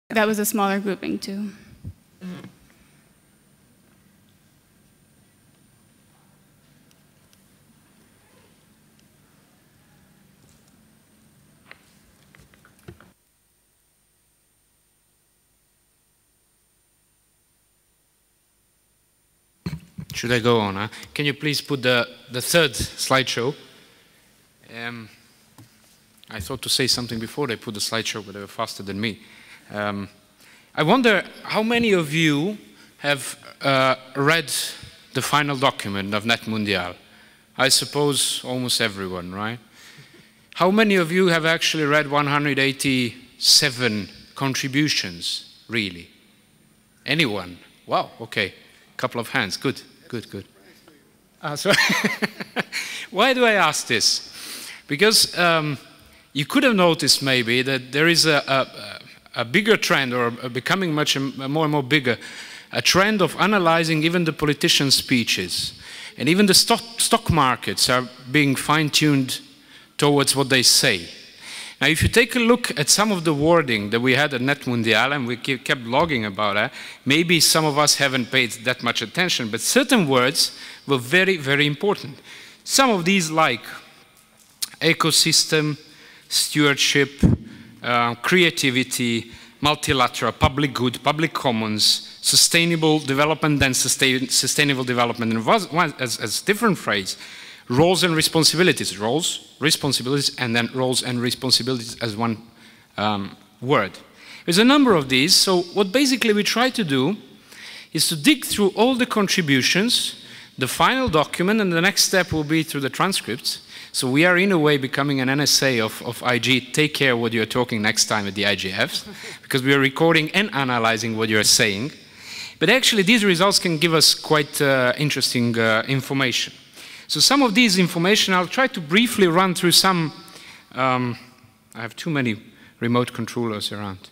That was a smaller grouping too. Should I go on? Huh? Can you please put the third slideshow? I thought to say something before they put the slideshow, but they were faster than me. I wonder how many of you have read the final document of NETmundial? I suppose almost everyone, right? How many of you have actually read 187 contributions, really? Anyone? Wow, okay. Couple of hands, good, good, good. Sorry. Why do I ask this? Because you could have noticed maybe that there is a bigger trend, or becoming much more and more bigger, a trend of analyzing even the politicians' speeches. And even the stock markets are being fine-tuned towards what they say. Now, if you take a look at some of the wording that we had at NETmundial, and we kept blogging about it, maybe some of us haven't paid that much attention, but certain words were very, very important. Some of these, like ecosystem, stewardship, creativity, multilateral, public good, public commons, sustainable development, and sustainable development, and as different phrase, roles and responsibilities, roles, responsibilities, and then roles and responsibilities as one word. There's a number of these, so what basically we try to do is to dig through all the contributions, the final document, and the next step will be through the transcripts. So we are in a way becoming an NSA of IG. Take care what you're talking next time at the IGFs, because we are recording and analyzing what you're saying. But actually these results can give us quite interesting information. So some of these information, I'll try to briefly run through some. I have too many remote controllers around.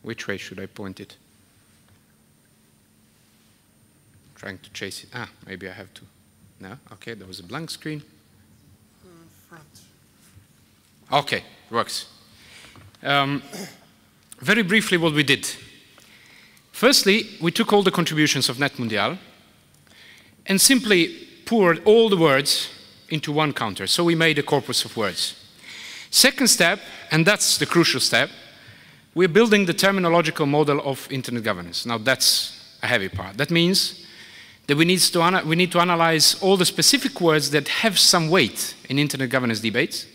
Which way should I point it? Trying to chase it. Ah, maybe I have to. No? Okay, there was a blank screen. Front. Okay, works. Very briefly what we did. Firstly, we took all the contributions of NETmundial and simply poured all the words into one counter. So we made a corpus of words. Second step, and that's the crucial step, we're building the terminological model of internet governance. Now that's a heavy part. That means that we need to analyze all the specific words that have some weight in internet governance debates.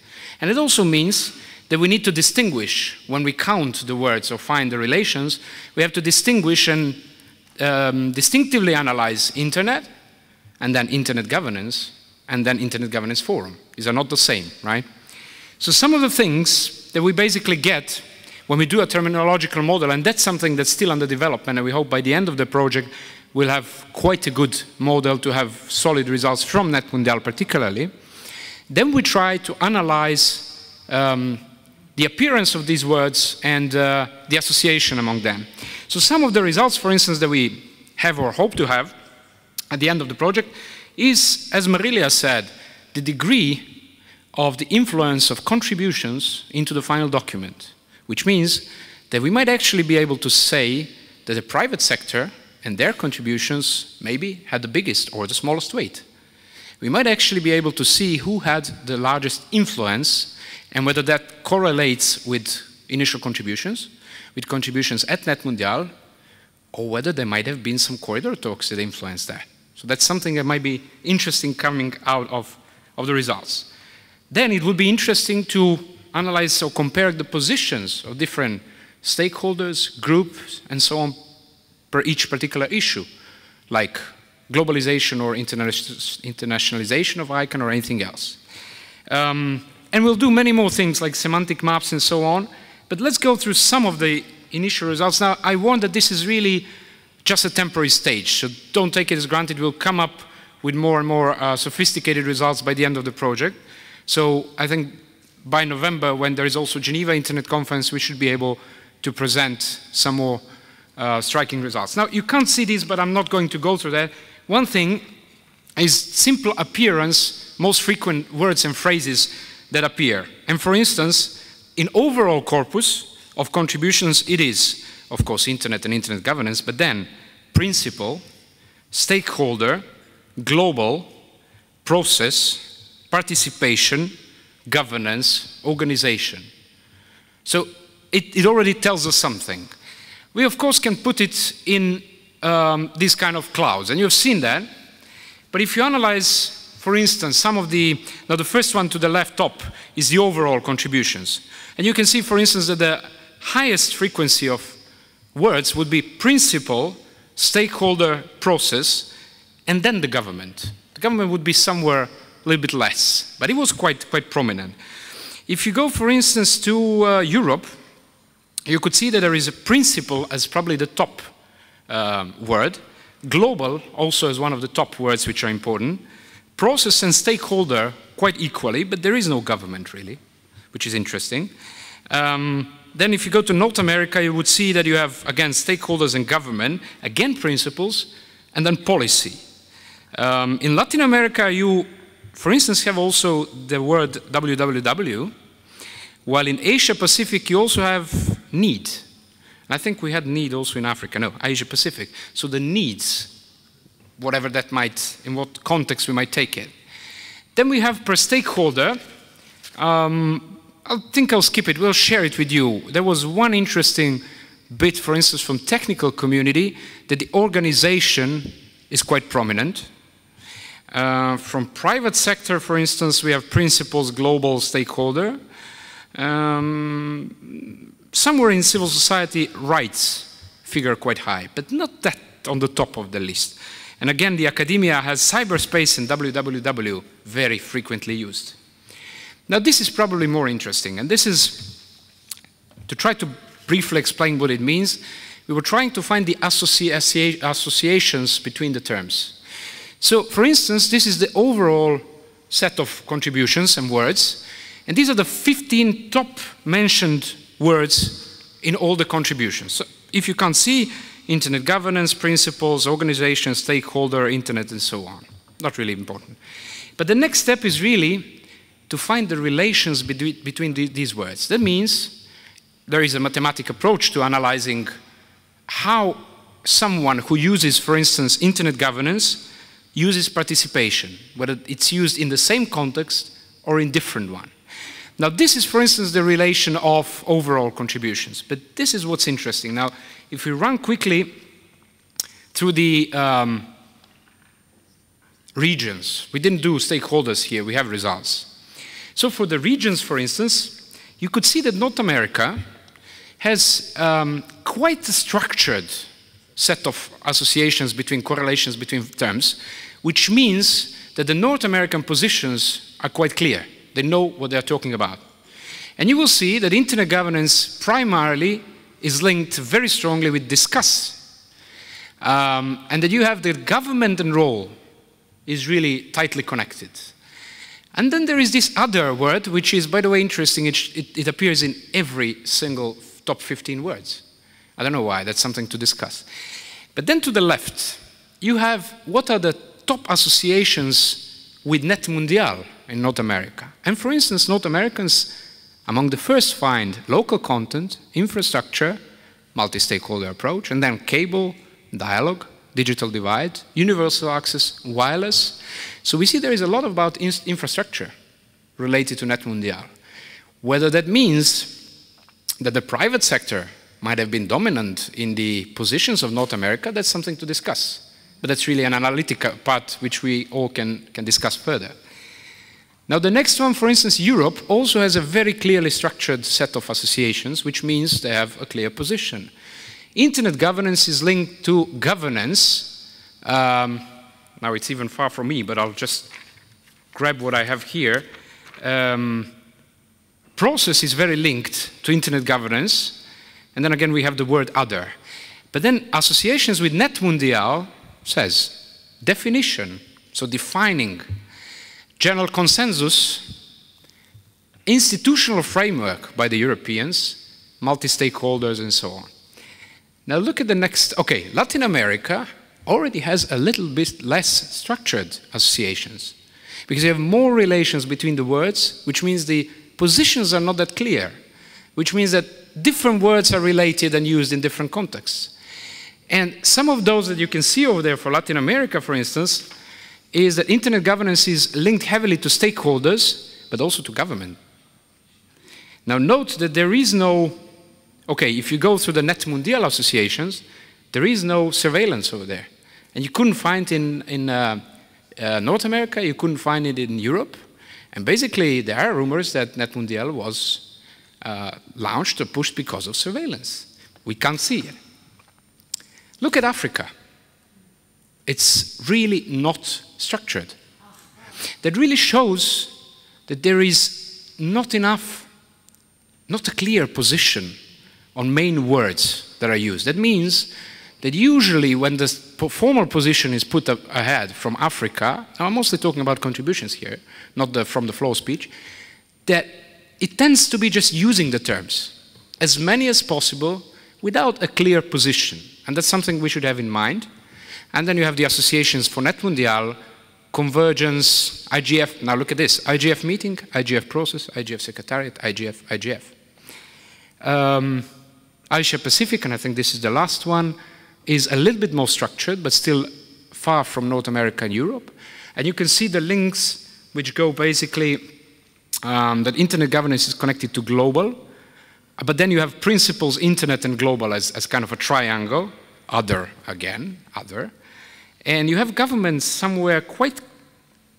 And it also means that we need to distinguish, when we count the words or find the relations, we have to distinguish and distinctively analyze internet, and then internet governance, and then internet governance forum. These are not the same, right? So some of the things that we basically get when we do a terminological model, and that's something that's still under development, and we hope by the end of the project we'll have quite a good model to have solid results from NETmundial particularly. Then we try to analyze the appearance of these words and the association among them. So some of the results, for instance, that we have or hope to have at the end of the project is, as Marilia said, the degree of the influence of contributions into the final document, which means that we might actually be able to say that the private sector and their contributions maybe had the biggest or the smallest weight. We might actually be able to see who had the largest influence and whether that correlates with initial contributions, with contributions at NETmundial, or whether there might have been some corridor talks that influenced that. So that's something that might be interesting coming out of the results. Then it would be interesting to analyze or compare the positions of different stakeholders, groups, and so on per each particular issue, like globalization or internationalization of ICANN or anything else. And we'll do many more things like semantic maps and so on, but let's go through some of the initial results. Now, I warn that this is really just a temporary stage, so don't take it as granted. We'll come up with more and more sophisticated results by the end of the project. So I think by November, when there is also Geneva Internet Conference, we should be able to present some more striking results. Now, you can't see this, but I'm not going to go through that. One thing is simple appearance, most frequent words and phrases that appear. And for instance, in overall corpus, of contributions, it is, of course, Internet and Internet governance, but then principle, stakeholder, global, process, participation, governance, organization. So it already tells us something. We, of course, can put it in these kind of clouds, and you've seen that. But if you analyze, for instance, some of the, now the first one to the left top is the overall contributions. And you can see, for instance, that the highest frequency of words would be principle, stakeholder, process, and then the government. The government would be somewhere a little bit less, but it was quite prominent. If you go, for instance, to Europe, you could see that there is a principle as probably the top word, global also as one of the top words which are important, process and stakeholder quite equally, but there is no government really, which is interesting. Then if you go to North America, you would see that you have, again, stakeholders and government, again, principles, and then policy. In Latin America, you, for instance, have also the word WWW, while in Asia Pacific, you also have need. I think we had need also in Africa, no, Asia Pacific. So the needs, whatever that might, in what context we might take it. Then we have per stakeholder. I think I'll skip it, we'll share it with you. There was one interesting bit, for instance, from technical community, that the organization is quite prominent. From private sector, for instance, we have principles, global, stakeholder. Somewhere in civil society, rights figure quite high, but not that on the top of the list. And again, the academia has cyberspace and WWW very frequently used. Now, this is probably more interesting, and this is, to try to briefly explain what it means, we were trying to find the associations between the terms. So, for instance, this is the overall set of contributions and words, and these are the 15 top mentioned words in all the contributions. So, if you can see, Internet governance, principles, organization, stakeholder, Internet, and so on. Not really important. But the next step is really to find the relations between these words. That means there is a mathematical approach to analyzing how someone who uses, for instance, Internet governance, uses participation, whether it's used in the same context or in different one. Now, this is, for instance, the relation of overall contributions. But this is what's interesting. Now, if we run quickly through the regions, we didn't do stakeholders here, we have results. So for the regions, for instance, you could see that North America has quite a structured set of associations between correlations between terms, which means that the North American positions are quite clear. They know what they're talking about. And you will see that Internet governance primarily is linked very strongly with discuss. And that you have the government and role is really tightly connected. And then there is this other word, which is, by the way, interesting. It appears in every single top 15 words. I don't know why, that's something to discuss. But then to the left, you have what are the top associations with NETmundial in North America. And for instance, North Americans, among the first find local content, infrastructure, multi-stakeholder approach, and then cable, dialogue, digital divide, universal access, wireless. So we see there is a lot about infrastructure related to NETmundial. Whether that means that the private sector might have been dominant in the positions of North America, that's something to discuss. But that's really an analytical part which we all can discuss further. Now the next one, for instance, Europe also has a very clearly structured set of associations, which means they have a clear position. Internet governance is linked to governance. Now it's even far from me, but I'll just grab what I have here. Process is very linked to Internet governance. And then again, we have the word other. But then associations with NETmundial says definition, so defining, general consensus, institutional framework by the Europeans, multi-stakeholders, and so on. Now look at the next. Okay, Latin America already has a little bit less structured associations because you have more relations between the words, which means the positions are not that clear. which means that different words are related and used in different contexts. And some of those that you can see over there for Latin America, for instance, is that internet governance is linked heavily to stakeholders, but also to government. Now note that there is no, okay, if you go through the NETmundial associations, there is no surveillance over there. And you couldn't find it in North America, you couldn't find it in Europe. And basically, there are rumors that NETmundial was launched or pushed because of surveillance. We can't see it. Look at Africa. It's really not structured. That really shows that there is not a clear position on main words that are used. That means that usually when the formal position is put ahead from Africa, now I'm mostly talking about contributions here, not from the flow speech, that it tends to be just using the terms, as many as possible, without a clear position. And that's something we should have in mind. And then you have the associations for NETmundial, convergence, IGF. Now look at this, IGF meeting, IGF process, IGF secretariat, IGF. Asia Pacific, and I think this is the last one, is a little bit more structured, but still far from North America and Europe. And you can see the links which go basically that internet governance is connected to global, but then you have principles, internet and global as kind of a triangle, other again, other. And you have governments somewhere quite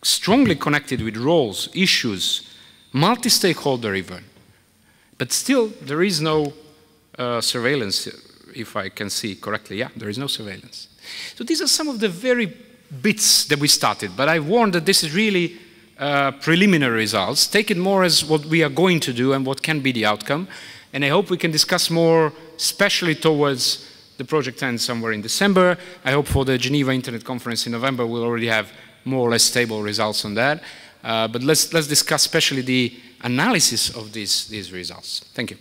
strongly connected with roles, issues, multi-stakeholder even. But still, there is no surveillance, if I can see correctly. Yeah, there is no surveillance. So these are some of the very bits that we started, but I warned that this is really preliminary results. Take it more as what we are going to do and what can be the outcome. And I hope we can discuss more, especially towards the project end somewhere in December. I hope for the Geneva Internet Conference in November we'll already have more or less stable results on that. But let's discuss especially the analysis of these results. Thank you.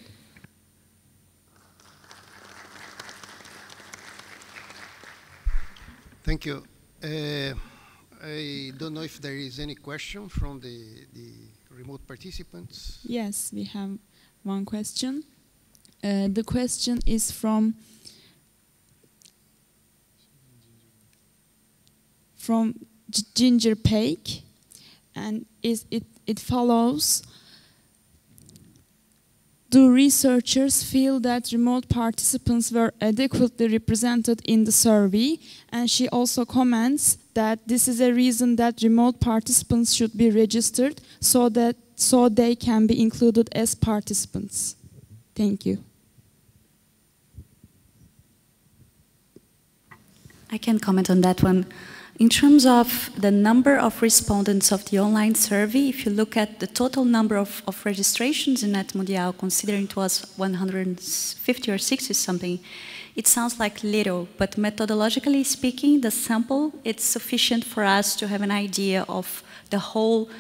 Thank you. I don't know if there is any question from the remote participants. Yes, we have one question. The question is from Ginger Pake, and it follows: do researchers feel that remote participants were adequately represented in the survey? And she also comments that this is a reason that remote participants should be registered so they can be included as participants. Thank you. I can comment on that one. In terms of the number of respondents of the online survey, if you look at the total number of registrations in NETmundial, considering it was 150 or 60 something, it sounds like little, but methodologically speaking, the sample, it's sufficient for us to have an idea of the whole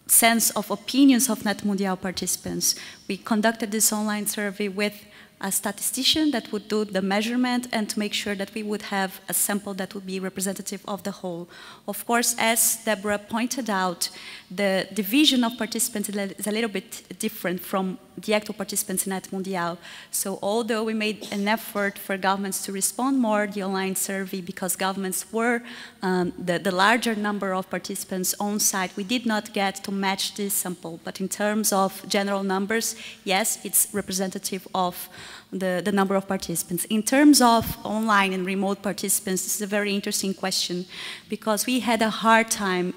sense of opinions of NETmundial participants. We conducted this online survey with a statistician that would do the measurement and to make sure that we would have a sample that would be representative of the whole. Of course, as Deborah pointed out, the division of participants is a little bit different from the actual participants in NETmundial. So although we made an effort for governments to respond more to the online survey because governments were the larger number of participants on site, we did not get to match this sample. But in terms of general numbers, yes, it's representative of the number of participants. In terms of online and remote participants, this is a very interesting question because we had a hard time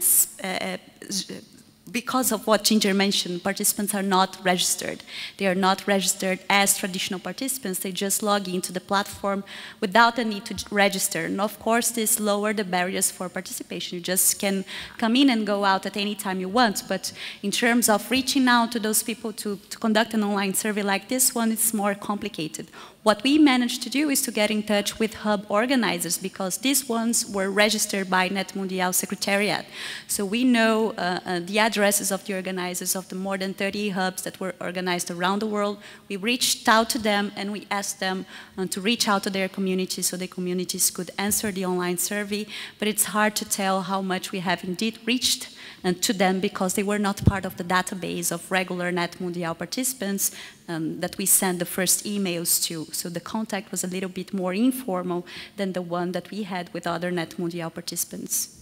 because of what Ginger mentioned. Participants are not registered. They are not registered as traditional participants. They just log into the platform without the need to register. And of course, this lowers the barriers for participation. You just can come in and go out at any time you want. But in terms of reaching out to those people to conduct an online survey like this one, it's more complicated. What we managed to do is to get in touch with hub organizers, because these ones were registered by NETmundial Secretariat. So we know the addresses of the organizers of the more than 30 hubs that were organized around the world. We reached out to them and we asked them to reach out to their communities so the communities could answer the online survey. But it's hard to tell how much we have indeed reached to them, because they were not part of the database of regular NETmundial participants that we sent the first emails to. So the contact was a little bit more informal than the one that we had with other NETmundial participants.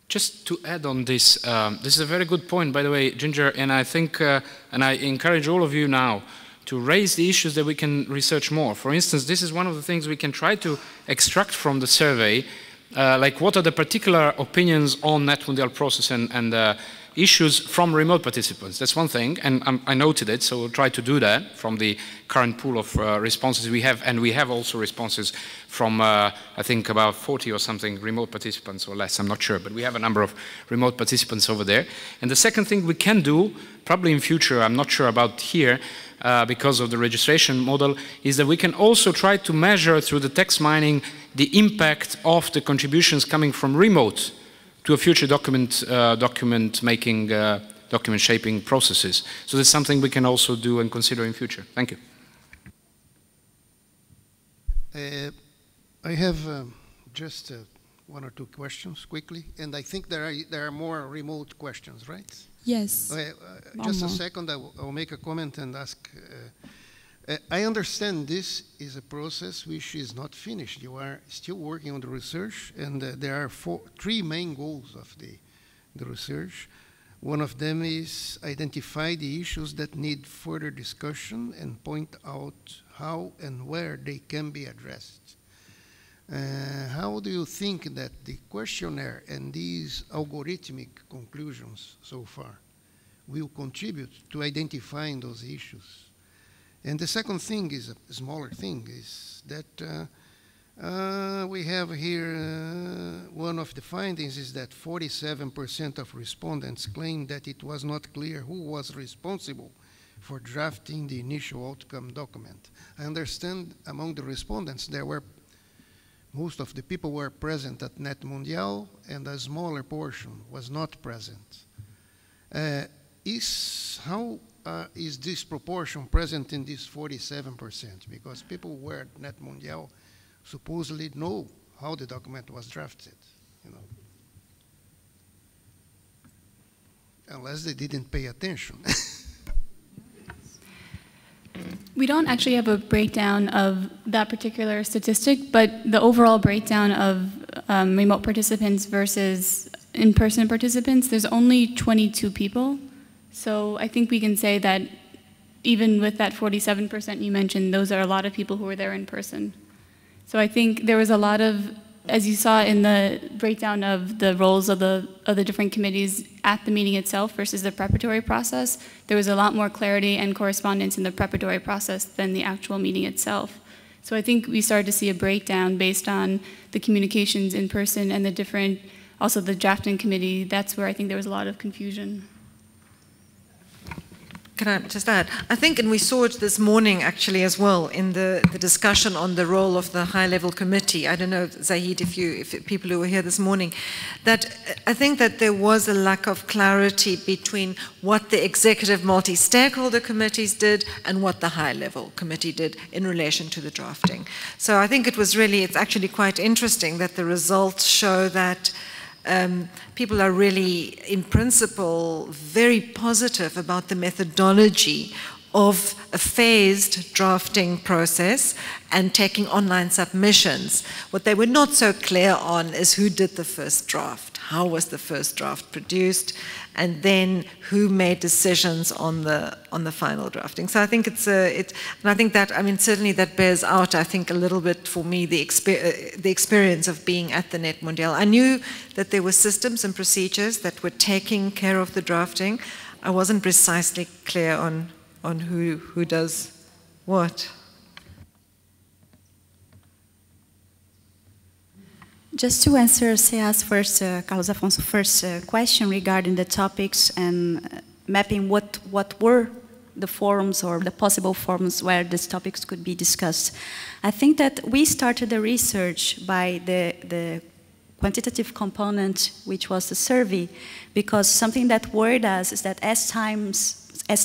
Just to add on this, this is a very good point, by the way, Ginger, and I think, and I encourage all of you now to raise the issues that we can research more. For instance, this is one of the things we can try to extract from the survey, like what are the particular opinions on NETmundial process and issues from remote participants. That's one thing, and I noted it, so we'll try to do that from the current pool of responses we have, and we have also responses from, I think, about 40 or something remote participants or less, I'm not sure, but we have a number of remote participants over there. And the second thing we can do, probably in future, I'm not sure about here, because of the registration model, is that we can also try to measure through the text mining the impact of the contributions coming from remote to a future document shaping processes. So that's something we can also do and consider in future. Thank you. I have just one or two questions quickly, and I think there are more remote questions, right? Yes. Okay, just a second, I'll make a comment and ask. I understand this is a process which is not finished. You are still working on the research, and there are three main goals of the research. One of them is identify the issues that need further discussion and point out how and where they can be addressed. How do you think that the questionnaire and these algorithmic conclusions so far will contribute to identifying those issues? And the second thing is a smaller thing, is that we have here one of the findings is that 47% of respondents claimed that it was not clear who was responsible for drafting the initial outcome document. I understand among the respondents there were most of the people were present at NETmundial, and a smaller portion was not present. Is this proportion present in this 47%? Because people who were at NETmundial supposedly know how the document was drafted, you know, unless they didn't pay attention. We don't actually have a breakdown of that particular statistic, but the overall breakdown of remote participants versus in-person participants, there's only 22 people. So I think we can say that even with that 47% you mentioned, those are a lot of people who were there in person. So I think there was a lot of, as you saw in the breakdown of the roles of the different committees at the meeting itself versus the preparatory process, there was a lot more clarity and correspondence in the preparatory process than the actual meeting itself. So I think we started to see a breakdown based on the communications in person and the different, also the drafting committee. That's where I think there was a lot of confusion. Can I just add? I think, and we saw it this morning actually as well in the discussion on the role of the high-level committee. I don't know, Zahid, if people who were here this morning, that I think that there was a lack of clarity between what the executive multi-stakeholder committees did and what the high-level committee did in relation to the drafting. So I think it's actually quite interesting that the results show that people are really, in principle, very positive about the methodology of a phased drafting process and taking online submissions. What they were not so clear on is who did the first draft, how was the first draft produced, and then who made decisions on the final drafting. So I think and I think that, I mean, certainly that bears out, I think, a little bit for me the experience of being at the NETmundial. I knew that there were systems and procedures that were taking care of the drafting. I wasn't precisely clear on who does what. Just to answer Cea's first, Carlos Afonso's first question regarding the topics and mapping what were the forums or the possible forums where these topics could be discussed. I think that we started the research by the quantitative component, which was the survey, because something that worried us is that as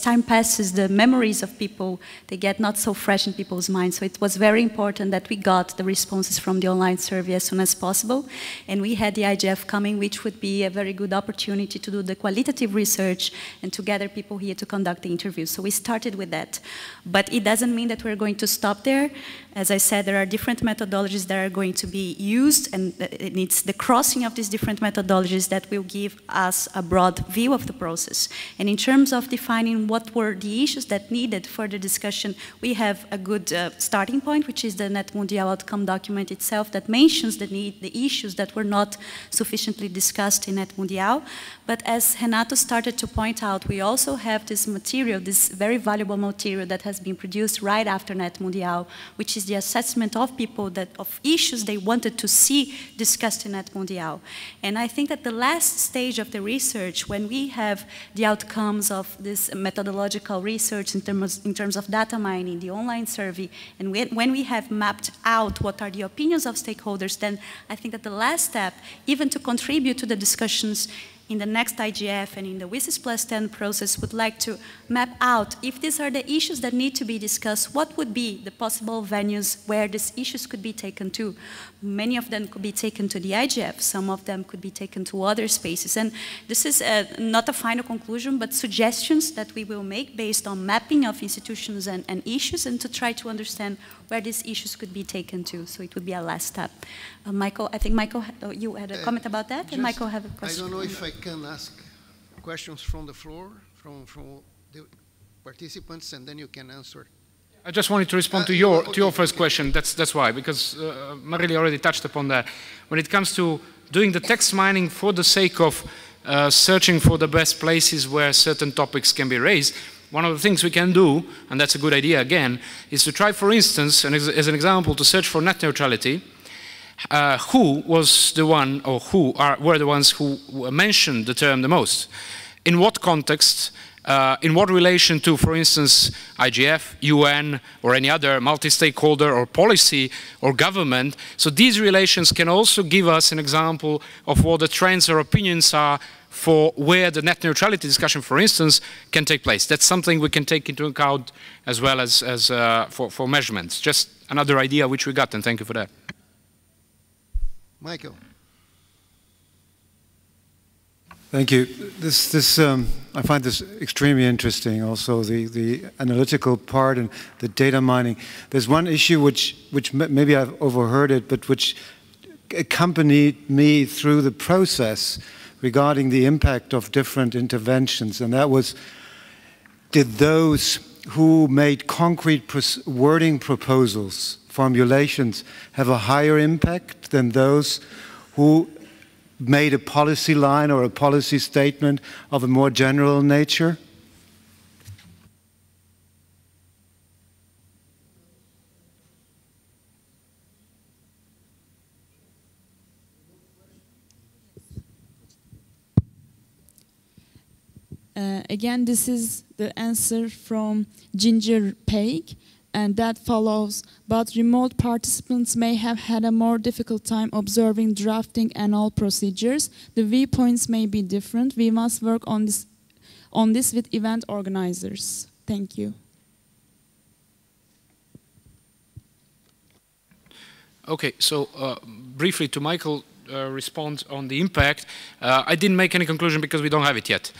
time passes, the memories of people, they get not so fresh in people's minds. So it was very important that we got the responses from the online survey as soon as possible. And we had the IGF coming, which would be a very good opportunity to do the qualitative research and to gather people here to conduct the interviews. So we started with that. But it doesn't mean that we're going to stop there. As I said, there are different methodologies that are going to be used, and it's the crossing of these different methodologies that will give us a broad view of the process. And in terms of defining what were the issues that needed further discussion, we have a good starting point, which is the NETmundial outcome document itself that mentions the issues that were not sufficiently discussed in NETmundial. But as Renato started to point out, we also have this material, this very valuable material that has been produced right after NETmundial, which is the assessment of people of issues they wanted to see discussed in NETmundial. And I think that the last stage of the research, when we have the outcomes of this methodological research in terms of data mining, the online survey, and when we have mapped out what are the opinions of stakeholders, then I think that the last step, even to contribute to the discussions in the next IGF and in the WSIS Plus 10 process, would like to map out if these are the issues that need to be discussed, what would be the possible venues where these issues could be taken to. Many of them could be taken to the IGF, some of them could be taken to other spaces. And this is not a final conclusion, but suggestions that we will make based on mapping of institutions and issues, and to try to understand where these issues could be taken to. So it would be a last step. Michael, I think Michael, you had a comment about that, and Michael have a question. I don't know if I can ask questions from the floor, from the participants, and then you can answer. I just wanted to respond to your first question. That's why, because Marilie already touched upon that. When it comes to doing the text mining for the sake of searching for the best places where certain topics can be raised, one of the things we can do, and that's a good idea again, is to try, for instance, and as an example, to search for net neutrality. Who was the one, or were the ones who mentioned the term the most? In what context? In what relation to, for instance, IGF, UN, or any other multi-stakeholder or policy or government? So these relations can also give us an example of what the trends or opinions are for where the net neutrality discussion, for instance, can take place. That's something we can take into account as well as for measurements. Just another idea which we got, and thank you for that. Michael. Thank you. I find this extremely interesting, also the analytical part and the data mining. There's one issue which maybe I've overheard it, but which accompanied me through the process regarding the impact of different interventions, and that was, did those who made concrete wording proposals, formulations, have a higher impact than those who made a policy line or a policy statement of a more general nature? Again, this is the answer from Ginger Paig, and that follows, but remote participants may have had a more difficult time observing drafting and all procedures. The viewpoints may be different. We must work on this with event organizers. Thank you. Okay, so briefly to Michael, respond on the impact. I didn't make any conclusion because we don't have it yet.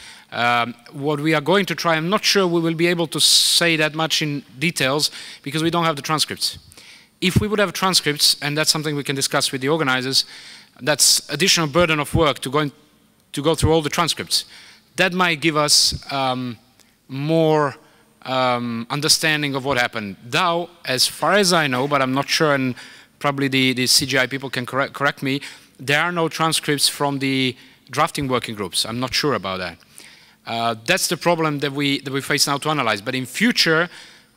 What we are going to try, I'm not sure we will be able to say that much in details because we don't have the transcripts. If we would have transcripts, and that's something we can discuss with the organizers, that's additional burden of work to go through all the transcripts. That might give us more understanding of what happened. Now, as far as I know, but I'm not sure, and probably the CGI people can correct me, there are no transcripts from the drafting working groups. I'm not sure about that. That's the problem that we face now to analyze. But in future,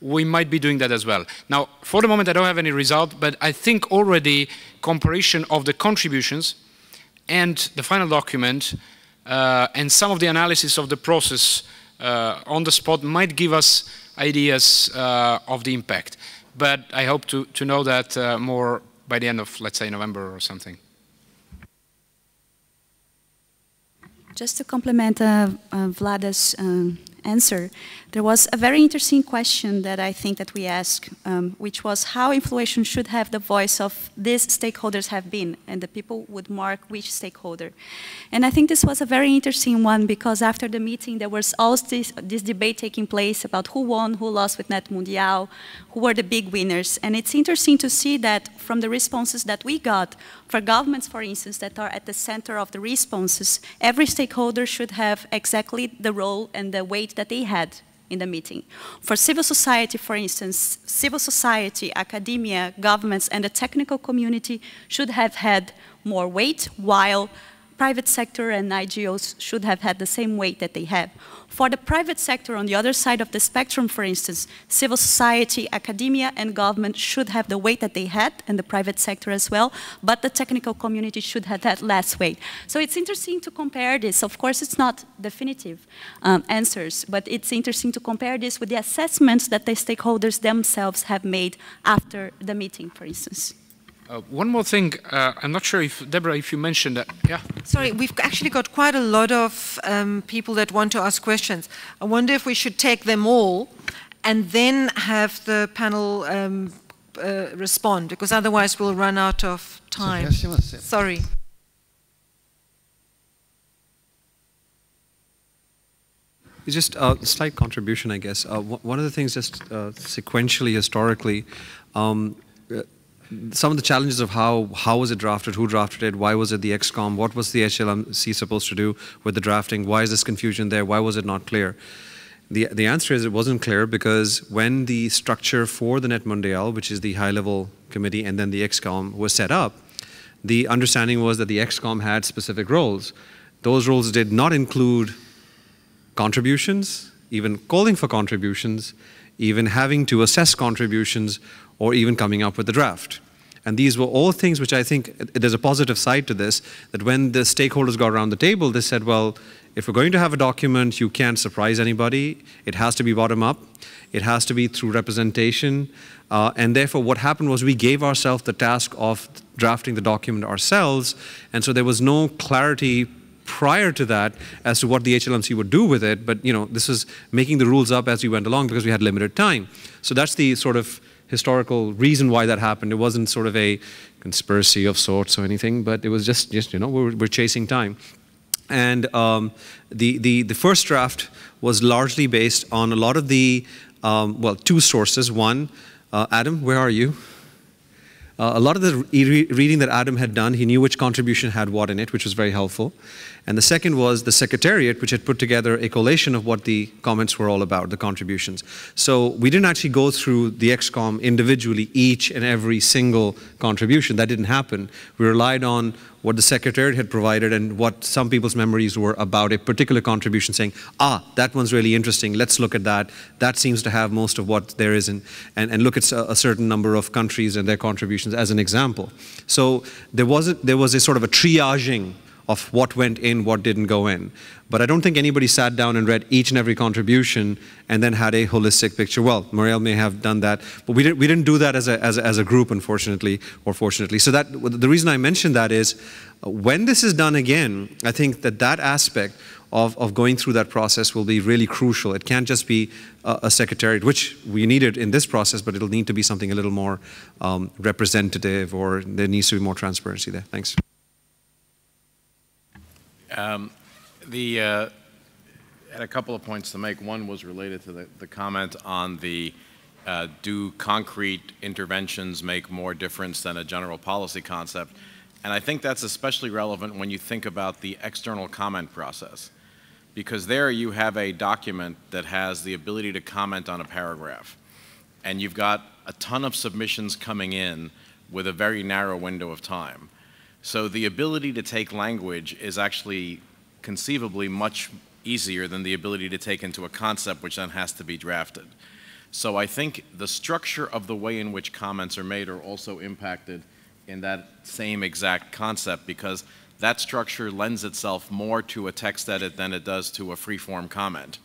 we might be doing that as well. Now, for the moment, I don't have any result, but I think already comparison of the contributions and the final document and some of the analysis of the process on the spot might give us ideas of the impact. But I hope to know that more by the end of, let's say, November or something. Just to complement Vlada's answer, there was a very interesting question that I think that we asked, which was how influential should have the voice of these stakeholders have been, and the people would mark which stakeholder. And I think this was a very interesting one because after the meeting there was always this debate taking place about who won, who lost with NETmundial, who were the big winners. And it's interesting to see that from the responses that we got, for governments, for instance, that are at the center of the responses, every stakeholder should have exactly the role and the weight that they had in the meeting. For civil society, for instance, civil society, academia, governments, and the technical community should have had more weight, while private sector and NGOs should have had the same weight that they have. For the private sector, on the other side of the spectrum, for instance, civil society, academia, and government should have the weight that they had, and the private sector as well, but the technical community should have had less weight. So it's interesting to compare this. Of course, it's not definitive answers, but it's interesting to compare this with the assessments that the stakeholders themselves have made after the meeting, for instance. One more thing, I'm not sure if, Deborah, if you mentioned that, yeah. Sorry, we've actually got quite a lot of people that want to ask questions. I wonder if we should take them all and then have the panel respond, because otherwise we'll run out of time. Sorry. It's just a slight contribution, I guess. One of the things just sequentially, historically, some of the challenges of how was it drafted, who drafted it, why was it the XCOM, what was the HLMC supposed to do with the drafting, why is this confusion there, why was it not clear? The answer is it wasn't clear because when the structure for the NETmundial, which is the high-level committee, and then the XCOM was set up, the understanding was that the XCOM had specific roles. Those roles did not include contributions, even calling for contributions, even having to assess contributions, or even coming up with the draft. And these were all things which I think there's a positive side to this, that when the stakeholders got around the table, they said, well, if we're going to have a document, you can't surprise anybody. It has to be bottom up. It has to be through representation. And therefore, what happened was we gave ourselves the task of drafting the document ourselves. And so there was no clarity prior to that as to what the HLMC would do with it. But, you know, this was making the rules up as we went along because we had limited time. So that's the sort of historical reason why that happened. It wasn't sort of a conspiracy of sorts or anything, but it was just you know, we're chasing time. And the first draft was largely based on a lot of the, well, two sources. One, Adam, where are you? A lot of the reading that Adam had done, he knew which contribution had what in it, which was very helpful. And the second was the Secretariat, which had put together a collation of what the comments were all about, the contributions. So we didn't actually go through the XCOM individually, each and every single contribution. That didn't happen. We relied on what the Secretariat had provided and what some people's memories were about a particular contribution, saying, ah, that one's really interesting, let's look at that. That seems to have most of what there is, and look at a certain number of countries and their contributions as an example. So there was a sort of a triaging of what went in, what didn't go in. But I don't think anybody sat down and read each and every contribution and then had a holistic picture. Well, Muriel may have done that, but we didn't do that as a group, unfortunately, or fortunately. So that the reason I mentioned that is when this is done again, I think that aspect of going through that process will be really crucial. It can't just be a secretariat, which we needed in this process, but it'll need to be something a little more representative, or there needs to be more transparency there. Thanks. Had a couple of points to make. One was related to the comment on the do concrete interventions make more difference than a general policy concept? And I think that's especially relevant when you think about the external comment process, because there you have a document that has the ability to comment on a paragraph, and you've got a ton of submissions coming in with a very narrow window of time. So the ability to take language is actually conceivably much easier than the ability to take into a concept which then has to be drafted. So I think the structure of the way in which comments are made are also impacted in that same exact concept, because that structure lends itself more to a text edit than it does to a free-form comment.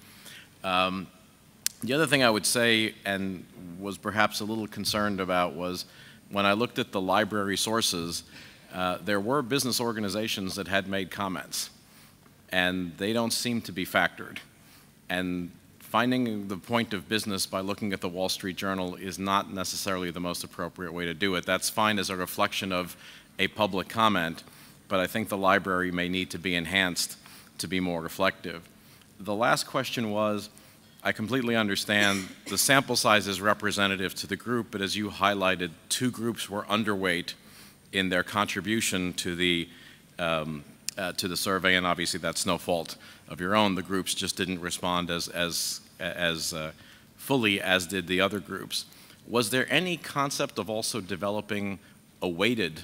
The other thing I would say, and was perhaps a little concerned about, was when I looked at the library sources, there were business organizations that had made comments, and they don't seem to be factored. And finding the point of business by looking at the Wall Street Journal is not necessarily the most appropriate way to do it. That's fine as a reflection of a public comment, but I think the library may need to be enhanced to be more reflective. The last question was, I completely understand the sample size is representative to the group, but as you highlighted, 2 groups were underweight in their contribution to the survey, and obviously that's no fault of your own. The groups just didn't respond as fully as did the other groups. Was there any concept of also developing a weighted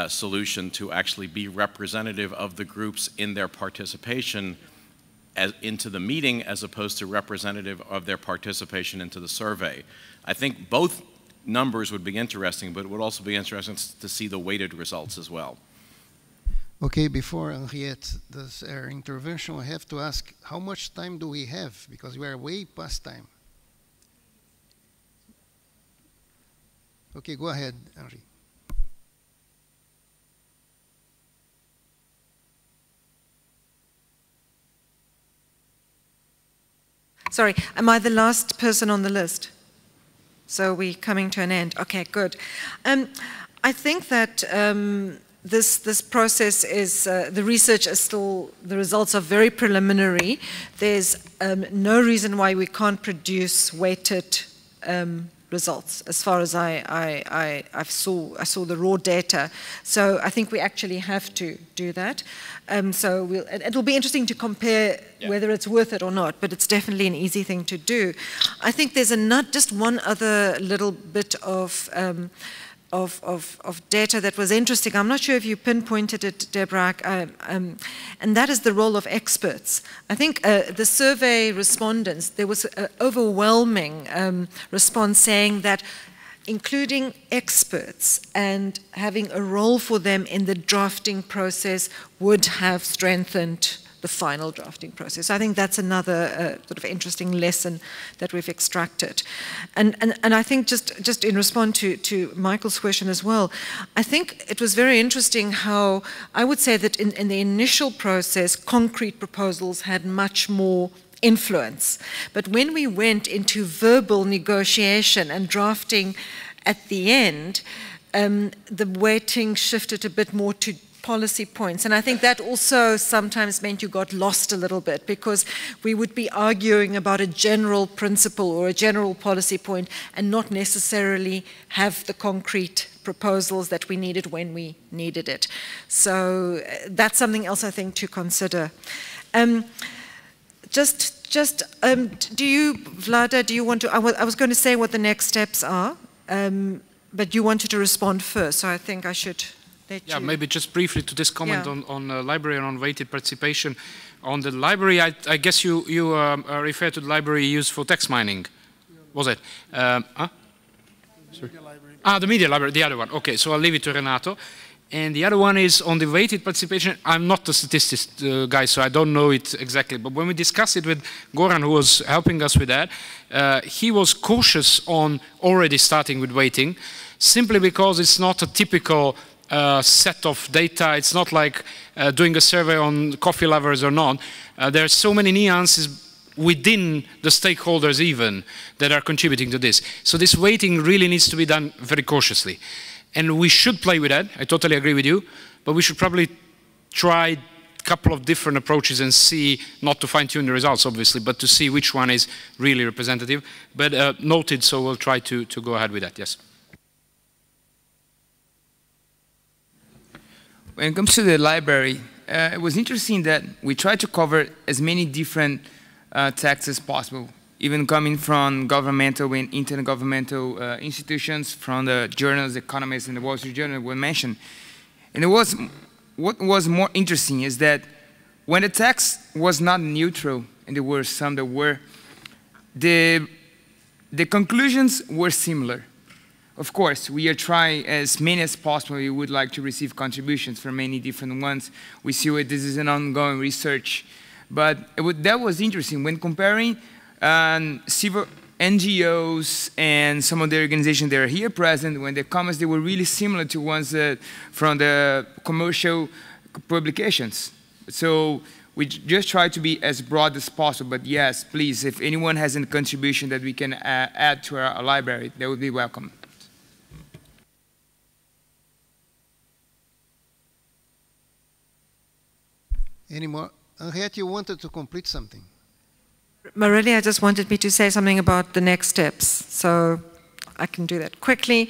solution to actually be representative of the groups in their participation into the meeting as opposed to representative of their participation into the survey? I think both numbers would be interesting, but it would also be interesting to see the weighted results as well. Okay, before Henriette does her intervention, I have to ask, how much time do we have? Because we are way past time. Okay, go ahead, Henri. Sorry, am I the last person on the list? So we're coming to an end. Okay, good. I think that this process is, the research is still, the results are very preliminary. There's no reason why we can't produce weighted results as far as I saw the raw data. So I think we actually have to do that. So it'll be interesting to compare whether it's worth it or not, but it's definitely an easy thing to do. I think there's just one other little bit of data that was interesting. I'm not sure if you pinpointed it, Deborah, and that is the role of experts. I think the survey respondents, there was an overwhelming response saying that including experts and having a role for them in the drafting process would have strengthened the final drafting process. I think that's another sort of interesting lesson that we've extracted. And I think just in response to Michael's question as well, I think it was very interesting how I would say that in the initial process, concrete proposals had much more influence. But when we went into verbal negotiation and drafting at the end, the weighting shifted a bit more to policy points. And I think that also sometimes meant you got lost a little bit, because we would be arguing about a general principle or a general policy point and not necessarily have the concrete proposals that we needed when we needed it. So that's something else I think to consider. Do you, Vlada, do you want to, I was going to say what the next steps are, but you wanted to respond first, so I think I should let you. Maybe just briefly to this comment on library and on weighted participation. On the library, I guess you refer to the library used for text mining, was it? Sorry. The media library, the other one. Okay, so I'll leave it to Renato. And the other one is on the weighted participation. I'm not the statistics guy, so I don't know it exactly. But when we discussed it with Goran, who was helping us with that, he was cautious on already starting with weighting, simply because it's not a typical set of data. It's not like doing a survey on coffee lovers or not. There are so many nuances within the stakeholders even that are contributing to this. So this weighting really needs to be done very cautiously. And we should play with that, I totally agree with you, but we should probably try a couple of different approaches and see, not to fine-tune the results obviously, but to see which one is really representative. But noted, so we'll try to go ahead with that, yes. When it comes to the library, it was interesting that we tried to cover as many different texts as possible, even coming from governmental and intergovernmental institutions, from the journals, The Economist and the Wall Street Journal were mentioned. And what was more interesting is that when the text was not neutral, and there were some that were, the conclusions were similar. Of course, we are trying as many as possible. We would like to receive contributions from many different ones. We see this is an ongoing research. But that was interesting. When comparing civil NGOs and some of the organizations that are here present, when the comments, they were really similar to ones from the commercial publications. So we just try to be as broad as possible, but yes, please, if anyone has a contribution that we can add to our library, that would be welcome. Any more? Henriette, you wanted to complete something. Marilia just wanted me to say something about the next steps, so I can do that quickly.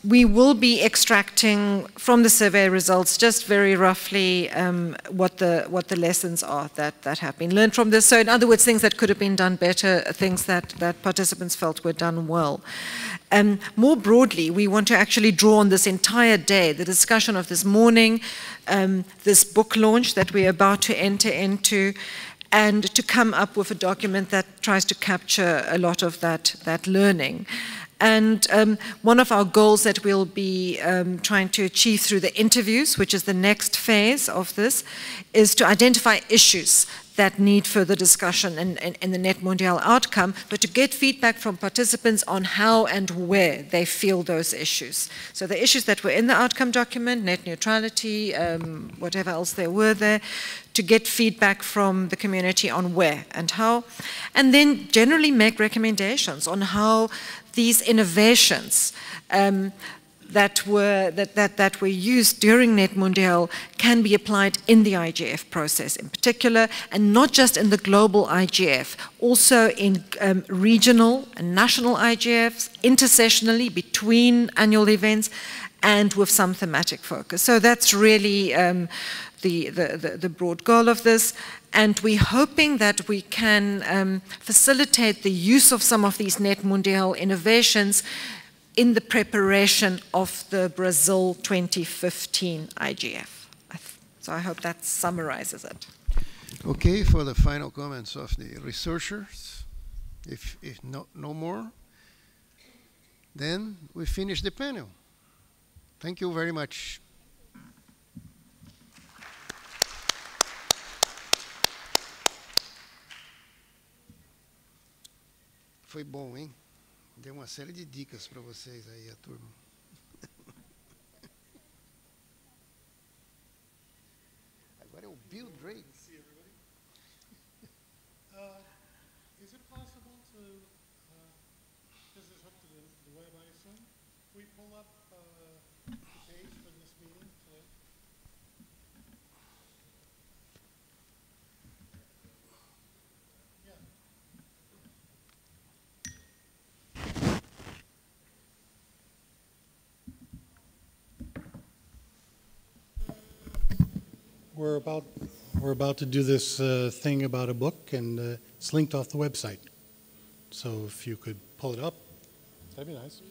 We will be extracting from the survey results just very roughly what the lessons are that have been learned from this. So in other words, things that could have been done better, things that participants felt were done well. More broadly, we want to actually draw on this entire day, the discussion of this morning, this book launch that we're about to enter into, and to come up with a document that tries to capture a lot of that learning. And one of our goals that we'll be trying to achieve through the interviews, which is the next phase of this, is to identify issues that need further discussion in the NETmundial outcome, but to get feedback from participants on how and where they feel those issues. So the issues that were in the outcome document, net neutrality, whatever else there were there, to get feedback from the community on where and how, and then generally make recommendations on how these innovations that were used during NETmundial can be applied in the IGF process in particular, and not just in the global IGF, also in regional and national IGFs, intersessionally between annual events, and with some thematic focus. So that's really the broad goal of this. And we're hoping that we can facilitate the use of some of these NETmundial innovations in the preparation of the Brazil 2015 IGF. So I hope that summarizes it. Okay, for the final comments of the researchers, if no more, then we finish the panel. Thank you very much. Foi bom, hein? Deu uma série de dicas para vocês aí, a turma. Agora é o Bill Drake. Is it possible to, this is hooked to the web, I assume, we pull up the page for this meeting today? We're about to do this thing about a book, and it's linked off the website. So if you could pull it up, that'd be nice.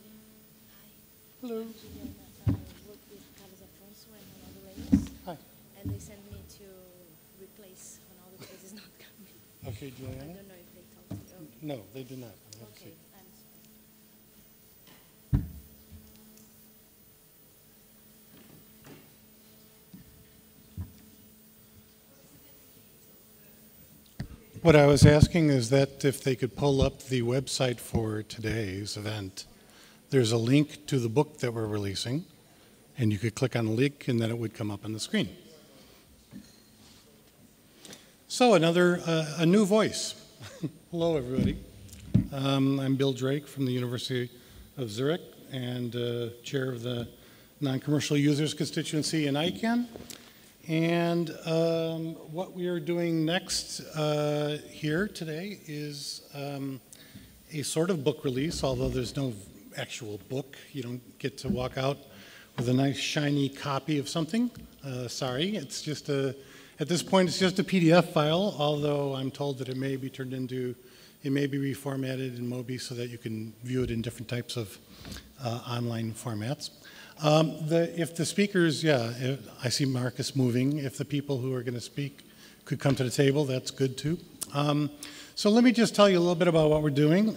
Hello. Hi. And they sent me to replace Ronaldo because he's not coming. Okay, Juliana. I don't know if they talked to you. No, they did not. Okay, I'm sorry. What I was asking is that if they could pull up the website for today's event, there's a link to the book that we're releasing, and you could click on the link and then it would come up on the screen. So a new voice. Hello, everybody. I'm Bill Drake from the University of Zurich and chair of the Non-Commercial Users Constituency in ICANN. And what we are doing next here today is a sort of book release, although there's no actual book. You don't get to walk out with a nice shiny copy of something. Sorry, it's just at this point it's just a PDF file, although I'm told that it may be turned into, it may be reformatted in Mobi so that you can view it in different types of online formats. If the speakers, I see Marcus moving. If the people who are going to speak could come to the table, that's good too. So let me just tell you a little bit about what we're doing.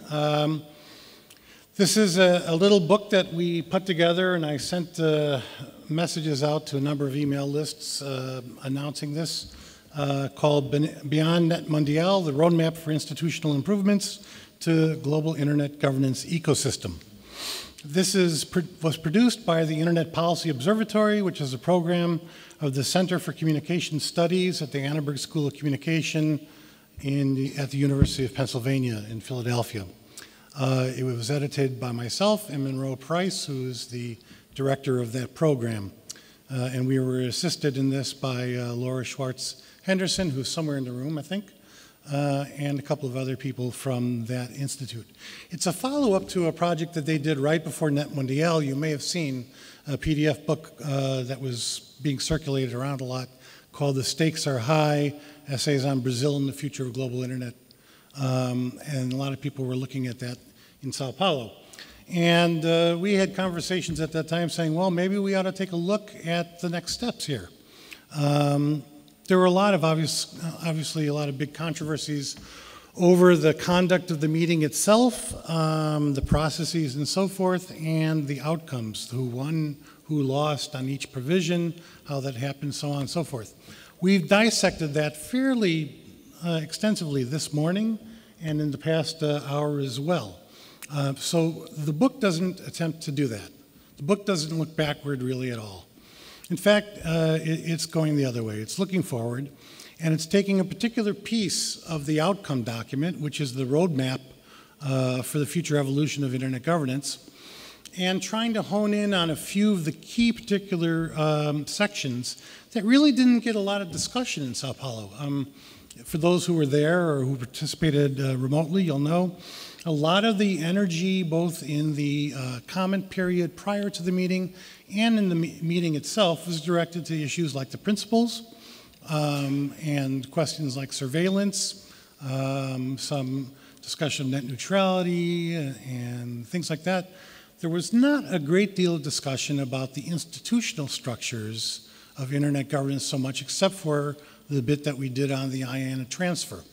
This is a little book that we put together, and I sent messages out to a number of email lists announcing this called Beyond NETmundial, the Roadmap for Institutional Improvements to Global Internet Governance Ecosystem. This was produced by the Internet Policy Observatory, which is a program of the Center for Communication Studies at the Annenberg School of Communication at the University of Pennsylvania in Philadelphia. It was edited by myself and Monroe Price, who is the director of that program. And we were assisted in this by Laura Schwartz Henderson, who's somewhere in the room, I think, and a couple of other people from that institute. It's a follow-up to a project that they did right before NETmundial. You may have seen a PDF book that was being circulated around a lot called The Stakes Are High, Essays on Brazil and the Future of Global Internet. And a lot of people were looking at that in Sao Paulo. And we had conversations at that time saying, well, maybe we ought to take a look at the next steps here. There were a lot of, obviously, a lot of big controversies over the conduct of the meeting itself, the processes and so forth, and the outcomes, who won, who lost on each provision, how that happened, so on and so forth. We've dissected that fairly extensively this morning and in the past hour as well. So the book doesn't attempt to do that. The book doesn't look backward really at all. In fact, it's going the other way. It's looking forward, and it's taking a particular piece of the outcome document, which is the roadmap for the future evolution of internet governance, and trying to hone in on a few of the key particular sections that really didn't get a lot of discussion in Sao Paulo. For those who were there or who participated remotely, you'll know a lot of the energy, both in the comment period prior to the meeting and in the meeting itself, was directed to issues like the principles and questions like surveillance, some discussion of net neutrality and things like that. There was not a great deal of discussion about the institutional structures of internet governance so much, except for the bit that we did on the IANA transfer.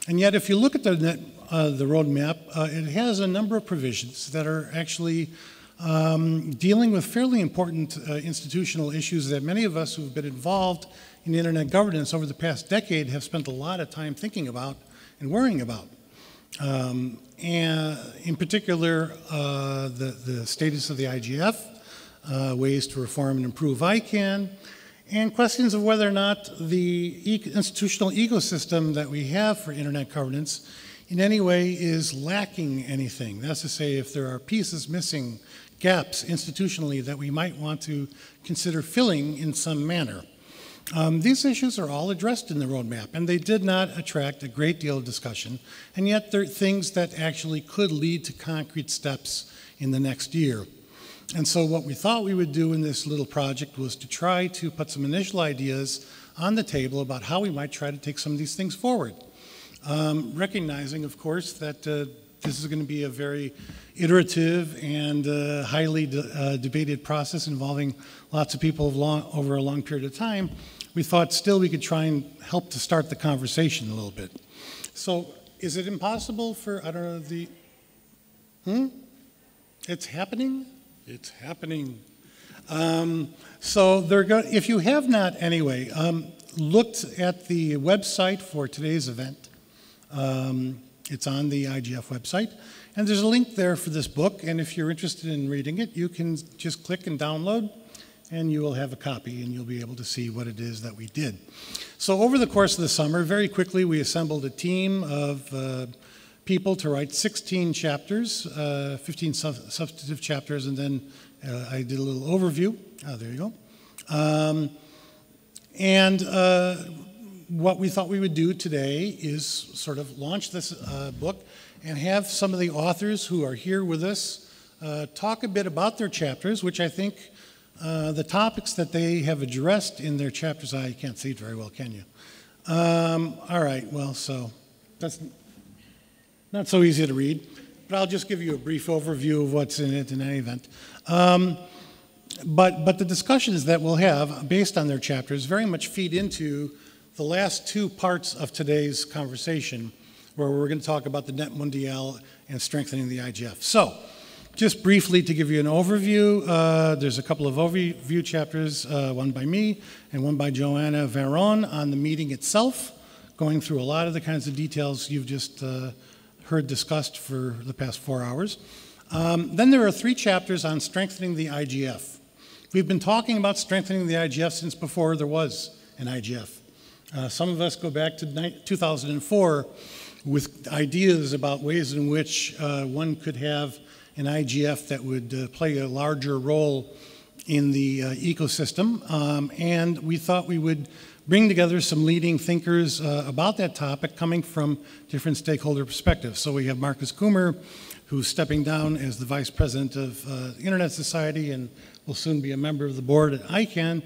And yet, if you look at the roadmap, it has a number of provisions that are actually dealing with fairly important institutional issues that many of us who have been involved in internet governance over the past decade have spent a lot of time thinking about and worrying about. And in particular, the status of the IGF, ways to reform and improve ICANN, and questions of whether or not the institutional ecosystem that we have for internet governance in any way is lacking anything. That's to say, if there are pieces missing, gaps institutionally that we might want to consider filling in some manner. These issues are all addressed in the roadmap, and they did not attract a great deal of discussion, and yet they're things that actually could lead to concrete steps in the next year. And so what we thought we would do in this little project was to try to put some initial ideas on the table about how we might try to take some of these things forward. Recognizing, of course, that this is going to be a very iterative and highly debated process involving lots of people over a long period of time, we thought still we could try and help to start the conversation a little bit. So is it impossible for, I don't know, It's happening? It's happening. So if you have not anyway, looked at the website for today's event, it's on the IGF website, and there's a link there for this book, and if you're interested in reading it, you can just click and download, and you will have a copy, and you'll be able to see what it is that we did. So over the course of the summer, very quickly, we assembled a team of people to write 16 chapters, 15 substantive chapters, and then I did a little overview. There you go. What we thought we would do today is sort of launch this book and have some of the authors who are here with us talk a bit about their chapters, which I think the topics that they have addressed in their chapters, you can't see it very well, can you? All right, well, so that's not so easy to read, but I'll just give you a brief overview of what's in it in any event. But the discussions that we'll have based on their chapters very much feed into the last two parts of today's conversation, where we're going to talk about the NETmundial and strengthening the IGF. So, just briefly to give you an overview, there's a couple of overview chapters, one by me and one by Joanna Varon on the meeting itself, going through a lot of the kinds of details you've just heard discussed for the past 4 hours. Then there are 3 chapters on strengthening the IGF. We've been talking about strengthening the IGF since before there was an IGF. Some of us go back to 2004 with ideas about ways in which one could have an IGF that would play a larger role in the ecosystem. And we thought we would bring together some leading thinkers about that topic coming from different stakeholder perspectives. So we have Marcus Coomer, who's stepping down as the Vice President of the Internet Society and will soon be a member of the board at ICANN,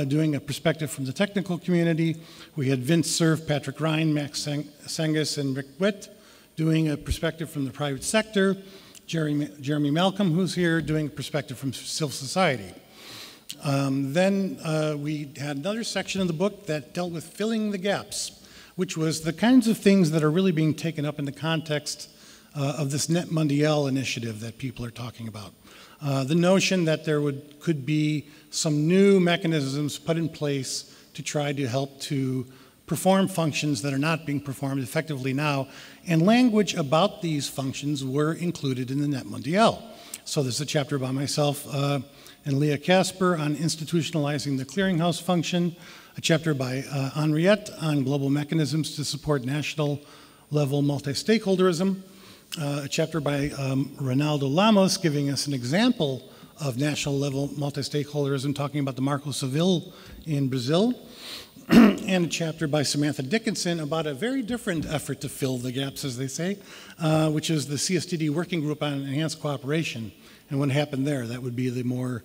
doing a perspective from the technical community. We had Vince Cerf, Patrick Ryan, Max Sengus, and Rick Witt doing a perspective from the private sector. Jeremy Malcolm, who's here, doing a perspective from civil society. Then we had another section of the book that dealt with filling the gaps, which was the kinds of things that are really being taken up in the context of this NETmundial initiative that people are talking about. The notion that there could be some new mechanisms put in place to try to help to perform functions that are not being performed effectively now, and language about these functions were included in the NETmundial. So there's a chapter by myself and Leah Casper on institutionalizing the clearinghouse function, a chapter by Henriette on global mechanisms to support national level multi-stakeholderism, a chapter by Ronaldo Lamos giving us an example of national level multi-stakeholderism, talking about the Marco Civil in Brazil, and a chapter by Samantha Dickinson about a very different effort to fill the gaps, as they say, which is the CSTD Working Group on Enhanced Cooperation. And what happened there, that would be the more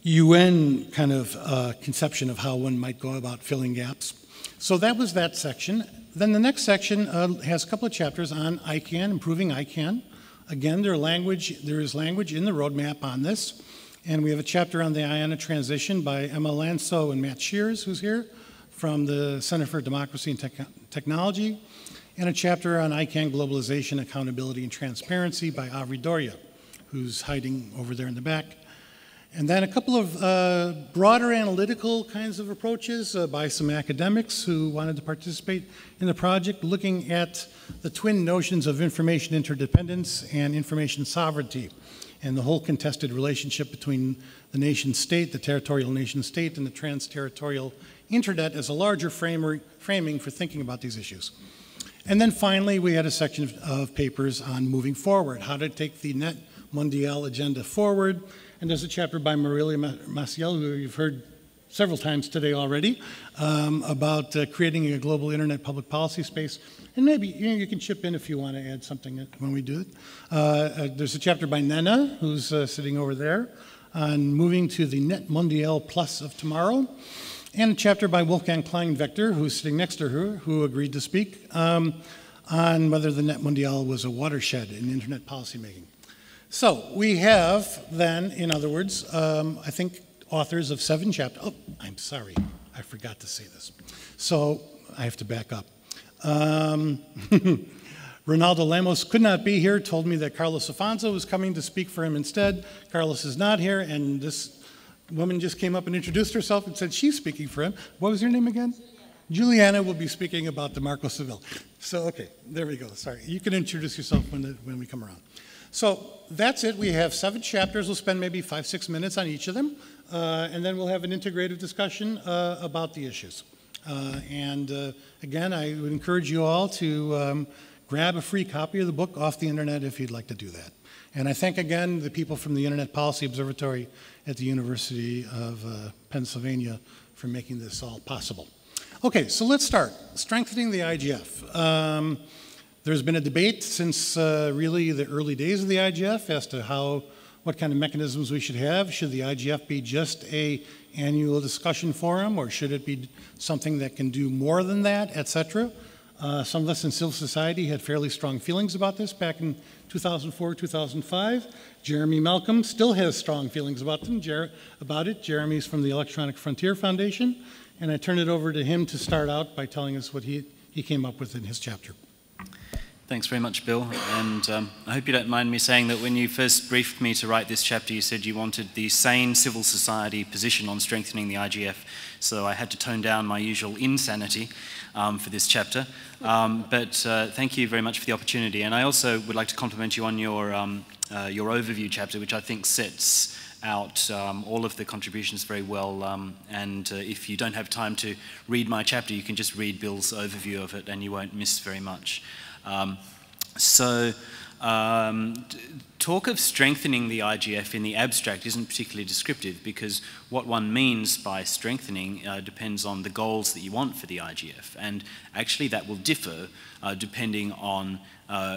UN kind of conception of how one might go about filling gaps. So that was that section. Then the next section has a couple of chapters on ICANN, improving ICANN. Again, there is language in the roadmap on this. And we have a chapter on the IANA transition by Emma Lanso and Matt Shears, who's here, from the Center for Democracy and Technology, and a chapter on ICANN globalization, accountability, and transparency by Avri Doria, who's hiding over there in the back. And then a couple of broader analytical kinds of approaches by some academics who wanted to participate in the project, looking at the twin notions of information interdependence and information sovereignty, and the whole contested relationship between the nation state, the territorial nation state, and the trans-territorial internet as a larger framing for thinking about these issues. And then finally, we had a section of papers on moving forward, how to take the NETmundial agenda forward. And there's a chapter by Marilia Maciel, who you've heard several times today already, about creating a global internet public policy space. And maybe you can chip in if you want to add something when we do it. There's a chapter by Nena, who's sitting over there, on moving to the NETmundial Plus of tomorrow. And a chapter by Wolfgang Klein-Vector, who's sitting next to her, who agreed to speak on whether the NETmundial was a watershed in internet policymaking. So we have then, in other words, I think authors of 7 chapters. Oh, I'm sorry, I forgot to say this. So I have to back up. Ronaldo Lemos could not be here, told me that Carlos Afonso was coming to speak for him instead. Carlos is not here, and this woman just came up and introduced herself and said she's speaking for him. What was your name again? Juliana will be speaking about the Marco Civil. So, okay, there we go. Sorry. You can introduce yourself when we come around. So that's it. We have 7 chapters. We'll spend maybe 5-6 minutes on each of them, and then we'll have an integrative discussion about the issues. Again, I would encourage you all to grab a free copy of the book off the internet if you'd like to do that. And I thank again the people from the Internet Policy Observatory at the University of Pennsylvania for making this all possible. Okay, so let's start. Strengthening the IGF. There's been a debate since really the early days of the IGF as to what kind of mechanisms we should have. Should the IGF be just an annual discussion forum, or should it be something that can do more than that, et cetera? Some of us in civil society had fairly strong feelings about this back in 2004, 2005. Jeremy Malcolm still has strong feelings about it. Jeremy's from the Electronic Frontier Foundation, and I turn it over to him to start out by telling us what he came up with in his chapter. Thanks very much, Bill. And I hope you don't mind me saying that when you first briefed me to write this chapter, you said you wanted the sane civil society position on strengthening the IGF. So I had to tone down my usual insanity for this chapter. But thank you very much for the opportunity. And I also would like to compliment you on your overview chapter, which I think sets out all of the contributions very well. And if you don't have time to read my chapter, you can just read Bill's overview of it and you won't miss very much. Talk of strengthening the IGF in the abstract isn't particularly descriptive, because what one means by strengthening depends on the goals that you want for the IGF, and actually that will differ depending on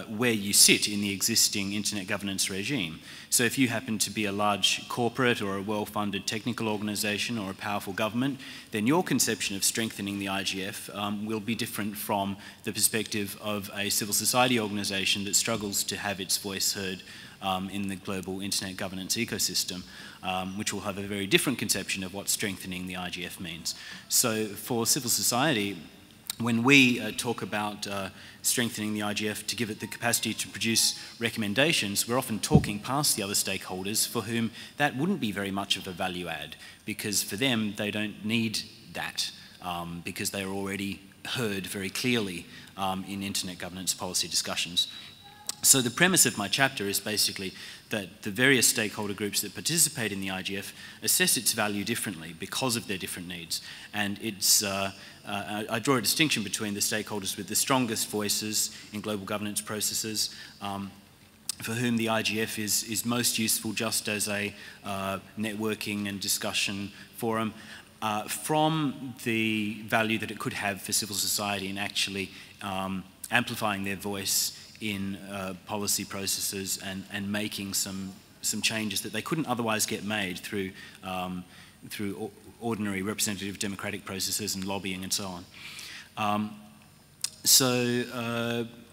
where you sit in the existing internet governance regime. So if you happen to be a large corporate or a well-funded technical organisation or a powerful government, then your conception of strengthening the IGF will be different from the perspective of a civil society organisation that struggles to have its voice heard in the global internet governance ecosystem, which will have a very different conception of what strengthening the IGF means. So for civil society, when we talk about strengthening the IGF to give it the capacity to produce recommendations, we're often talking past the other stakeholders for whom that wouldn't be very much of a value add, because for them they don't need that because they are already heard very clearly in internet governance policy discussions. So the premise of my chapter is basically that the various stakeholder groups that participate in the IGF assess its value differently because of their different needs. And it's, I draw a distinction between the stakeholders with the strongest voices in global governance processes, for whom the IGF is most useful just as a networking and discussion forum, from the value that it could have for civil society in actually amplifying their voice in policy processes and making some changes that they couldn't otherwise get made through ordinary representative democratic processes and lobbying and so on.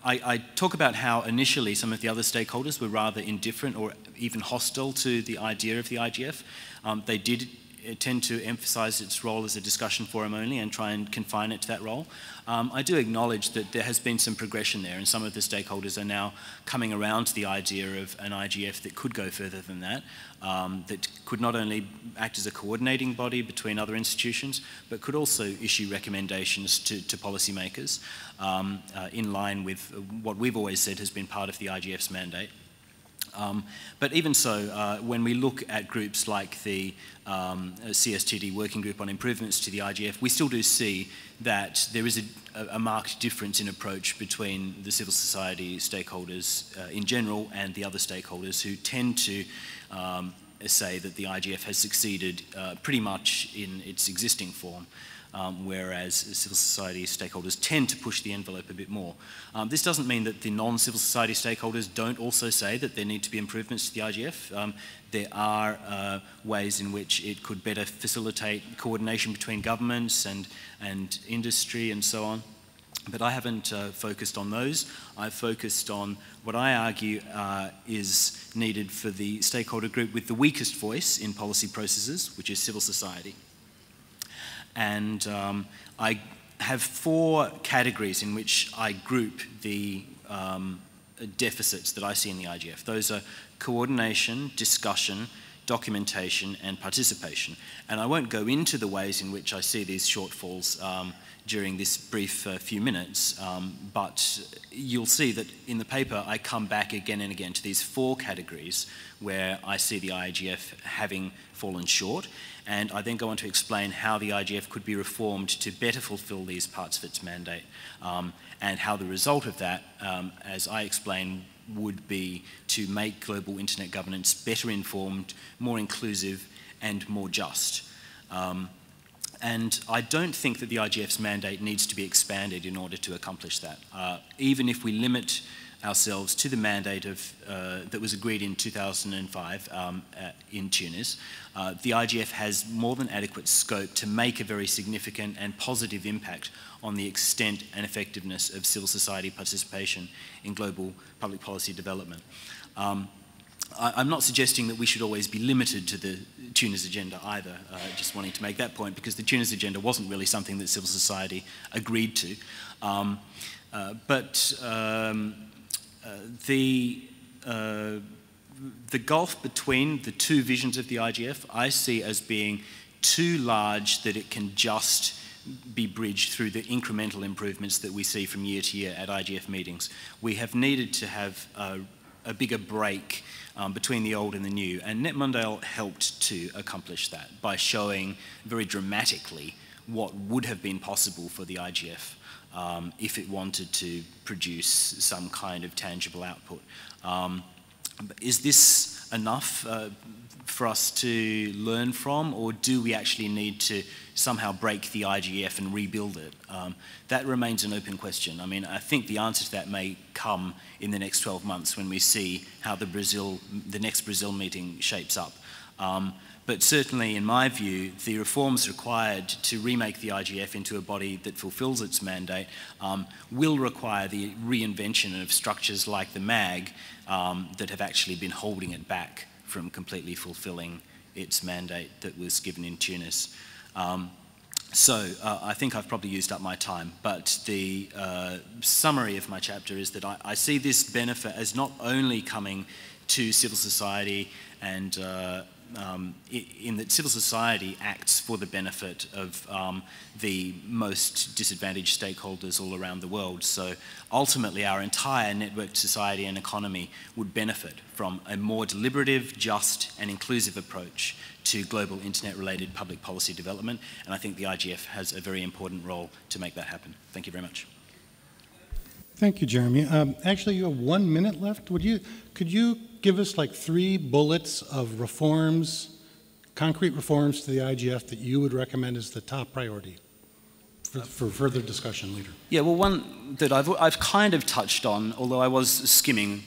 I talk about how initially some of the other stakeholders were rather indifferent or even hostile to the idea of the IGF. They did tend to emphasise its role as a discussion forum only and try and confine it to that role. I do acknowledge that there has been some progression there, and some of the stakeholders are now coming around to the idea of an IGF that could go further than that, that could not only act as a coordinating body between other institutions, but could also issue recommendations to policymakers in line with what we've always said has been part of the IGF's mandate. But even so, when we look at groups like the CSTD Working Group on Improvements to the IGF, we still do see that there is a marked difference in approach between the civil society stakeholders in general and the other stakeholders, who tend to say that the IGF has succeeded pretty much in its existing form. Whereas civil society stakeholders tend to push the envelope a bit more. This doesn't mean that the non-civil society stakeholders don't also say that there need to be improvements to the IGF. There are ways in which it could better facilitate coordination between governments and industry and so on. But I haven't focused on those. I've focused on what I argue is needed for the stakeholder group with the weakest voice in policy processes, which is civil society. And I have 4 categories in which I group the deficits that I see in the IGF. Those are coordination, discussion, documentation, and participation. And I won't go into the ways in which I see these shortfalls during this brief few minutes, but you'll see that in the paper I come back again and again to these 4 categories where I see the IGF having fallen short, and I then go on to explain how the IGF could be reformed to better fulfil these parts of its mandate, and how the result of that, as I explain, would be to make global internet governance better informed, more inclusive, and more just. And I don't think that the IGF's mandate needs to be expanded in order to accomplish that. Even if we limit ourselves to the mandate of, that was agreed in 2005 in Tunis, the IGF has more than adequate scope to make a very significant and positive impact on the extent and effectiveness of civil society participation in global public policy development. I'm not suggesting that we should always be limited to the Tunis agenda either, just wanting to make that point, because the Tunis agenda wasn't really something that civil society agreed to. the gulf between the two visions of the IGF I see as being too large that it can just be bridged through the incremental improvements that we see from year to year at IGF meetings. We have needed to have a bigger break between the old and the new, and NETmundial helped to accomplish that by showing very dramatically what would have been possible for the IGF if it wanted to produce some kind of tangible output. Is this enough for us to learn from, or do we actually need to somehow break the IGF and rebuild it? That remains an open question. I mean, I think the answer to that may come in the next 12 months when we see how the next Brazil meeting shapes up. But certainly, in my view, the reforms required to remake the IGF into a body that fulfills its mandate will require the reinvention of structures like the MAG that have actually been holding it back from completely fulfilling its mandate that was given in Tunis. I think I've probably used up my time, but the summary of my chapter is that I see this benefit as not only coming to civil society and in that civil society acts for the benefit of the most disadvantaged stakeholders all around the world. So ultimately our entire networked society and economy would benefit from a more deliberative, just and inclusive approach to global internet-related public policy development, and I think the IGF has a very important role to make that happen. Thank you very much. Thank you, Jeremy. Actually, you have 1 minute left. Could you give us like 3 bullets of reforms, concrete reforms to the IGF that you would recommend as the top priority for further discussion later? Yeah, well, one that I've kind of touched on, although I was skimming,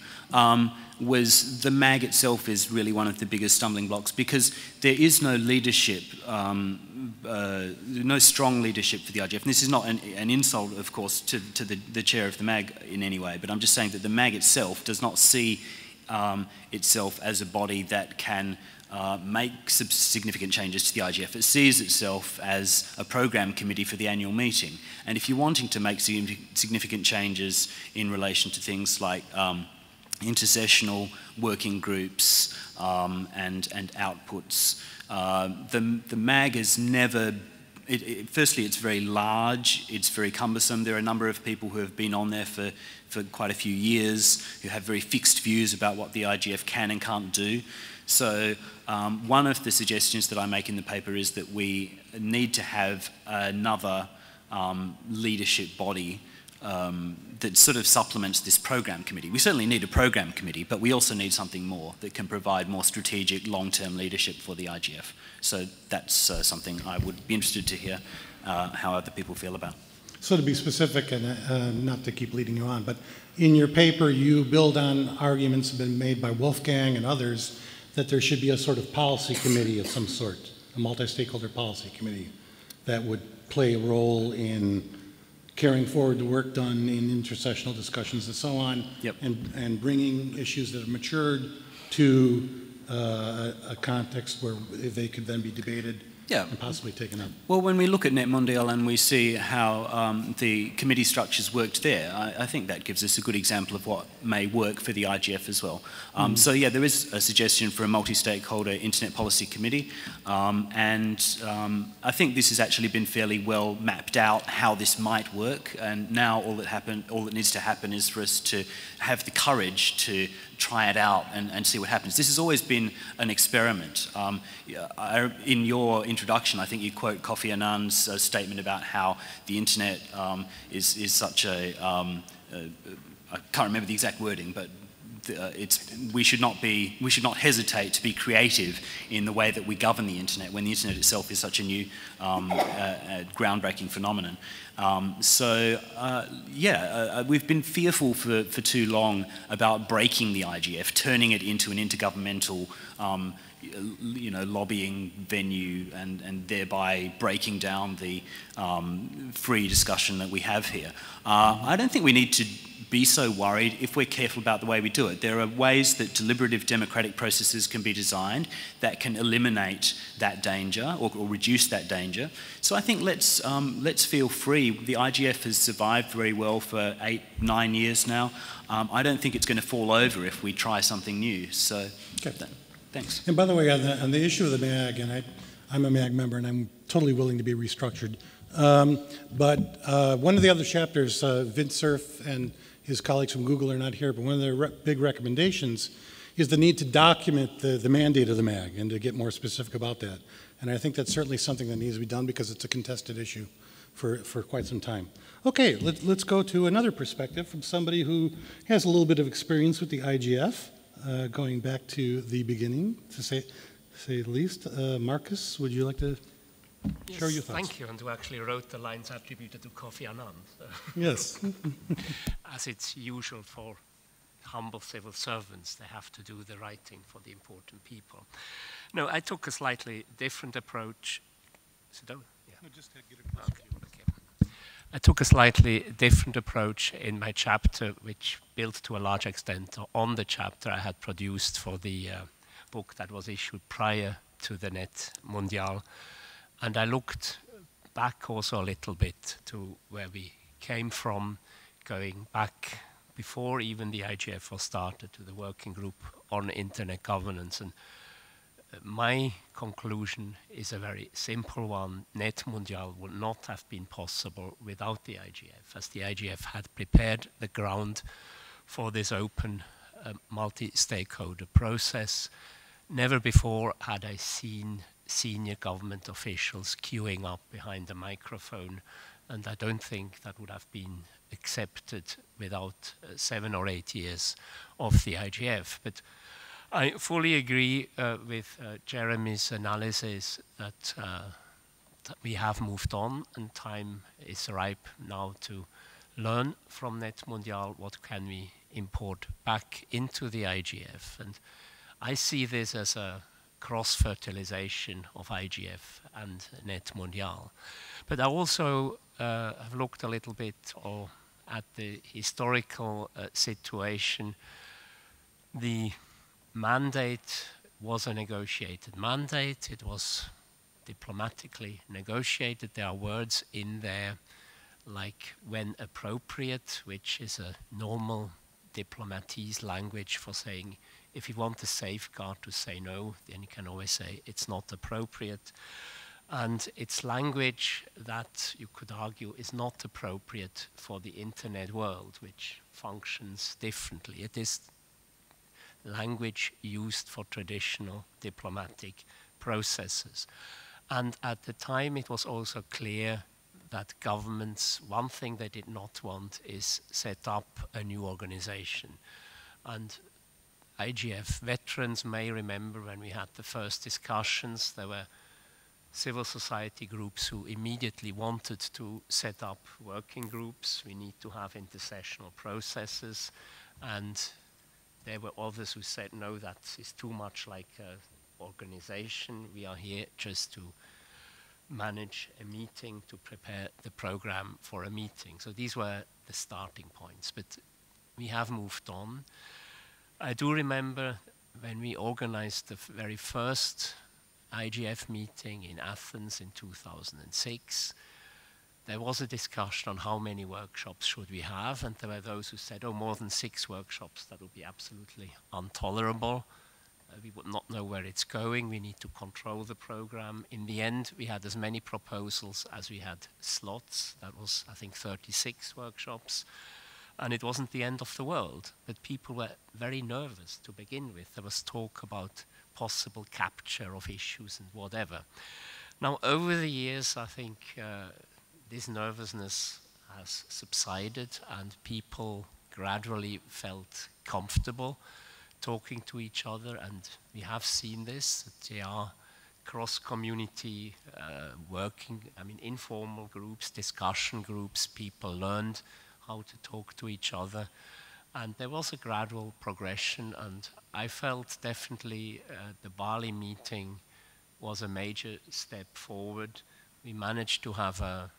was the MAG itself is really one of the biggest stumbling blocks because there is no leadership, no strong leadership for the IGF. And this is not an insult, of course, to the chair of the MAG in any way, but I'm just saying that the MAG itself does not see itself as a body that can make significant changes to the IGF. It sees itself as a program committee for the annual meeting. And if you're wanting to make significant changes in relation to things like intersessional working groups and outputs, the MAG has never, firstly it's very large, it's very cumbersome. There are a number of people who have been on there for quite a few years who have very fixed views about what the IGF can and can't do. So one of the suggestions that I make in the paper is that we need to have another leadership body that sort of supplements this program committee. We certainly need a program committee, but we also need something more that can provide more strategic long-term leadership for the IGF. So that's something I would be interested to hear how other people feel about. So to be specific, and not to keep leading you on, but in your paper you build on arguments that have been made by Wolfgang and others that there should be a sort of policy committee of some sort, a multi-stakeholder policy committee that would play a role in carrying forward the work done in intersessional discussions and so on, yep. and bringing issues that have matured to a context where they could then be debated and possibly taken up. Well, when we look at NETmundial and we see how the committee structures worked there, I think that gives us a good example of what may work for the IGF as well. So yeah, there is a suggestion for a multi-stakeholder internet policy committee, and I think this has actually been fairly well mapped out how this might work, and now all that needs to happen is for us to have the courage to try it out and see what happens. This has always been an experiment. In your introduction, I think you quote Kofi Annan's statement about how the internet is such a, I can't remember the exact wording, but we should not hesitate to be creative in the way that we govern the internet when the internet itself is such a new groundbreaking phenomenon. We've been fearful for too long about breaking the IGF, turning it into an intergovernmental lobbying venue and thereby breaking down the free discussion that we have here. I don't think we need to be so worried if we're careful about the way we do it. There are ways that deliberative democratic processes can be designed that can eliminate that danger or reduce that danger. So I think let's feel free. The IGF has survived very well for 8-9 years now. I don't think it's going to fall over if we try something new. So thanks. And by the way, on the issue of the MAG, and I'm a MAG member and I'm totally willing to be restructured. But one of the other chapters, Vint Cerf and his colleagues from Google are not here, but one of their big recommendations is the need to document the mandate of the MAG and to get more specific about that. And I think that's certainly something that needs to be done because it's a contested issue for quite some time. Okay, let's go to another perspective from somebody who has a little bit of experience with the IGF, going back to the beginning, to say the least. Marcus, would you like to share your thoughts? Thank you, and who actually wrote the lines attributed to Kofi Annan. So. Yes. As it's usual for humble civil servants, they have to do the writing for the important people. No, I took a slightly different approach. Yeah. No, just get across. Okay. I took a slightly different approach in my chapter, which built to a large extent on the chapter I had produced for the book that was issued prior to the NETmundial. And I looked back also a little bit to where we came from, going back before even the IGF was started to the working group on internet governance. And my conclusion is a very simple one. NETmundial would not have been possible without the IGF, as the IGF had prepared the ground for this open multi-stakeholder process. Never before had I seen senior government officials queuing up behind the microphone, and I don't think that would have been accepted without 7 or 8 years of the IGF. But I fully agree with Jeremy's analysis that we have moved on and time is ripe now to learn from NETmundial what can we import back into the IGF. And I see this as a cross-fertilization of IGF and NETmundial. But I also have looked a little bit at the historical situation. The mandate was a negotiated mandate. It was diplomatically negotiated. There are words in there like when appropriate, which is a normal diplomatese language for saying if you want a safeguard to say no, then you can always say it's not appropriate. And it's language that you could argue is not appropriate for the internet world, which functions differently. It is language used for traditional diplomatic processes. And at the time it was also clear that governments, one thing they did not want is set up a new organization. And IGF veterans may remember when we had the first discussions, there were civil society groups who immediately wanted to set up working groups. We need to have intersessional processes. And there were others who said, no, that is too much like an organization. We are here just to manage a meeting, to prepare the program for a meeting. So these were the starting points. But we have moved on. I do remember when we organized the very first IGF meeting in Athens in 2006, there was a discussion on how many workshops should we have, and there were those who said, oh, more than 6 workshops, that would be absolutely intolerable. We would not know where it's going. We need to control the program. In the end, we had as many proposals as we had slots. That was, I think, 36 workshops. And it wasn't the end of the world, but people were very nervous to begin with. There was talk about possible capture of issues and whatever. Now, over the years, I think this nervousness has subsided and people gradually felt comfortable talking to each other, and we have seen this, that there are cross-community working, informal groups, discussion groups, people learned how to talk to each other. And there was a gradual progression, and I felt definitely the Bali meeting was a major step forward. We managed to have a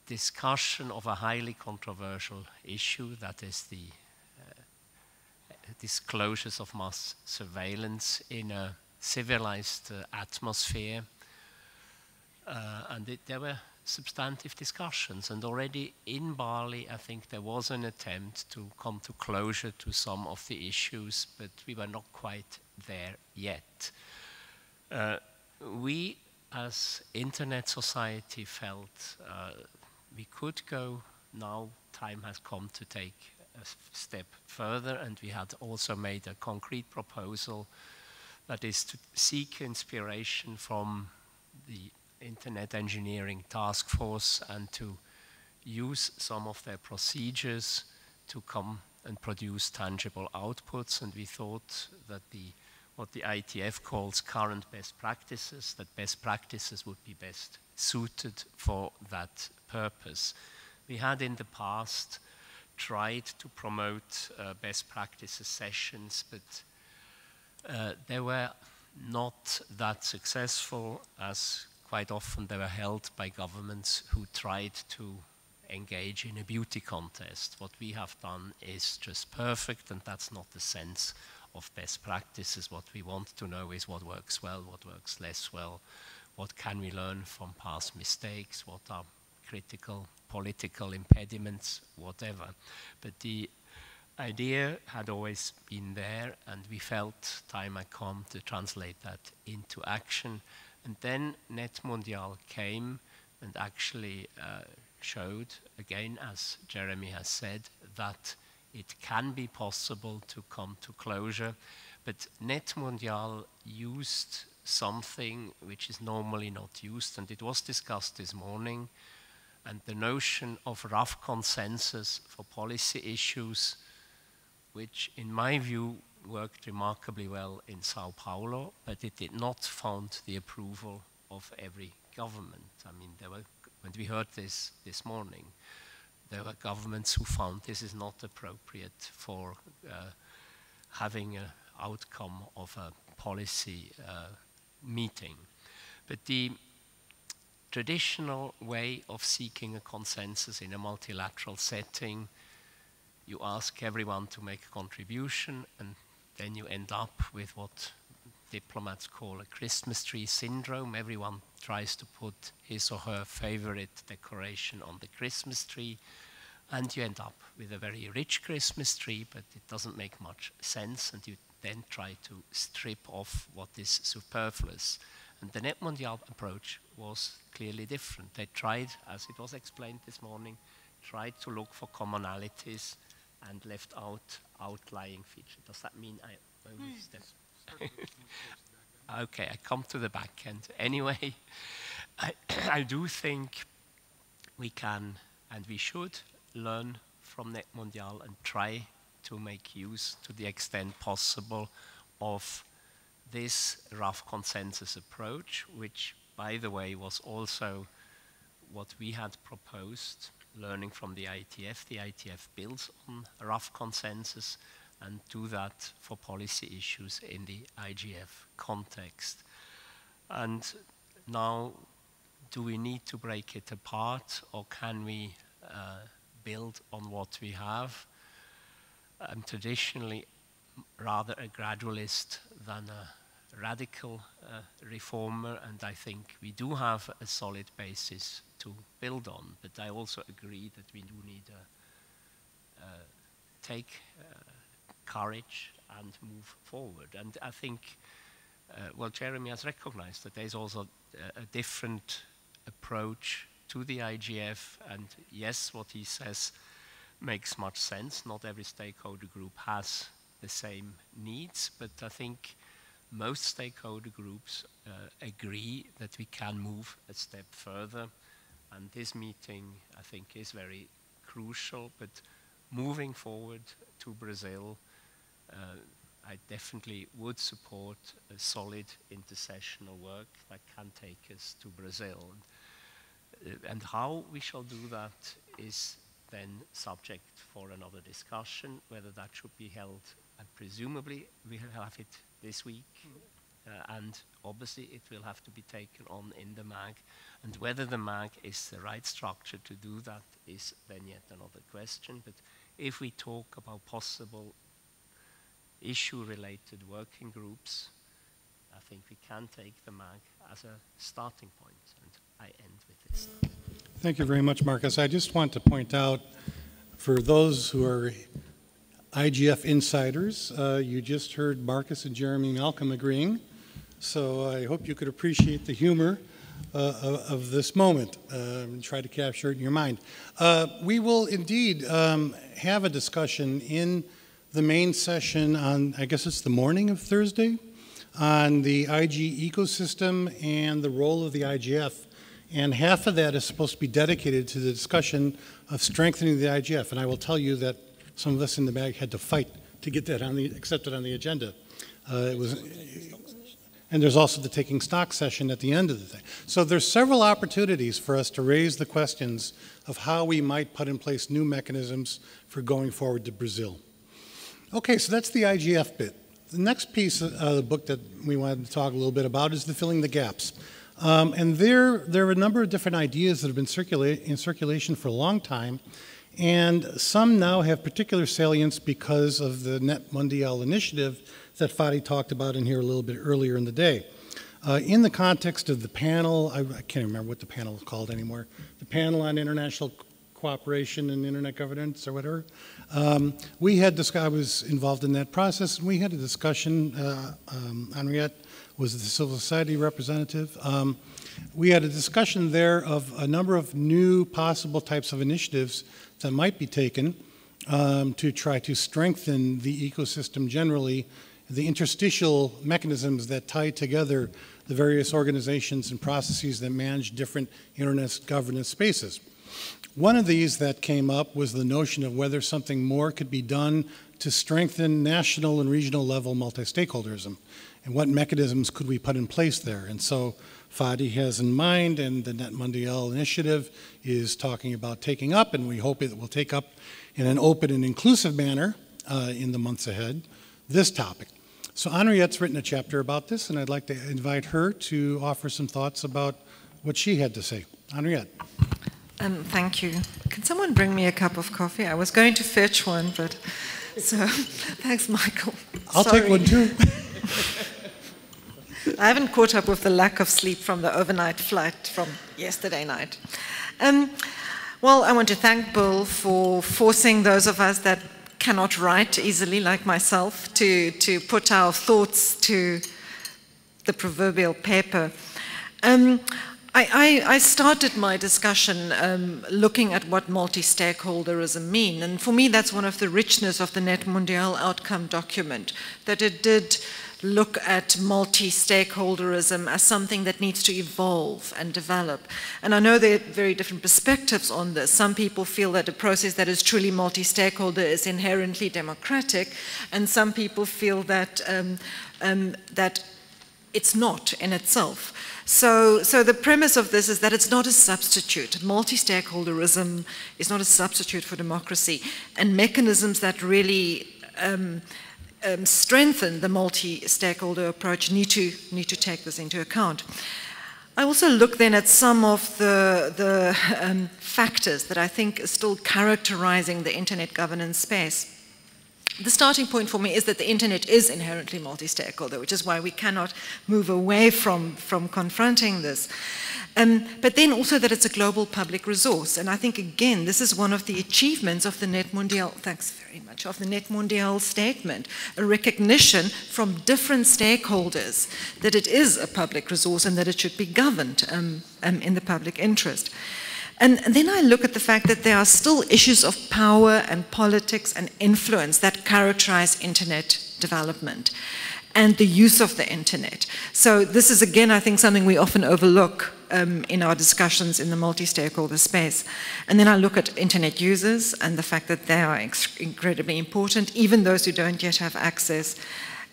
discussion of a highly controversial issue, that is the disclosures of mass surveillance in a civilized atmosphere. And there were substantive discussions, and already in Bali I think there was an attempt to come to closure to some of the issues, but we were not quite there yet. We as Internet Society felt we could go, now time has come to take a step further, and we had also made a concrete proposal that is to seek inspiration from the Internet Engineering Task Force and to use some of their procedures to come and produce tangible outputs. And we thought that what the ITF calls current best practices, that best practices would be best suited for that purpose. We had in the past tried to promote best practices sessions, but they were not that successful, as quite often they were held by governments who tried to engage in a beauty contest. What we have done is just perfect, and that's not the sense of best practices. What we want to know is what works well, what works less well, what can we learn from past mistakes, what are critical political impediments, whatever. But the idea had always been there, and we felt time had come to translate that into action. And then NETmundial came and actually showed, again, as Jeremy has said, that it can be possible to come to closure. But NETmundial used something which is normally not used, and it was discussed this morning. And the notion of rough consensus for policy issues, which in my view worked remarkably well in Sao Paulo, but it did not found the approval of every government. I mean, when we heard this morning, there were governments who found this is not appropriate for having an outcome of a policy meeting. But the traditional way of seeking a consensus in a multilateral setting, you ask everyone to make a contribution, and then you end up with what diplomats call a Christmas tree syndrome. Everyone tries to put his or her favorite decoration on the Christmas tree, and you end up with a very rich Christmas tree, but it doesn't make much sense, and you then try to strip off what is superfluous. And the NETmundial approach was clearly different. They tried, as it was explained this morning, tried to look for commonalities and left out outlying features. Does that mean I overstep? Okay, I come to the back end. Anyway, I do think we can and we should learn from NETmundial and try to make use, to the extent possible, of this rough consensus approach, which, by the way, was also what we had proposed, learning from the ITF. The ITF builds on a rough consensus and do that for policy issues in the IGF context. And now, do we need to break it apart, or can we build on what we have? I'm traditionally rather a gradualist than a radical reformer, and I think we do have a solid basis to build on. But I also agree that we do need to take courage and move forward. And I think, well, Jeremy has recognized that there's also a different approach to the IGF, and yes, what he says makes much sense. Not every stakeholder group has the same needs, but I think most stakeholder groups agree that we can move a step further, and this meeting, I think, is very crucial. But moving forward to Brazil, I definitely would support a solid intersessional work that can take us to Brazil. And how we shall do that is then subject for another discussion, whether that should be held, and presumably we'll have it this week, and obviously it will have to be taken on in the MAG, and whether the MAG is the right structure to do that is then yet another question. But if we talk about possible issue-related working groups, I think we can take the MAG as a starting point, and I end with this. Thank you very much, Marcus. I just want to point out, for those who are IGF insiders, you just heard Marcus and Jeremy Malcolm agreeing, so I hope you could appreciate the humor of this moment and try to capture it in your mind. We will indeed have a discussion in the main session on, I guess it's the morning of Thursday, on the IG ecosystem and the role of the IGF. And half of that is supposed to be dedicated to the discussion of strengthening the IGF. And I will tell you that some of us in the MAG had to fight to get that accepted on the agenda. And there's also the taking stock session at the end of the thing. So there's several opportunities for us to raise the questions of how we might put in place new mechanisms for going forward to Brazil. Okay, so that's the IGF bit. The next piece of the book that we wanted to talk a little bit about is the filling the gaps. And there are a number of different ideas that have been in circulation for a long time, and some now have particular salience because of the NETmundial initiative that Fadi talked about in here a little bit earlier in the day. In the context of the panel, I can't remember what the panel is called anymore, the panel on international cooperation and internet governance or whatever, I was involved in that process, and we had a discussion. Henriette was the civil society representative. We had a discussion there of a number of new possible types of initiatives that might be taken to try to strengthen the ecosystem generally, the interstitial mechanisms that tie together the various organizations and processes that manage different internet governance spaces. One of these that came up was the notion of whether something more could be done to strengthen national and regional level multi-stakeholderism, and what mechanisms could we put in place there. And so Fadi has in mind, and the NETmundial initiative is talking about taking up, and we hope it will take up in an open and inclusive manner in the months ahead, this topic. So Henriette's written a chapter about this, and I'd like to invite her to offer some thoughts about what she had to say. Henriette. Thank you. Can someone bring me a cup of coffee? I was going to fetch one, but so thanks, Michael. I'll take one too. I haven't caught up with the lack of sleep from the overnight flight from yesterday night. Well, I want to thank Bill for forcing those of us that cannot write easily, like myself, to put our thoughts to the proverbial paper. I started my discussion looking at what multi-stakeholderism means, and for me that's one of the richness of the NETmundial outcome document, that it did look at multi-stakeholderism as something that needs to evolve and develop. And I know there are very different perspectives on this. Some people feel that a process that is truly multi-stakeholder is inherently democratic, and some people feel that, that it's not in itself. So the premise of this is that it's not a substitute. Multi-stakeholderism is not a substitute for democracy, and mechanisms that really strengthen the multi-stakeholder approach need to take this into account. I also look then at some of the factors that I think are still characterizing the internet governance space. The starting point for me is that the internet is inherently multi-stakeholder, which is why we cannot move away from confronting this. But then also that it's a global public resource. And I think, again, this is one of the achievements of the NETmundial, thanks very much, of the NETmundial statement, a recognition from different stakeholders that it is a public resource and that it should be governed in the public interest. And then I look at the fact that there are still issues of power and politics and influence that characterize internet development and the use of the internet. So this is, again, I think, something we often overlook in our discussions in the multi-stakeholder space. And then I look at internet users and the fact that they are incredibly important, even those who don't yet have access.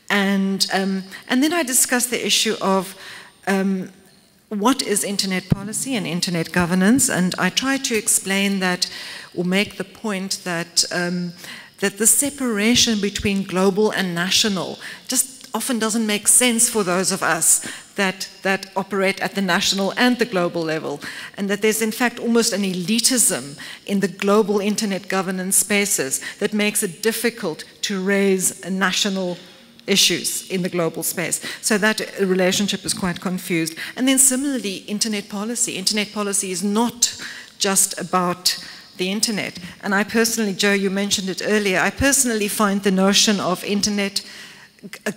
And then I discuss the issue of what is internet policy and internet governance, and I try to explain that, or make the point that that the separation between global and national just often doesn't make sense for those of us that operate at the national and the global level, and that there's in fact almost an elitism in the global internet governance spaces that makes it difficult to raise national issues in the global space. So that relationship is quite confused. And then similarly, internet policy. Internet policy is not just about the internet. And I personally, Joe, you mentioned it earlier, I personally find the notion of internet,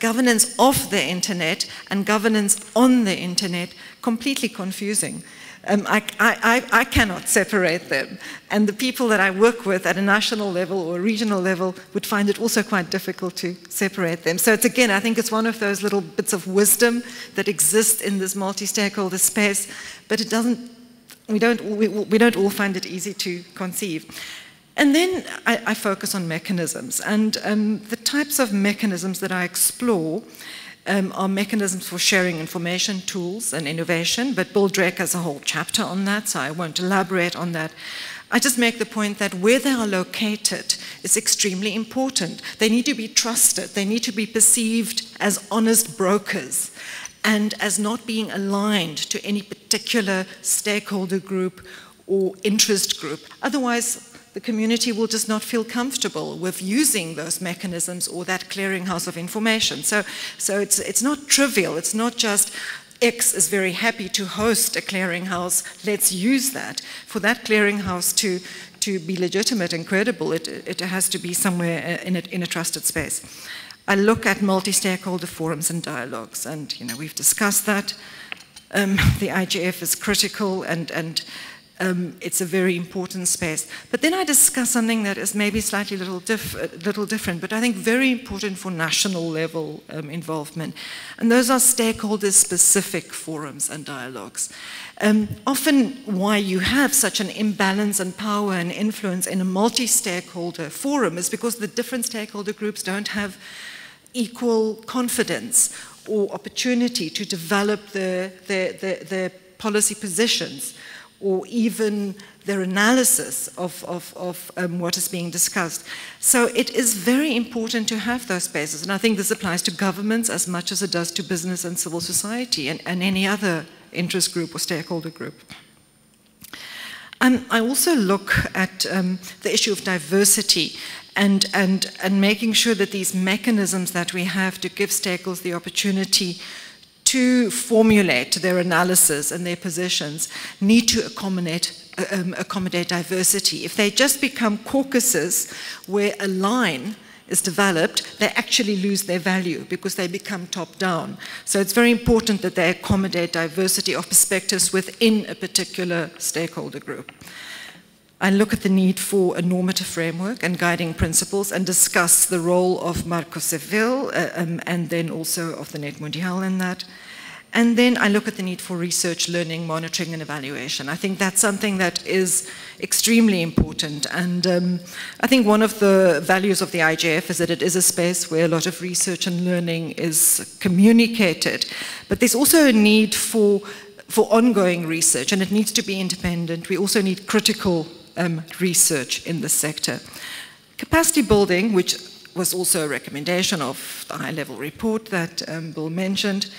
governance of the internet and governance on the internet completely confusing. I cannot separate them. And the people that I work with at a national level or a regional level would find it also quite difficult to separate them. So it's, again, I think it's one of those little bits of wisdom that exists in this multi-stakeholder space, but it doesn't, we don't all find it easy to conceive. And then I focus on mechanisms. And the types of mechanisms that I explore are mechanisms for sharing information, tools, and innovation. But Bill Drake has a whole chapter on that, so I won't elaborate on that. I just make the point that where they are located is extremely important. They need to be trusted. They need to be perceived as honest brokers and as not being aligned to any particular stakeholder group or interest group. Otherwise, the community will just not feel comfortable with using those mechanisms or that clearinghouse of information. So it's not trivial. It's not just X is very happy to host a clearinghouse, let's use that. For that clearinghouse to be legitimate and credible, it has to be somewhere in a trusted space. I look at multi-stakeholder forums and dialogues, and we've discussed that. The IGF is critical, and it's a very important space. But then I discuss something that is maybe slightly little different, but I think very important for national level involvement. And those are stakeholder-specific forums and dialogues. Often why you have such an imbalance in power and influence in a multi-stakeholder forum is because the different stakeholder groups don't have equal confidence or opportunity to develop their policy positions, or even their analysis of what is being discussed. So it is very important to have those spaces, and I think this applies to governments as much as it does to business and civil society and any other interest group or stakeholder group. I also look at the issue of diversity and making sure that these mechanisms that we have to give stakeholders the opportunity to formulate their analysis and their positions need to accommodate diversity. If they just become caucuses where a line is developed, they actually lose their value because they become top-down. So it's very important that they accommodate diversity of perspectives within a particular stakeholder group. I look at the need for a normative framework and guiding principles and discuss the role of Marco Seville and then also of the NETmundial in that. And then I look at the need for research, learning, monitoring, and evaluation. I think that's something that is extremely important. And I think one of the values of the IGF is that it is a space where a lot of research and learning is communicated. But there's also a need for ongoing research, and it needs to be independent. We also need critical research in this sector. Capacity building, which was also a recommendation of the high-level report that Bill mentioned,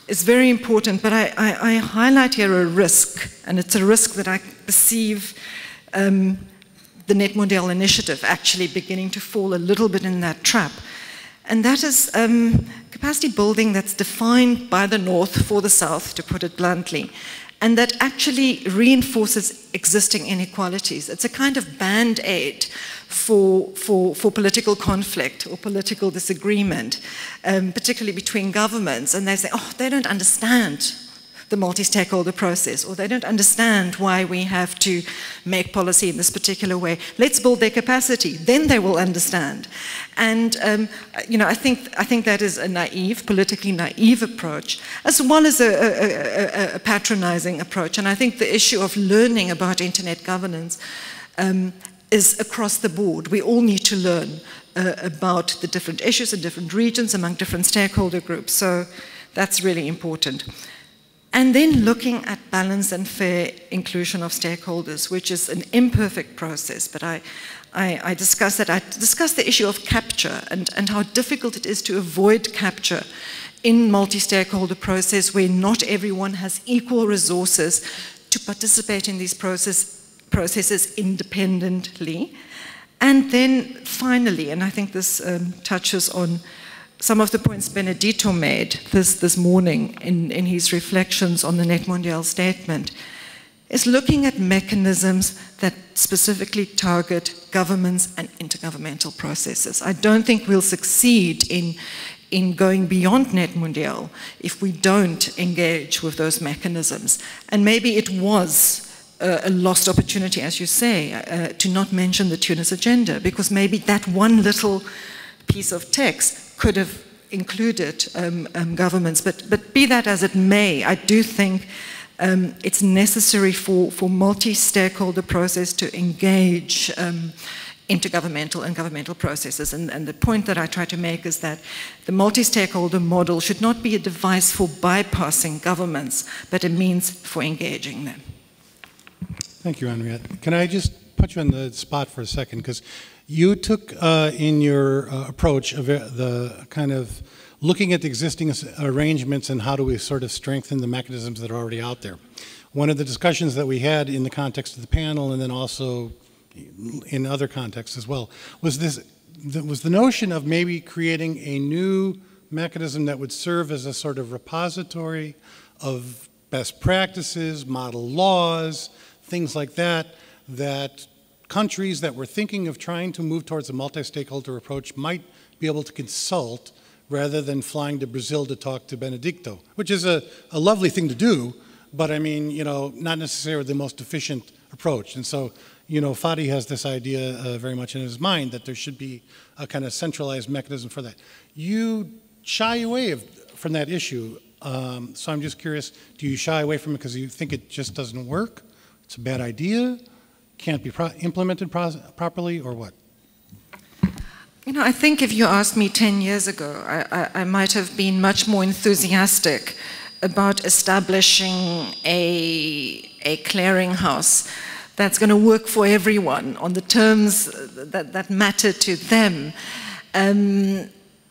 is very important, but I highlight here a risk, and it's a risk that I perceive the NETmundial initiative actually beginning to fall a little bit in that trap. And that is capacity building that's defined by the North for the South, to put it bluntly, and that actually reinforces existing inequalities. It's a kind of band-aid for political conflict or political disagreement, particularly between governments. And they say, oh, they don't understand the multi-stakeholder process, or they don't understand why we have to make policy in this particular way. Let's build their capacity, then they will understand. And I think that is a naive, politically naive approach, as well as a patronizing approach. And I think the issue of learning about internet governance is across the board. We all need to learn about the different issues in different regions among different stakeholder groups. So that's really important. And then looking at balanced and fair inclusion of stakeholders, which is an imperfect process, but I discussed that. I discussed the issue of capture and how difficult it is to avoid capture in multi-stakeholder process where not everyone has equal resources to participate in these processes independently. And then finally, and I think this touches on some of the points Benedito made this morning in his reflections on the NETmundial statement, is looking at mechanisms that specifically target governments and intergovernmental processes. I don't think we'll succeed in going beyond NETmundial if we don't engage with those mechanisms. And maybe it was a lost opportunity, as you say, to not mention the Tunis agenda, because maybe that one little piece of text could have included governments. But be that as it may, I do think it's necessary for multi-stakeholder process to engage intergovernmental and governmental processes. And the point that I try to make is that the multi-stakeholder model should not be a device for bypassing governments, but a means for engaging them. Thank you, Henriette. Can I just put you on the spot for a second? Because you took in your approach of the kind of looking at the existing arrangements and how do we sort of strengthen the mechanisms that are already out there. One of the discussions that we had in the context of the panel and then also in other contexts as well was the notion of maybe creating a new mechanism that would serve as a sort of repository of best practices, model laws, things like that, that countries that were thinking of trying to move towards a multi-stakeholder approach might be able to consult rather than flying to Brazil to talk to Benedicto, which is a lovely thing to do, but I mean, you know, not necessarily the most efficient approach. And so, you know, Fadi has this idea very much in his mind that there should be a kind of centralized mechanism for that. You shy away from that issue, so I'm just curious, do you shy away from it because you think it just doesn't work? It's a bad idea? Can't be implemented properly, or what? You know, I think if you asked me 10 years ago, I might have been much more enthusiastic about establishing a clearinghouse that's going to work for everyone on the terms that matter to them,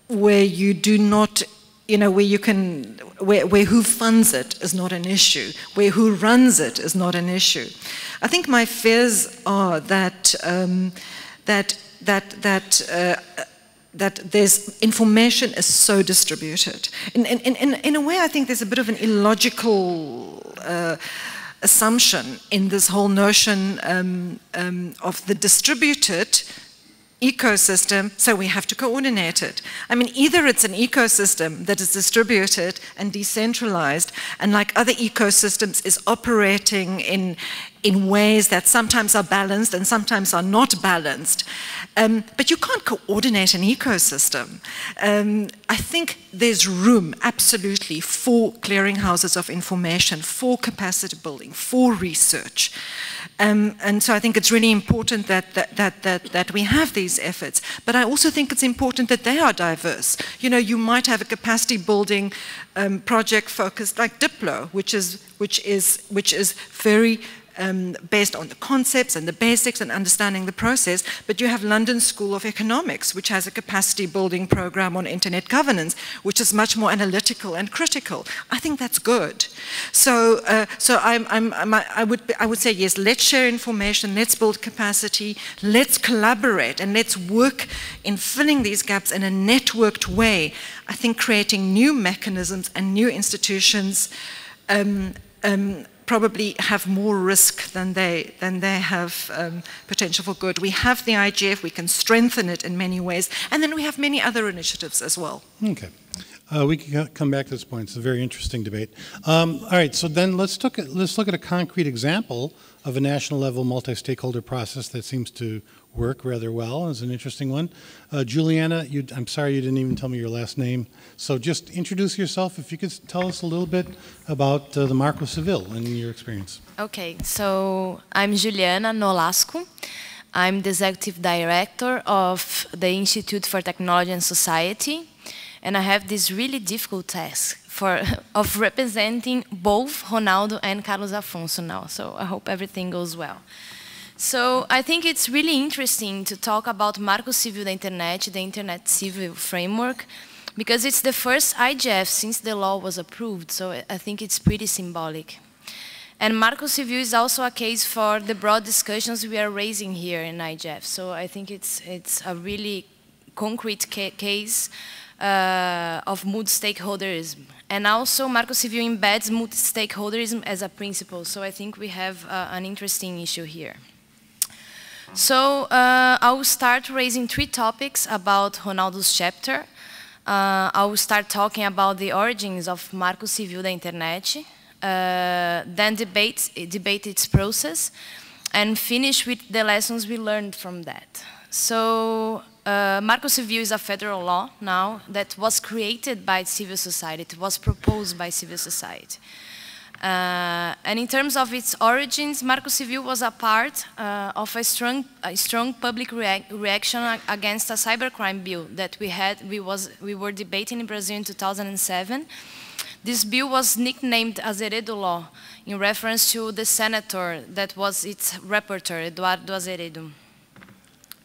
where you do not, you know, where who funds it is not an issue, where who runs it is not an issue. I think my fears are that there's information is so distributed. In a way, I think there's a bit of an illogical assumption in this whole notion of the distributed ecosystem, so we have to coordinate it. I mean, either it's an ecosystem that is distributed and decentralized, and like other ecosystems is operating in ways that sometimes are balanced and sometimes are not balanced. But you can't coordinate an ecosystem. I think there's room, absolutely, for clearinghouses of information, for capacity building, for research. And so I think it's really important that we have these efforts. But I also think it's important that they are diverse. You know, you might have a capacity building project focused like Diplo, which is very based on the concepts and the basics and understanding the process, but you have London School of Economics, which has a capacity building program on internet governance, which is much more analytical and critical. I think that's good. So, I would say yes. Let's share information. Let's build capacity. Let's collaborate, and let's work in filling these gaps in a networked way. I think creating new mechanisms and new institutions probably have more risk than they have potential for good. We have the IGF, we can strengthen it in many ways, and then we have many other initiatives as well. Okay. We can come back to this point. It's a very interesting debate. All right, so then let's look at a concrete example of a national level multi-stakeholder process that seems to work rather well. It's an interesting one. Juliana, I'm sorry you didn't even tell me your last name. So just introduce yourself. If you could tell us a little bit about the Marco Civil and your experience. Okay, so I'm Juliana Nolasco. I'm the Executive Director of the Institute for Technology and Society. And I have this really difficult task of representing both Ronaldo and Carlos Afonso now. So I hope everything goes well. So I think it's really interesting to talk about Marco Civil da Internet, the Internet Civil Framework, because it's the first IGF since the law was approved, so I think it's pretty symbolic. And Marco Civil is also a case for the broad discussions we are raising here in IGF, so I think it's a really concrete case of multi-stakeholderism. And also Marco Civil embeds multi-stakeholderism as a principle, so I think we have an interesting issue here. So I will start raising 3 topics about Ronaldo's chapter. I will start talking about the origins of Marco Civil da Internet, then debate its process, and finish with the lessons we learned from that. So Marco Civil is a federal law now that was created by civil society. It was proposed by civil society. And in terms of its origins, Marco Civil was a part of a strong public reaction against a cybercrime bill that we were debating in Brazil in 2007. This bill was nicknamed Azeredo Law in reference to the senator that was its rapporteur, Eduardo Azeredo.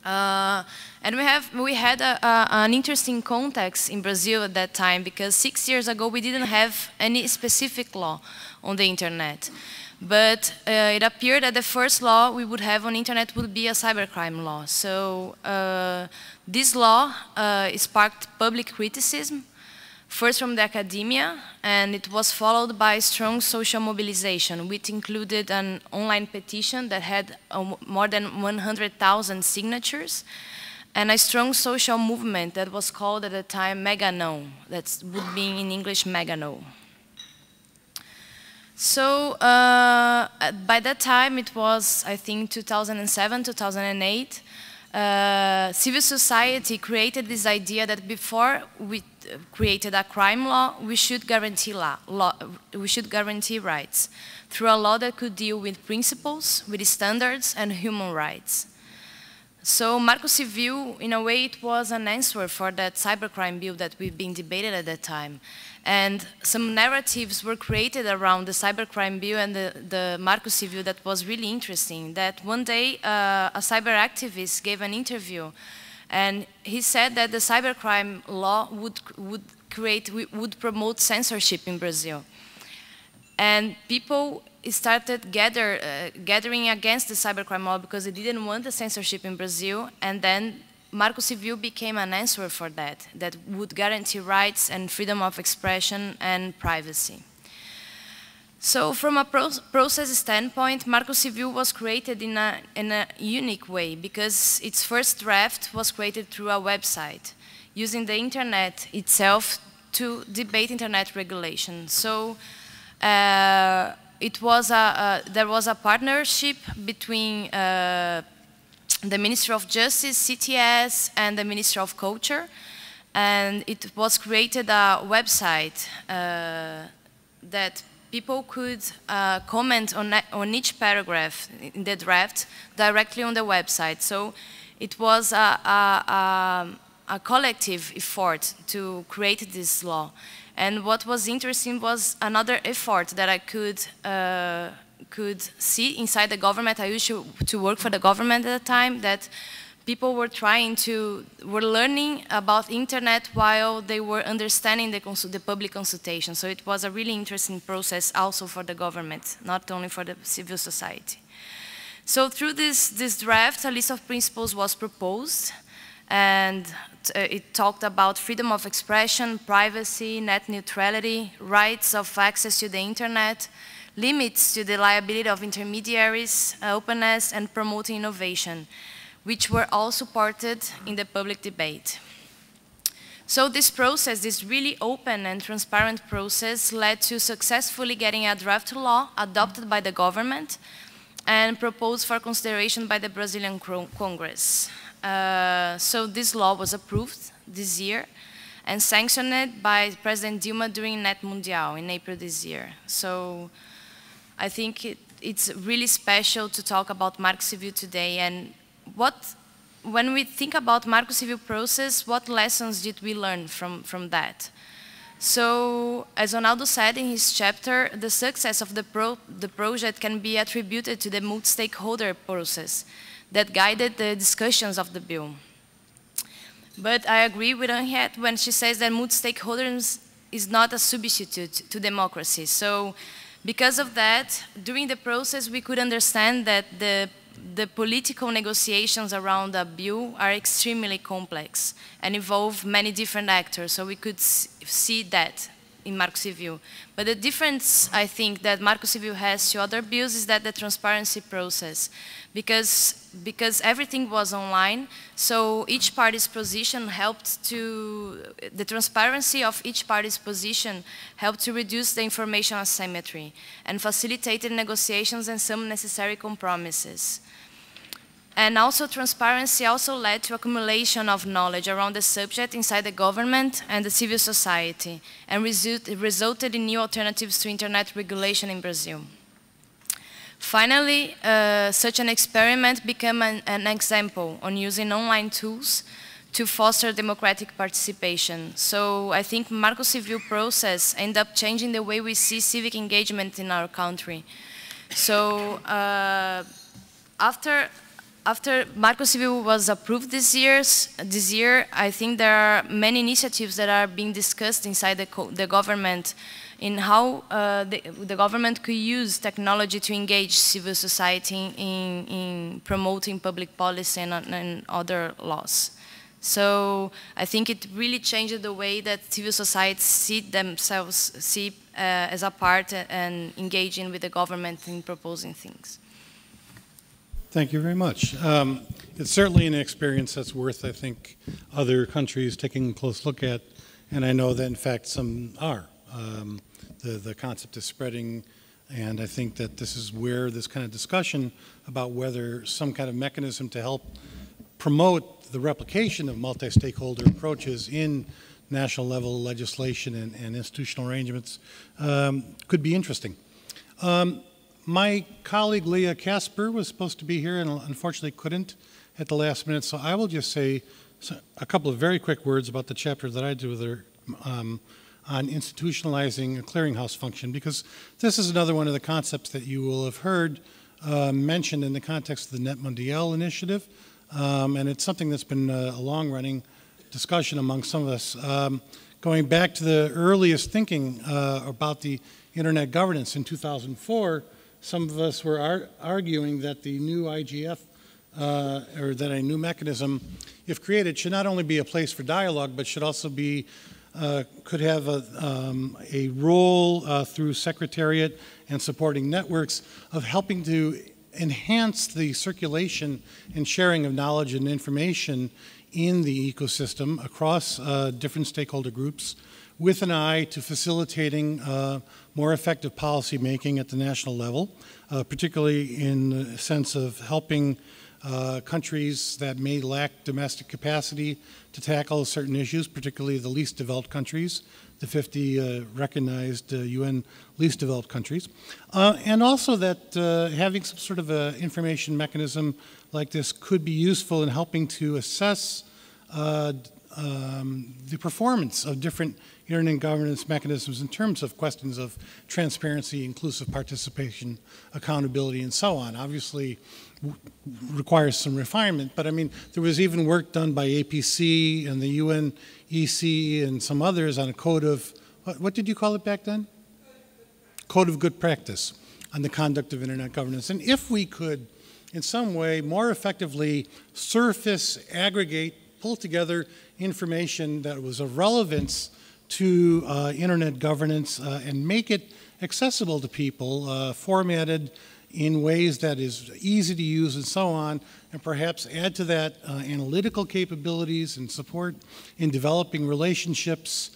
And we had an interesting context in Brazil at that time, because 6 years ago we didn't have any specific law on the internet. But it appeared that the first law we would have on internet would be a cybercrime law. So this law sparked public criticism, first from the academia, and it was followed by strong social mobilization, which included an online petition that had more than 100,000 signatures, and a strong social movement that was called at the time Mega No. That would be in English Mega No. So by that time, it was, I think, 2007, 2008, civil society created this idea that before we created a crime law, we should guarantee rights through a law that could deal with principles, with standards, and human rights. So Marco Civil, in a way, it was an answer for that cybercrime bill that we've been debated at that time. And some narratives were created around the cybercrime bill and the Marco Civil that was really interesting. That one day, a cyber activist gave an interview, and he said that the cybercrime law would promote censorship in Brazil. And people started gathering against the cybercrime law because they didn't want the censorship in Brazil, and then Marco Civil became an answer for that would guarantee rights and freedom of expression and privacy. So from a process standpoint, Marco Civil was created in a unique way, because its first draft was created through a website, using the internet itself to debate internet regulation. So there was a partnership between the Ministry of Justice, CTS, and the Ministry of Culture, and it was created a website that people could comment on each paragraph in the draft directly on the website. So it was a collective effort to create this law. And what was interesting was another effort that I could see inside the government. I used to work for the government at the time, that people were learning about internet while they were understanding the public consultation. So it was a really interesting process also for the government, not only for the civil society. So through this draft, a list of principles was proposed, and it talked about freedom of expression, privacy, net neutrality, rights of access to the internet, limits to the liability of intermediaries, openness, and promoting innovation, which were all supported in the public debate. So this process, this really open and transparent process, led to successfully getting a draft law adopted by the government and proposed for consideration by the Brazilian Congress. So this law was approved this year and sanctioned by President Dilma during NETmundial in April this year. So I think it's really special to talk about Marco Civil today. And when we think about Marco Civil process, what lessons did we learn from that? So, as Ronaldo said in his chapter, the success of the project can be attributed to the multi-stakeholder process that guided the discussions of the bill. But I agree with Henriette when she says that multi-stakeholders is not a substitute to democracy. So, because of that, during the process, we could understand that the political negotiations around a bill are extremely complex and involve many different actors. So we could see that in Marco Civil. But the difference, I think, that Marco Civil has to other bills is that the transparency process. Because everything was online, so each party's position helped to, the transparency of each party's position helped to reduce the information asymmetry and facilitated negotiations and some necessary compromises. And also transparency also led to accumulation of knowledge around the subject inside the government and the civil society, and resulted in new alternatives to internet regulation in Brazil. Finally, such an experiment became an example on using online tools to foster democratic participation. So I think Marco Civil process ended up changing the way we see civic engagement in our country. So after Marco Civil was approved this year, I think there are many initiatives that are being discussed inside the government in how the government could use technology to engage civil society in promoting public policy and other laws. So I think it really changed the way that civil society see as a part and engaging with the government in proposing things. Thank you very much. It's certainly an experience that's worth, I think, other countries taking a close look at, and I know that, in fact, some are. The concept is spreading, and I think that this is where this kind of discussion about whether some kind of mechanism to help promote the replication of multi-stakeholder approaches in national level legislation and institutional arrangements could be interesting. My colleague Leah Casper was supposed to be here and unfortunately couldn't at the last minute, so I will just say a couple of very quick words about the chapter that I did with her on institutionalizing a clearinghouse function, because this is another one of the concepts that you will have heard mentioned in the context of the NETmundial initiative, and it's something that's been a long-running discussion among some of us. Going back to the earliest thinking about the internet governance in 2004, some of us were arguing that the new IGF, or that a new mechanism, if created, should not only be a place for dialogue, but should also be, could have a role through secretariat and supporting networks of helping to enhance the circulation and sharing of knowledge and information in the ecosystem across different stakeholder groups, with an eye to facilitating more effective policy making at the national level, particularly in the sense of helping countries that may lack domestic capacity to tackle certain issues, particularly the least developed countries, the 50 recognized UN least developed countries. And also that having some sort of an information mechanism like this could be useful in helping to assess the performance of different internet governance mechanisms in terms of questions of transparency, inclusive participation, accountability, and so on. Obviously, requires some refinement, but I mean, there was even work done by APC and the UNEC and some others on a code of, what did you call it back then? Code of good practice on the conduct of internet governance. And if we could, in some way, more effectively surface, aggregate, pull together information that was of relevance to internet governance and make it accessible to people, formatted in ways that is easy to use and so on, and perhaps add to that analytical capabilities and support in developing relationships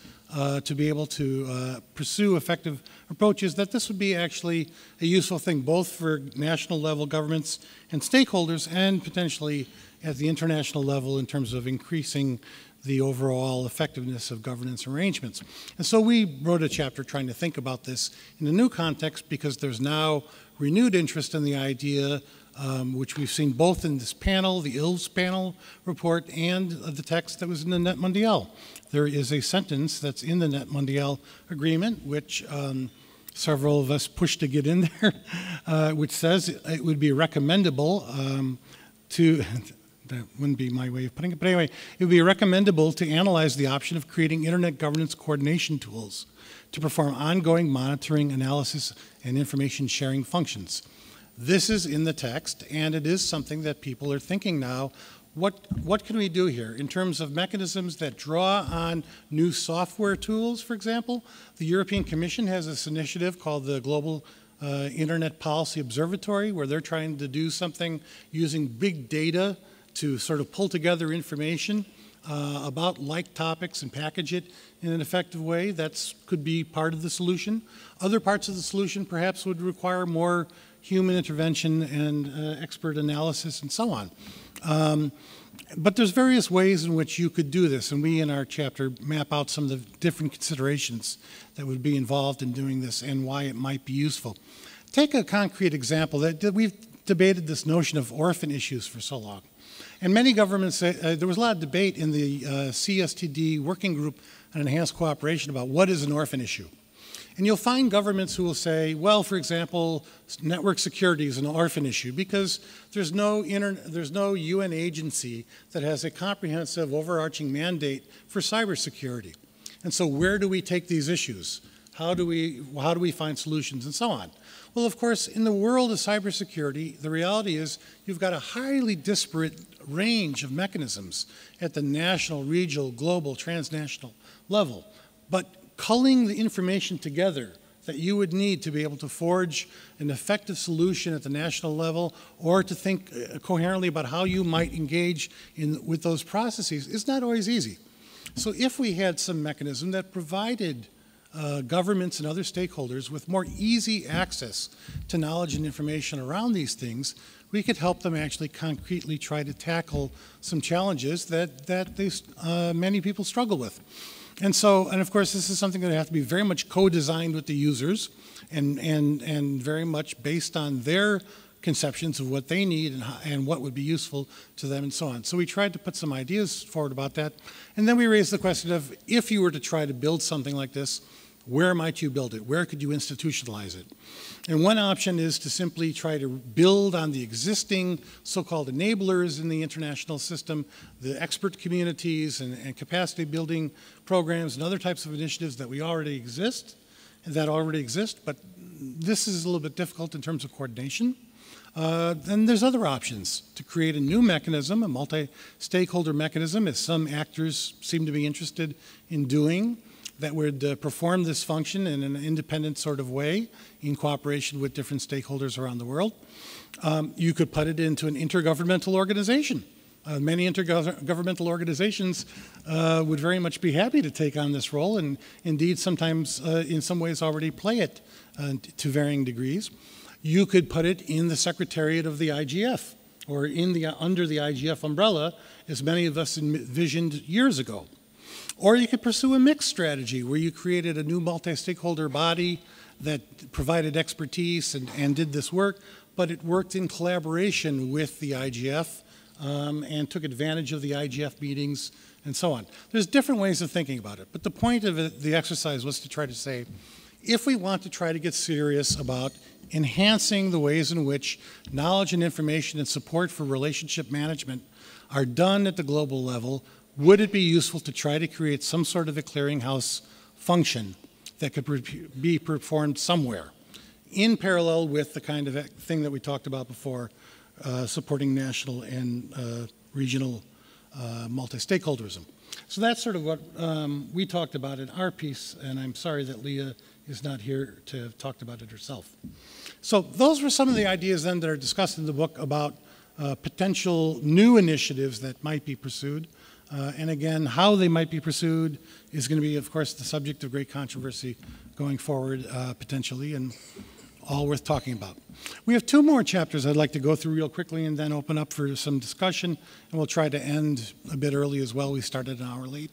to be able to pursue effective approaches, that this would be actually a useful thing both for national level governments and stakeholders and potentially at the international level in terms of increasing the overall effectiveness of governance arrangements. And so we wrote a chapter trying to think about this in a new context because there's now renewed interest in the idea which we've seen both in this panel, the ILS panel report, and the text that was in the NETmundial. There is a sentence that's in the NETmundial agreement, which several of us pushed to get in there, which says it would be recommendable to, that wouldn't be my way of putting it, but anyway, it would be recommendable to analyze the option of creating internet governance coordination tools to perform ongoing monitoring, analysis, and information sharing functions. This is in the text, and it is something that people are thinking now. What can we do here in terms of mechanisms that draw on new software tools, for example? The European Commission has this initiative called the Global Internet Policy Observatory, where they're trying to do something using big data to sort of pull together information about like topics and package it in an effective way. That could be part of the solution. Other parts of the solution perhaps would require more human intervention and expert analysis and so on. But there's various ways in which you could do this, and we in our chapter map out some of the different considerations that would be involved in doing this and why it might be useful. Take a concrete example that we've debated this notion of orphan issues for so long. And many governments, there was a lot of debate in the CSTD working group on enhanced cooperation about what is an orphan issue. And you'll find governments who will say, well, for example, network security is an orphan issue because there's no UN agency that has a comprehensive overarching mandate for cybersecurity. And so where do we take these issues? How do we find solutions and so on? Well, of course, in the world of cybersecurity, the reality is you've got a highly disparate range of mechanisms at the national, regional, global, transnational level. But culling the information together that you would need to be able to forge an effective solution at the national level or to think coherently about how you might engage with those processes is not always easy. So if we had some mechanism that provided governments and other stakeholders with more easy access to knowledge and information around these things, we could help them actually concretely try to tackle some challenges that many people struggle with. And of course, this is something that has to be very much co-designed with the users and very much based on their conceptions of what they need and what would be useful to them and so on. So we tried to put some ideas forward about that. And then we raised the question of, if you were to try to build something like this, where might you build it? Where could you institutionalize it? And one option is to simply try to build on the existing so-called enablers in the international system, the expert communities and capacity building programs and other types of initiatives that already exist, but this is a little bit difficult in terms of coordination. Then there's other options to create a new mechanism, a multi-stakeholder mechanism, as some actors seem to be interested in doing, that would perform this function in an independent sort of way in cooperation with different stakeholders around the world. You could put it into an intergovernmental organization. Many intergovernmental organizations would very much be happy to take on this role and indeed sometimes in some ways already play it to varying degrees. You could put it in the Secretariat of the IGF or under the IGF umbrella, as many of us envisioned years ago. Or you could pursue a mixed strategy where you created a new multi-stakeholder body that provided expertise and did this work, but it worked in collaboration with the IGF and took advantage of the IGF meetings and so on. There's different ways of thinking about it, but the point of the exercise was to try to say, if we want to try to get serious about enhancing the ways in which knowledge and information and support for relationship management are done at the global level, would it be useful to try to create some sort of a clearinghouse function that could be performed somewhere in parallel with the kind of thing that we talked about before, supporting national and regional multi-stakeholderism. So that's sort of what we talked about in our piece, and I'm sorry that Leah is not here to have talked about it herself. So those were some of the ideas then that are discussed in the book about potential new initiatives that might be pursued. And again, how they might be pursued is going to be, of course, the subject of great controversy going forward, potentially, and all worth talking about. We have two more chapters I'd like to go through real quickly and then open up for some discussion, and we'll try to end a bit early as well. We started an hour late.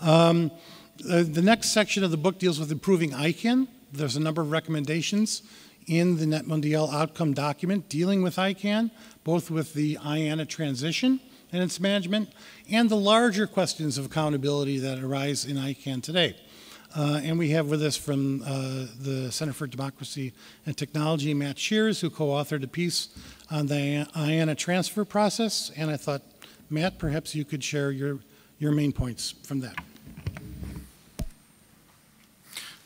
The next section of the book deals with improving ICANN. There's a number of recommendations in the NETmundial outcome document dealing with ICANN, both with the IANA transition and its management, and the larger questions of accountability that arise in ICANN today. And we have with us from the Center for Democracy and Technology, Matt Shears, who co-authored a piece on the IANA transfer process. And I thought, Matt, perhaps you could share your main points from that.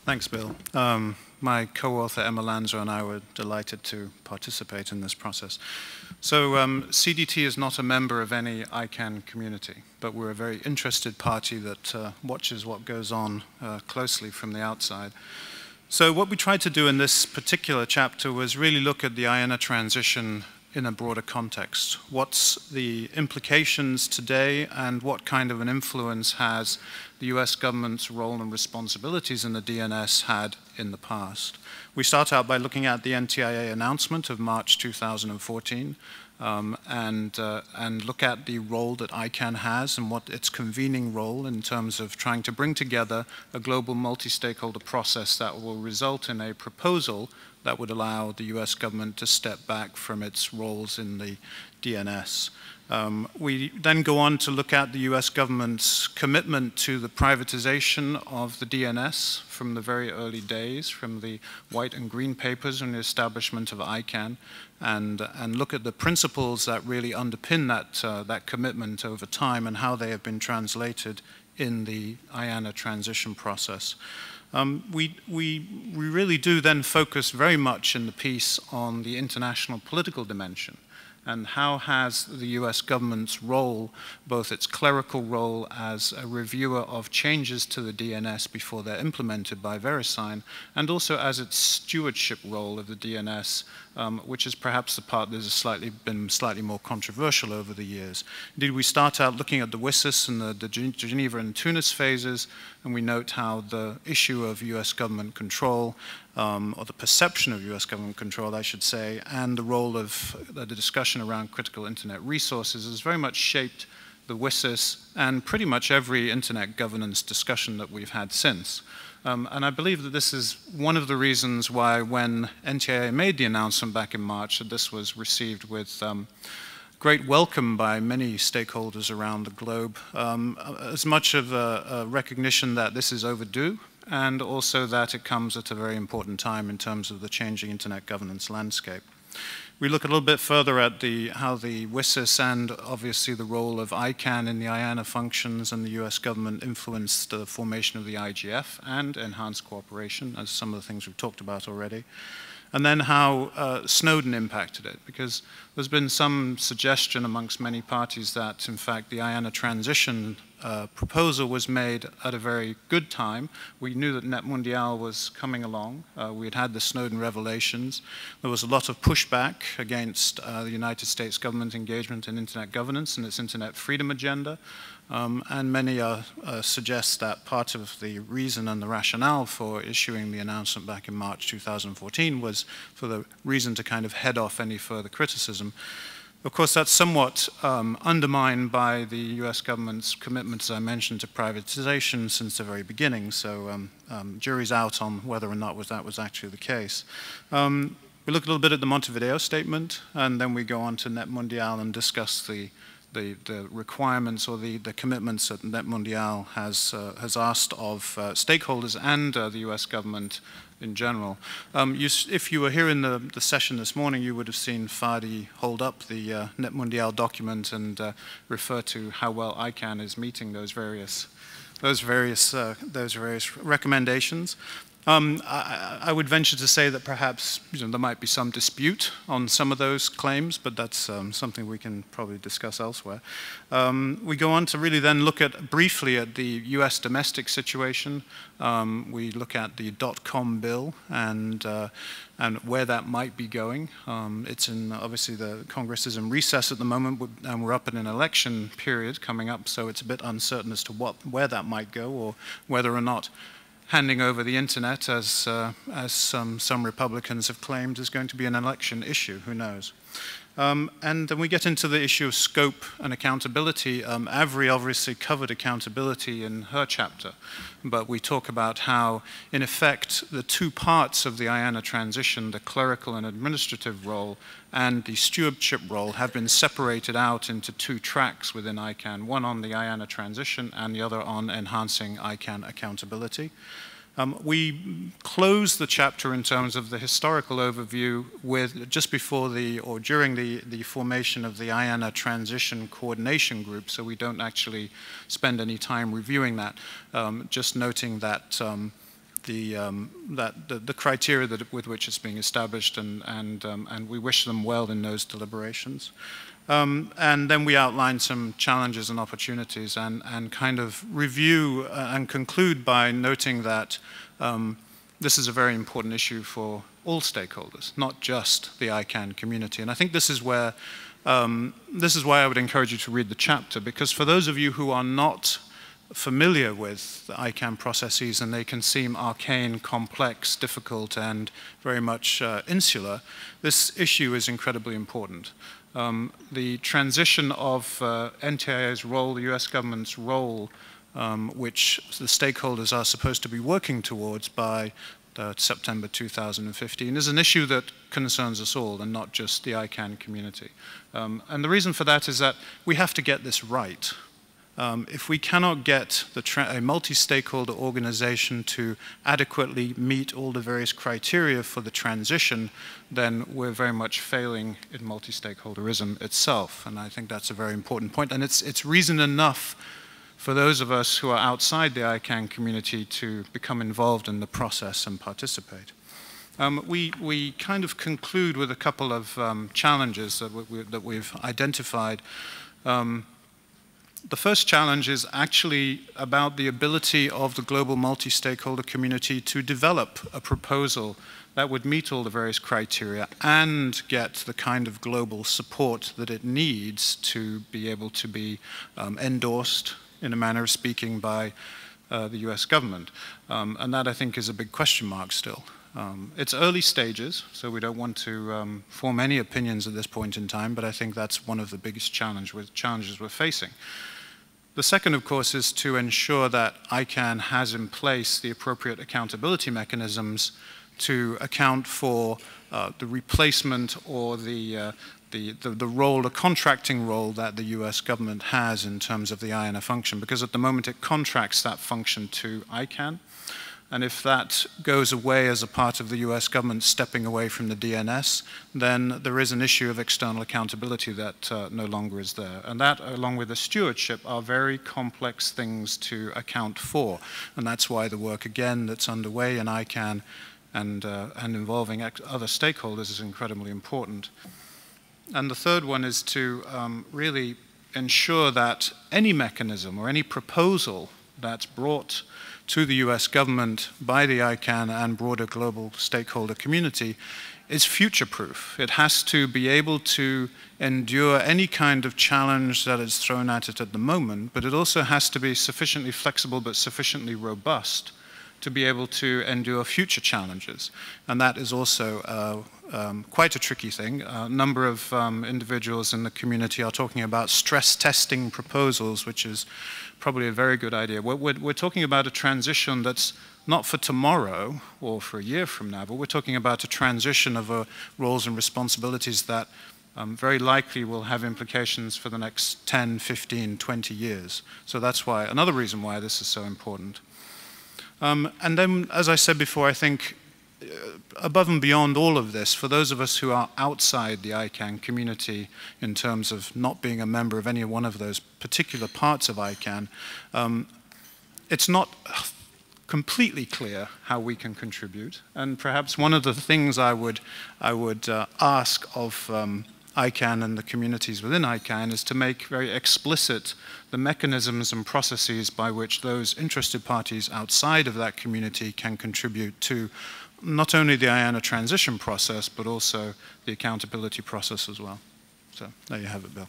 Thanks, Bill. My co-author Emma Lanza and I were delighted to participate in this process. So CDT is not a member of any ICANN community, but we're a very interested party that watches what goes on closely from the outside. So what we tried to do in this particular chapter was really look at the IANA transition in a broader context. What's the implications today and what kind of an influence has the US government's role and responsibilities in the DNS had in the past? We start out by looking at the NTIA announcement of March 2014 and look at the role that ICANN has and what its convening role in terms of trying to bring together a global multi-stakeholder process that will result in a proposal that would allow the US government to step back from its roles in the DNS. We then go on to look at the US government's commitment to the privatization of the DNS from the very early days, from the white and green papers and the establishment of ICANN, and look at the principles that really underpin that commitment over time and how they have been translated in the IANA transition process. We really do then focus very much in the piece on the international political dimension and how has the US government's role, both its clerical role as a reviewer of changes to the DNS before they're implemented by VeriSign, and also as its stewardship role of the DNS, which is perhaps the part that has been slightly more controversial over the years. Indeed, we start out looking at the WSIS and the Geneva and Tunis phases, and we note how the issue of US government control, or the perception of US government control, I should say, and the role of the discussion around critical internet resources has very much shaped the WSIS and pretty much every internet governance discussion that we've had since. And I believe that this is one of the reasons why when NTIA made the announcement back in March that this was received with great welcome by many stakeholders around the globe, as much of a recognition that this is overdue, and also that it comes at a very important time in terms of the changing internet governance landscape. We look a little bit further at how the WSIS and obviously the role of ICANN in the IANA functions and the US government influenced the formation of the IGF and enhanced cooperation, as some of the things we've talked about already. And then how Snowden impacted it, because there's been some suggestion amongst many parties that, in fact, the IANA transition proposal was made at a very good time. We knew that NETmundial was coming along. We had had the Snowden revelations. There was a lot of pushback against the United States government engagement in internet governance and its internet freedom agenda. And many suggest that part of the reason and the rationale for issuing the announcement back in March 2014 was for the reason to kind of head off any further criticism. Of course, that's somewhat undermined by the US government's commitment, as I mentioned, to privatization since the very beginning. So jury's out on whether or not that was actually the case. We look a little bit at the Montevideo statement, and then we go on to NETmundial and discuss the requirements or the commitments that NETmundial has asked of stakeholders and the US government in general. If you were here in the session this morning, you would have seen Fadi hold up the NETmundial document and refer to how well ICANN is meeting those various recommendations. I would venture to say that perhaps there might be some dispute on some of those claims, but that's something we can probably discuss elsewhere. We go on to really then look briefly at the US domestic situation. We look at the .com bill and where that might be going. Obviously the Congress is in recess at the moment, and we're up in an election period coming up, so it's a bit uncertain as to where that might go, or whether or not handing over the internet, as some Republicans have claimed, is going to be an election issue. Who knows? And then we get into the issue of scope and accountability. Avery obviously covered accountability in her chapter, but we talk about how, in effect, the two parts of the IANA transition, the clerical and administrative role and the stewardship role, have been separated out into two tracks within ICANN, one on the IANA transition and the other on enhancing ICANN accountability. We closed the chapter in terms of the historical overview with just before or during the formation of the IANA Transition Coordination Group, so we don't actually spend any time reviewing that, just noting that the criteria with which it's being established, and we wish them well in those deliberations. And then we outline some challenges and opportunities and kind of review and conclude by noting that this is a very important issue for all stakeholders, not just the ICANN community. And I think this is where, this is why I would encourage you to read the chapter, because for those of you who are not familiar with the ICANN processes and they can seem arcane, complex, difficult, and very much insular, this issue is incredibly important. The transition of NTIA's role, the US government's role, which the stakeholders are supposed to be working towards by September 2015, is an issue that concerns us all and not just the ICANN community. And the reason for that is that we have to get this right. If we cannot get a multi-stakeholder organization to adequately meet all the various criteria for the transition, then we're very much failing in multi-stakeholderism itself. And I think that's a very important point. And it's reason enough for those of us who are outside the ICANN community to become involved in the process and participate. We kind of conclude with a couple of challenges that we've identified. The first challenge is actually about the ability of the global multi-stakeholder community to develop a proposal that would meet all the various criteria and get the kind of global support that it needs to be able to be endorsed, in a manner of speaking, by the US government. And that, I think, is a big question mark still. It's early stages, so we don't want to form any opinions at this point in time, but I think that's one of the biggest challenges we're facing. The second, of course, is to ensure that ICANN has in place the appropriate accountability mechanisms to account for the replacement or the role, the contracting role that the US government has in terms of the IANA function, because at the moment it contracts that function to ICANN. And if that goes away as a part of the US government stepping away from the DNS, then there is an issue of external accountability that no longer is there. And that, along with the stewardship, are very complex things to account for. And that's why the work, again, that's underway in ICANN and involving other stakeholders is incredibly important. And the third one is to really ensure that any mechanism or any proposal that's brought to the US government by the ICANN and broader global stakeholder community is future-proof. It has to be able to endure any kind of challenge that is thrown at it at the moment, but it also has to be sufficiently flexible but sufficiently robust to be able to endure future challenges. And that is also quite a tricky thing. A number of individuals in the community are talking about stress testing proposals, which is probably a very good idea. We're talking about a transition that's not for tomorrow or for a year from now, but we're talking about a transition of roles and responsibilities that very likely will have implications for the next 10, 15, 20 years. So that's why, another reason why this is so important. And then, as I said before, I think above and beyond all of this, for those of us who are outside the ICANN community in terms of not being a member of any one of those particular parts of ICANN, it's not completely clear how we can contribute. And perhaps one of the things I would ask of ICANN and the communities within ICANN is to make very explicit the mechanisms and processes by which those interested parties outside of that community can contribute to not only the IANA transition process, but also the accountability process as well. So there you have it, Bill.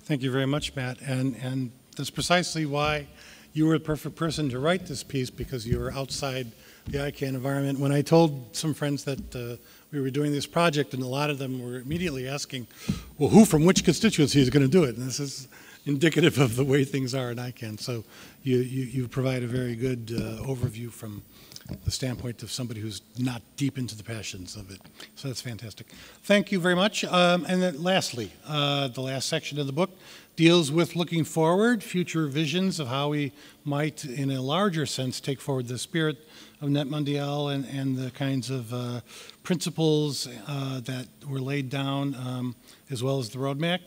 Thank you very much, Matt. And that's precisely why you were the perfect person to write this piece, because you were outside the ICANN environment. When I told some friends that we were doing this project, and a lot of them were immediately asking, well, who from which constituency is going to do it? And this is indicative of the way things are in ICANN. So you provide a very good overview from the standpoint of somebody who's not deep into the passions of it. So that's fantastic. Thank you very much. And then lastly, the last section of the book deals with looking forward, future visions of how we might, in a larger sense, take forward the spirit of NETmundial and the kinds of principles that were laid down, as well as the roadmap.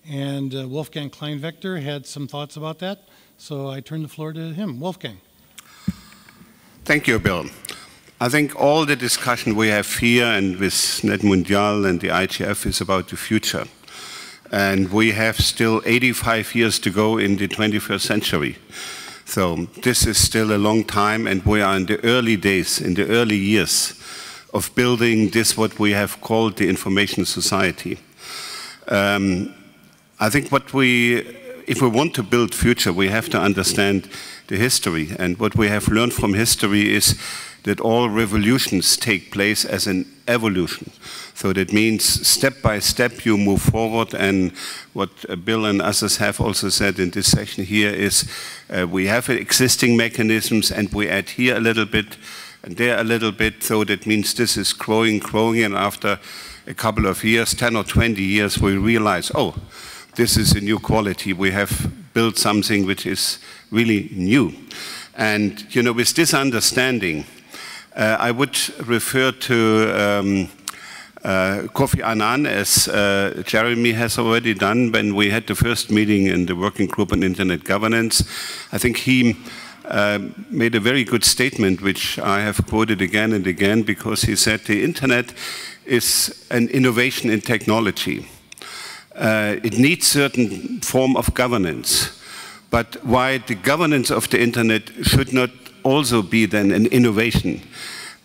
And Wolfgang Kleinvector had some thoughts about that, so I turn the floor to him. Wolfgang. Thank you, Bill. I think all the discussion we have here and with NETmundial and the IGF is about the future. And we have still 85 years to go in the 21st century. So this is still a long time, and we are in the early days, in the early years of building this, what we have called the information society. I think if we want to build future, we have to understand the history. And what we have learned from history is that all revolutions take place as an evolution. So that means step by step you move forward, and what Bill and others have also said in this session here is we have existing mechanisms and we add here a little bit and there a little bit, so that means this is growing, and after a couple of years, 10 or 20 years, we realize, oh, this is a new quality. We have built something which is really new. And, you know, with this understanding, I would refer to Kofi Annan, as Jeremy has already done when we had the first meeting in the working group on internet governance. I think he made a very good statement, which I have quoted again and again, because he said the internet is an innovation in technology. It needs certain form of governance, but why the governance of the internet should not also be then an innovation.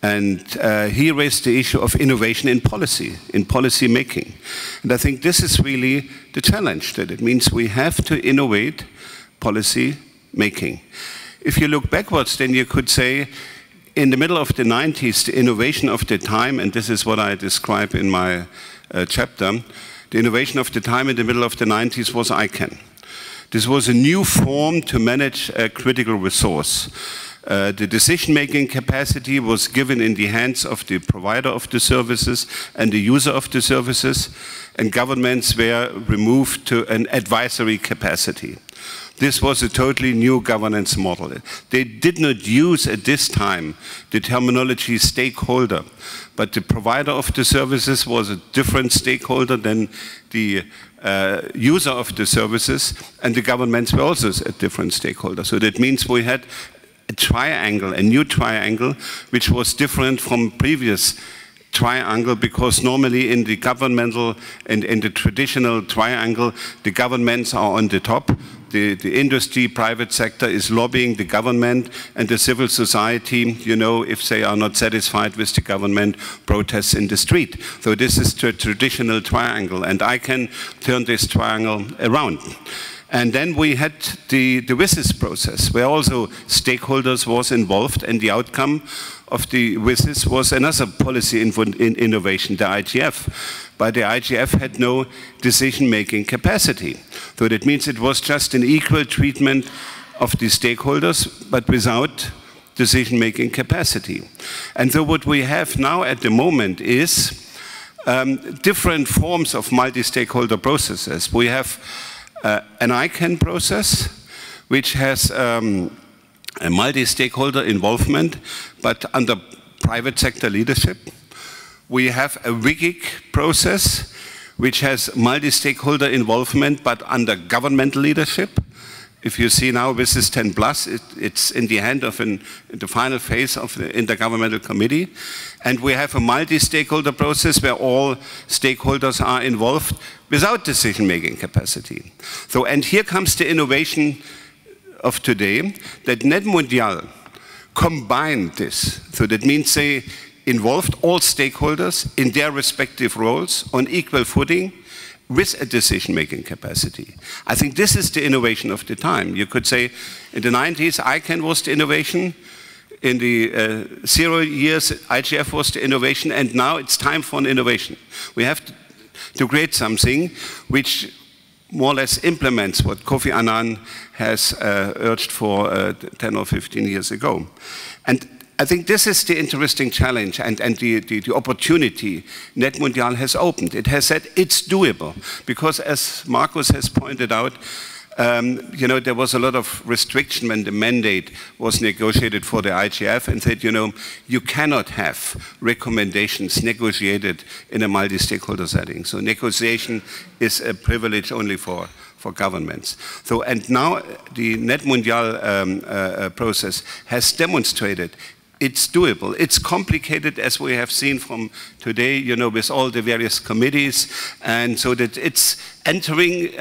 And he raised the issue of innovation in policy making. And I think this is really the challenge, that it means we have to innovate policy making. If you look backwards, then you could say, in the middle of the 90s, the innovation of the time, and this is what I describe in my chapter, the innovation of the time in the middle of the 90s was ICANN. This was a new form to manage a critical resource. The decision-making capacity was given in the hands of the provider of the services and the user of the services, and governments were removed to an advisory capacity. This was a totally new governance model. They did not use at this time the terminology stakeholder, but the provider of the services was a different stakeholder than the user of the services, and the governments were also a different stakeholder. So that means we had a triangle, a new triangle, which was different from previous triangle, because normally in the governmental and in the traditional triangle, the governments are on the top. The industry, private sector is lobbying the government, and the civil society, you know, if they are not satisfied with the government, protests in the street. So this is the traditional triangle, and I can turn this triangle around. And then we had the WSIS process, where also stakeholders was involved, and the outcome of the WSIS was another policy innovation, the IGF. But the IGF had no decision-making capacity. So that means it was just an equal treatment of the stakeholders, but without decision-making capacity. And so what we have now at the moment is different forms of multi-stakeholder processes. We have an ICANN process, which has a multi-stakeholder involvement, but under private sector leadership. We have a WCAG process, which has multi-stakeholder involvement, but under governmental leadership. If you see now WSIS 10+, it's in the hand of the final phase of the Intergovernmental Committee. And we have a multi-stakeholder process where all stakeholders are involved without decision-making capacity. So, and here comes the innovation of today, that NETmundial combined this. So that means they involved all stakeholders in their respective roles on equal footing, with a decision-making capacity. I think this is the innovation of the time. You could say in the 90s, ICANN was the innovation. In the 0 years, IGF was the innovation, and now it's time for an innovation. We have to create something which more or less implements what Kofi Annan has urged for 10 or 15 years ago. And I think this is the interesting challenge and the opportunity NETmundial has opened. It has said it's doable, because as Markus has pointed out, you know, there was a lot of restriction when the mandate was negotiated for the IGF, and said, you know, you cannot have recommendations negotiated in a multi-stakeholder setting. So negotiation is a privilege only for governments. So, and now the NETmundial process has demonstrated it's doable. It's complicated, as we have seen from today, you know, with all the various committees, and so that it's entering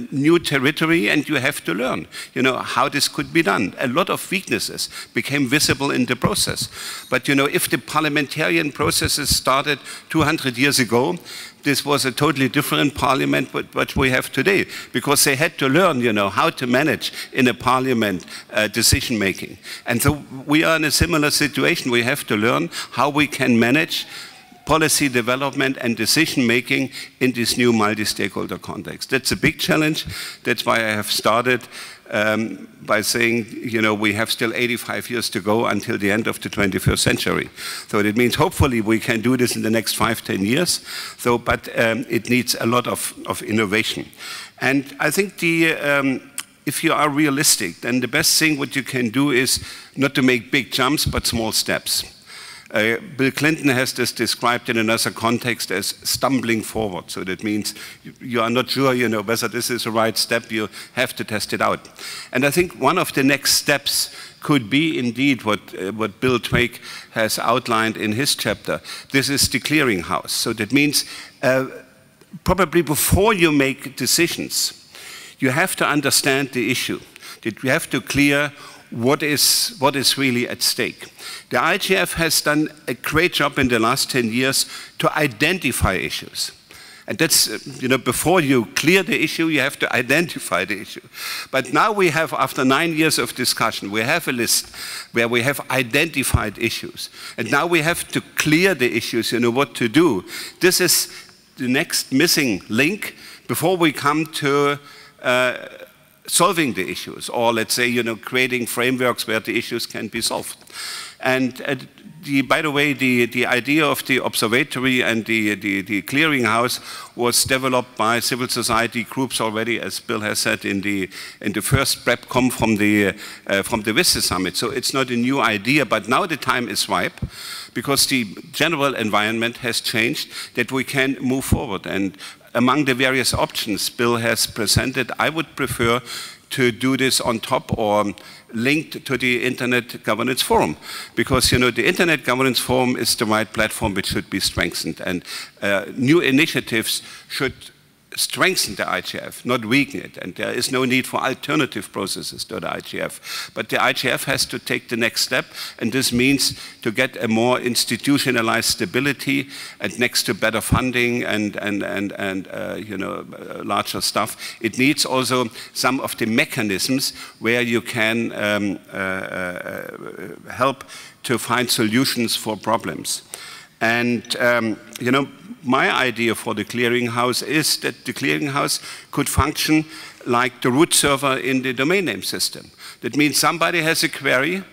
new territory, and you have to learn, you know, how this could be done. A lot of weaknesses became visible in the process. But, you know, if the parliamentarian processes started 200 years ago, this was a totally different parliament what we have today, because they had to learn, you know, how to manage in a parliament decision making. And so we are in a similar situation. We have to learn how we can manage policy development and decision making in this new multi-stakeholder context. That's a big challenge. That's why I have started by saying, you know, we have still 85 years to go until the end of the 21st century. So it means hopefully we can do this in the next 5–10 years. So, but it needs a lot of innovation. And I think if you are realistic, then the best thing what you can do is not to make big jumps, but small steps. Bill Clinton has this described in another context as stumbling forward. So that means you are not sure, you know, whether this is the right step. You have to test it out. And I think one of the next steps could be indeed what Bill Drake has outlined in his chapter. This is the clearinghouse. So that means probably before you make decisions, you have to understand the issue. That you have to clear what is really at stake. The IGF has done a great job in the last 10 years to identify issues. And that's, you know, before you clear the issue, you have to identify the issue. But now we have, after 9 years of discussion, we have a list where we have identified issues. And now we have to clear the issues, you know, what to do. This is the next missing link before we come to solving the issues, or let's say, you know, creating frameworks where the issues can be solved. And by the way, the idea of the observatory and the clearinghouse was developed by civil society groups already, as Bill has said, in the first PrepCom from the WISE Summit. So it's not a new idea, but now the time is ripe, because the general environment has changed, that we can move forward. And among the various options Bill has presented, I would prefer to do this on top or linked to the Internet Governance Forum. Because, you know, the Internet Governance Forum is the right platform which should be strengthened. And new initiatives should strengthen the IGF, not weaken it. And there is no need for alternative processes to the IGF. But the IGF has to take the next step, and this means to get a more institutionalized stability, and next to better funding and you know, larger stuff, it needs also some of the mechanisms where you can help to find solutions for problems. And you know, my idea for the clearinghouse is that the clearinghouse could function like the root server in the domain name system. That means somebody has a query,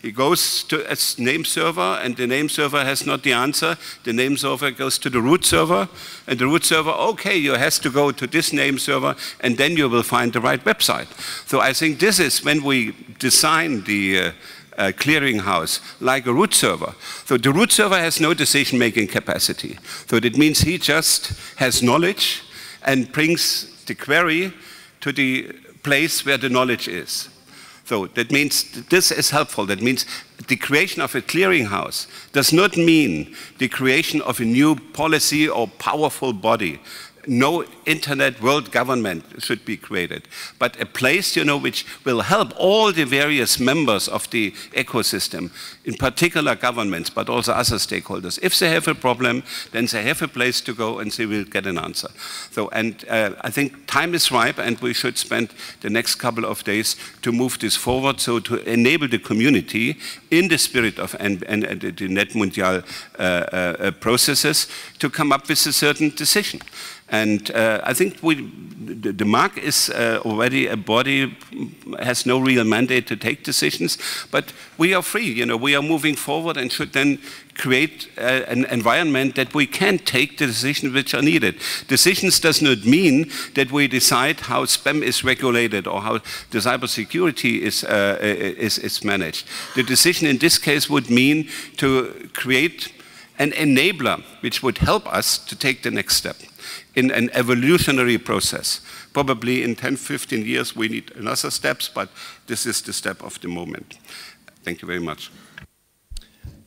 he goes to a name server, and the name server has not the answer. The name server goes to the root server, and the root server, okay, you have to go to this name server, and then you will find the right website. So I think this is when we design the clearinghouse like a root server. So the root server has no decision-making capacity. So that means he just has knowledge and brings the query to the place where the knowledge is. So that means this is helpful. That means the creation of a clearinghouse does not mean the creation of a new policy or powerful body. no internet world government should be created, but a place, which will help all the various members of the ecosystem, in particular governments, but also other stakeholders. If they have a problem, then they have a place to go and they will get an answer. So, and I think time is ripe, and we should spend the next couple of days to move this forward, so to enable the community in the spirit of the NETmundial processes to come up with a certain decision. And I think the MARC is already a body, has no real mandate to take decisions, but we are free, we are moving forward and should then create an environment that we can take the decisions which are needed. Decisions does not mean that we decide how spam is regulated or how the cybersecurity is managed. The decision in this case would mean to create an enabler which would help us to take the next step in an evolutionary process. Probably in 10, 15 years we need another steps, but this is the step of the moment. Thank you very much.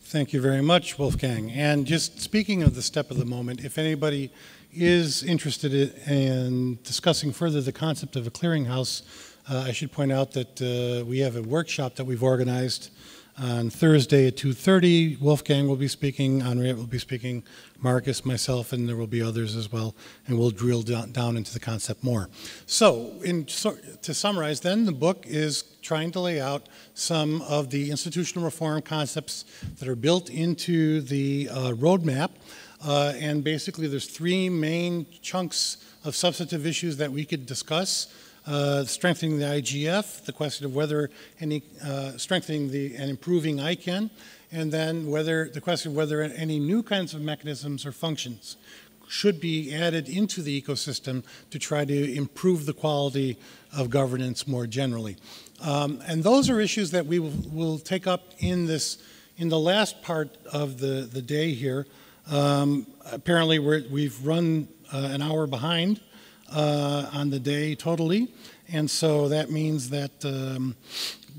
Thank you very much, Wolfgang. And just speaking of the step of the moment, if anybody is interested in discussing further the concept of a clearinghouse, I should point out that we have a workshop that we've organized on Thursday at 2:30. Wolfgang will be speaking, Henriette will be speaking, Marcus, myself, and there will be others as well, and we'll drill down into the concept more. So, to summarize then, the book is trying to lay out some of the institutional reform concepts that are built into the roadmap, and basically there's three main chunks of substantive issues that we could discuss. Strengthening the IGF, the question of whether strengthening and improving ICANN, and then the question of whether any new kinds of mechanisms or functions should be added into the ecosystem to try to improve the quality of governance more generally. And those are issues that we will take up in the last part of the day here. Apparently we've run an hour behind on the day totally, and so that means that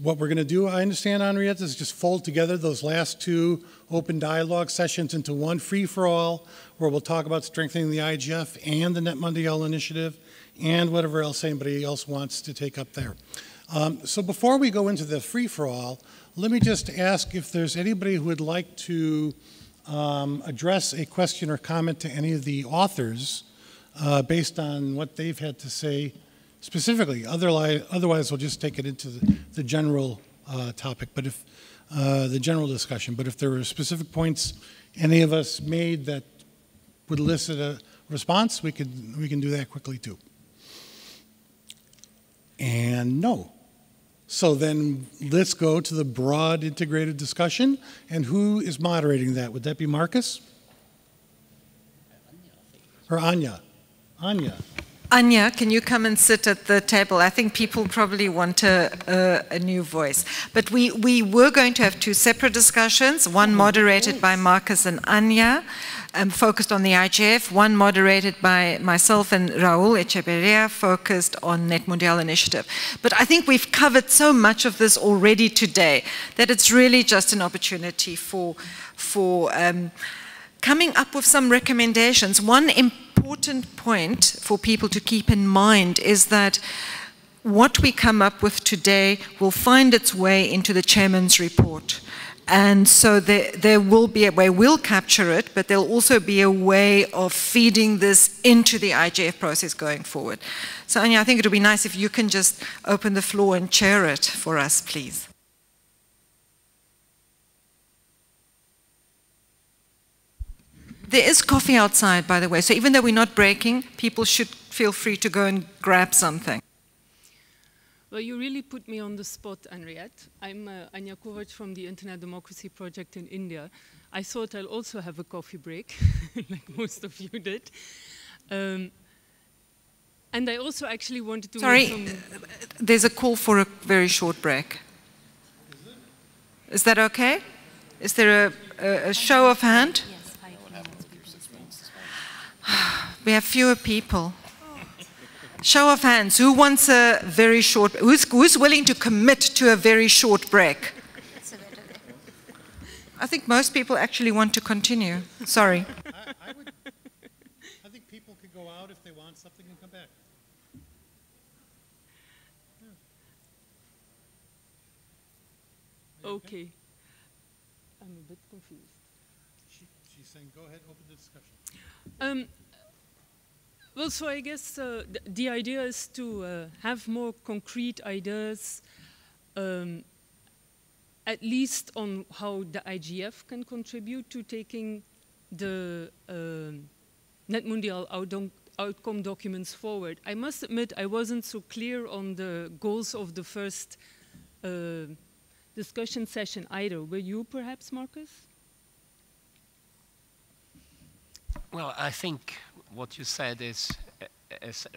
what we're going to do, I understand, Henriette, is just fold together those last two open dialogue sessions into one free-for-all, where we'll talk about strengthening the IGF and the NETmundial initiative and whatever else anybody else wants to take up there. So before we go into the free-for-all, let me just ask if there's anybody who would like to address a question or comment to any of the authors based on what they've had to say specifically. Otherwise, we'll just take it into the general topic, but if the general discussion. But if there were specific points any of us made that would elicit a response, we can do that quickly too. And no. So then let's go to the broad integrated discussion. And who is moderating that? Would that be Marcus? Or Anya? Anya. Anya, can you come and sit at the table? I think people probably want a new voice. But we were going to have two separate discussions, one moderated by Marcus and Anya, focused on the IGF, one moderated by myself and Raul Echeverria, focused on NETmundial initiative. But I think we've covered so much of this already today that it's really just an opportunity for coming up with some recommendations. One important point for people to keep in mind is that what we come up with today will find its way into the chairman's report. And so there will be a way, we'll capture it, but there'll also be a way of feeding this into the IGF process going forward. So Anya, I think it would be nice if you can just open the floor and chair it for us, please. There is coffee outside, by the way, so even though we're not breaking, people should feel free to go and grab something. Well, you really put me on the spot, Henriette. I'm Anya Kovac from the Internet Democracy Project in India. I thought I'll also have a coffee break, like most of you did. And I also actually wanted to... Sorry, there's a call for a very short break. Is that okay? Is there a show of hand? We have fewer people. Show of hands, who wants a very short, who's willing to commit to a very short break? I think most people actually want to continue. Sorry. I think people could go out if they want. on something and come back. Okay. I'm a bit confused. She's saying, go ahead, open the discussion. Well, so I guess the idea is to have more concrete ideas, at least on how the IGF can contribute to taking the NETmundial outcome documents forward. I must admit I wasn't so clear on the goals of the first discussion session either. Were you perhaps, Marcus? Well, I think what you said is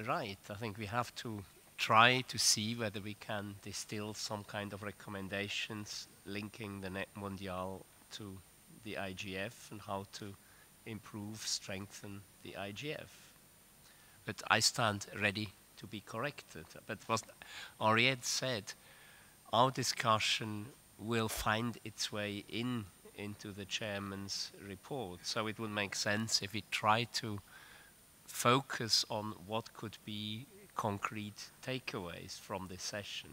right. I think we have to try to see whether we can distill some kind of recommendations linking the NETmundial to the IGF and how to improve, strengthen the IGF. But I stand ready to be corrected. But what Henriette said, our discussion will find its way into the chairman's report. So it would make sense if we try to focus on what could be concrete takeaways from this session.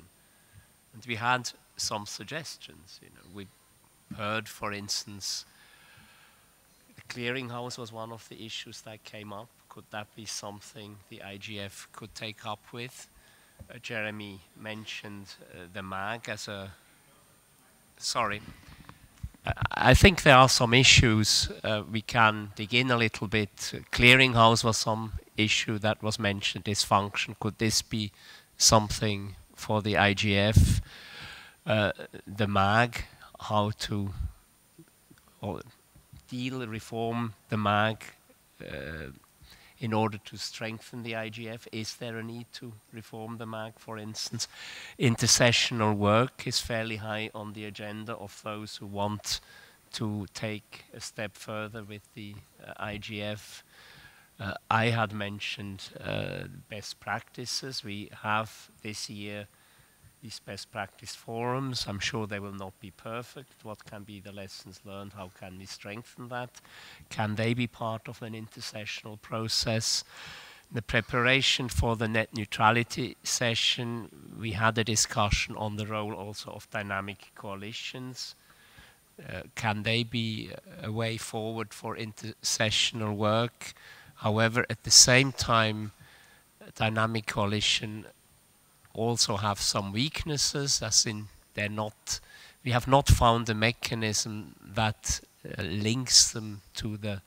And we had some suggestions. We heard, for instance, the clearinghouse was one of the issues that came up. Could that be something the IGF could take up with? Jeremy mentioned the MAG as a... Sorry. I think there are some issues we can dig in a little bit. Clearinghouse was some issue that was mentioned, this function. Could this be something for the IGF? The MAG, how to reform the MAG in order to strengthen the IGF. Is there a need to reform the MAG, for instance? Intersessional work is fairly high on the agenda of those who want to take a step further with the IGF. I had mentioned best practices. We have this year these best practice forums. I'm sure they will not be perfect. What can be the lessons learned? How can we strengthen that? Can they be part of an intersessional process? The preparation for the net neutrality session, we had a discussion on the role also of dynamic coalitions. Can they be a way forward for intersessional work? However, at the same time, dynamic coalition also have some weaknesses, as in we have not found a mechanism that links them to the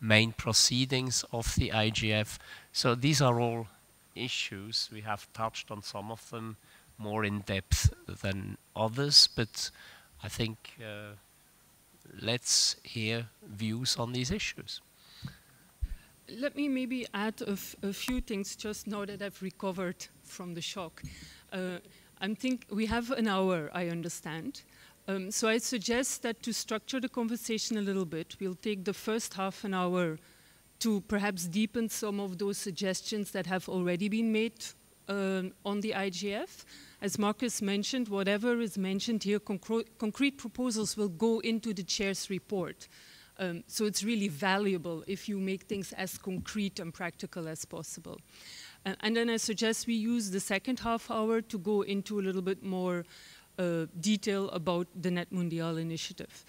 main proceedings of the IGF. So these are all issues. We have touched on some of them more in depth than others, but I think let's hear views on these issues. Let me maybe add a few things just now that I've recovered from the shock. We have an hour, I understand. So I suggest that to structure the conversation a little bit, we'll take the first half an hour to perhaps deepen some of those suggestions that have already been made on the IGF. As Marcus mentioned, whatever is mentioned here, concrete proposals will go into the chair's report. So it's really valuable if you make things as concrete and practical as possible. And then I suggest we use the second half hour to go into a little bit more detail about the NETmundial initiative.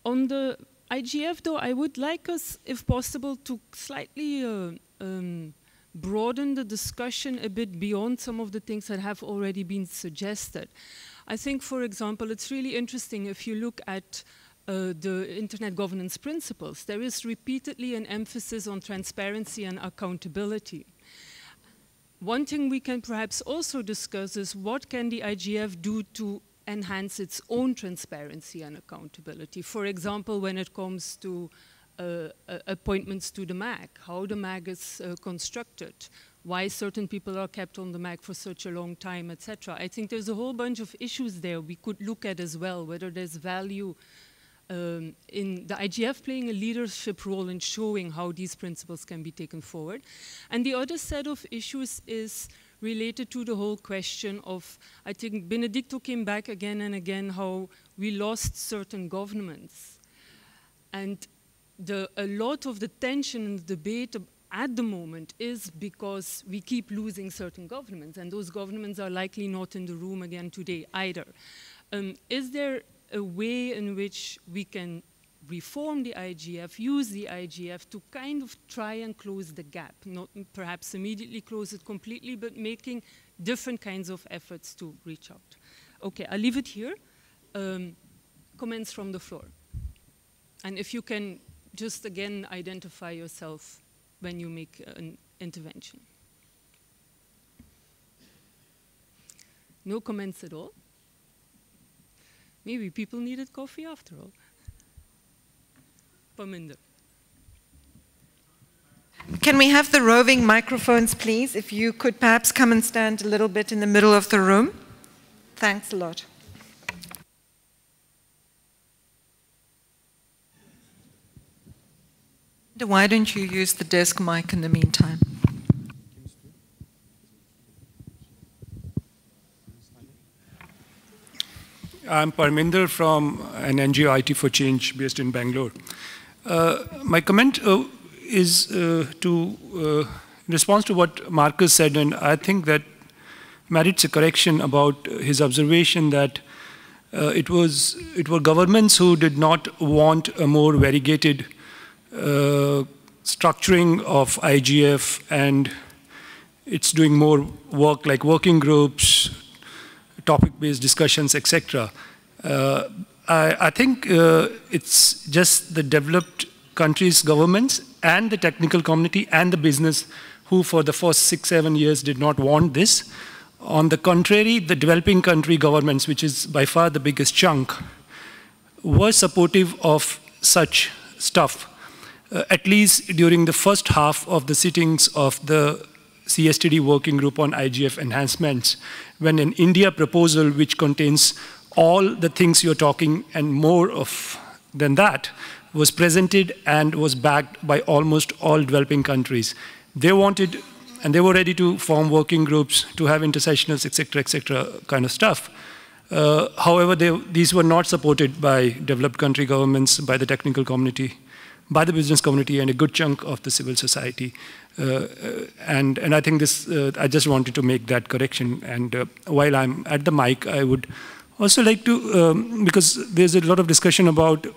On the IGF, though, I would like us, if possible, to slightly broaden the discussion a bit beyond some of the things that have already been suggested. I think, for example, it's really interesting if you look at the Internet governance principles. There is repeatedly an emphasis on transparency and accountability. One thing we can perhaps also discuss is what can the IGF do to enhance its own transparency and accountability. For example, when it comes to appointments to the MAG, how the MAG is constructed, why certain people are kept on the MAG for such a long time, etc. I think there's a whole bunch of issues there we could look at as well, whether there's value in the IGF playing a leadership role in showing how these principles can be taken forward. And the other set of issues is related to the whole question of, I think Benedicto came back again and again, how we lost certain governments. And a lot of the tension and the debate at the moment is because we keep losing certain governments, and those governments are likely not in the room again today either. Is there a way in which we can reform the IGF, use the IGF to kind of try and close the gap, not perhaps immediately close it completely, but making different kinds of efforts to reach out? Okay, I'll leave it here. Comments from the floor. And if you can just again identify yourself when you make an intervention. No comments at all? Maybe people needed coffee after all. Parminder. Can we have the roving microphones, please? If you could perhaps come and stand a little bit in the middle of the room. Thanks a lot. Why don't you use the desk mic in the meantime? I'm Parminder from an NGO IT for Change based in Bangalore. My comment is in response to what Marcus said, and I think that merits a correction about his observation that it were governments who did not want a more variegated structuring of IGF, and it's doing more work like working groups, topic-based discussions, etc. I think it's just the developed countries' governments and the technical community and the business who for the first 6-7 years did not want this. On the contrary, the developing country governments, which is by far the biggest chunk, were supportive of such stuff, at least during the first half of the sittings of the CSTD working group on IGF enhancements, when an India proposal which contains all the things you're talking and more of than that was presented and was backed by almost all developing countries. They wanted, and they were ready to form working groups, to have intersessionals, etc., kind of stuff. However, these were not supported by developed country governments, by the technical community, by the business community, and a good chunk of the civil society. And I think this, I just wanted to make that correction. And while I'm at the mic, I would also like to, because there's a lot of discussion about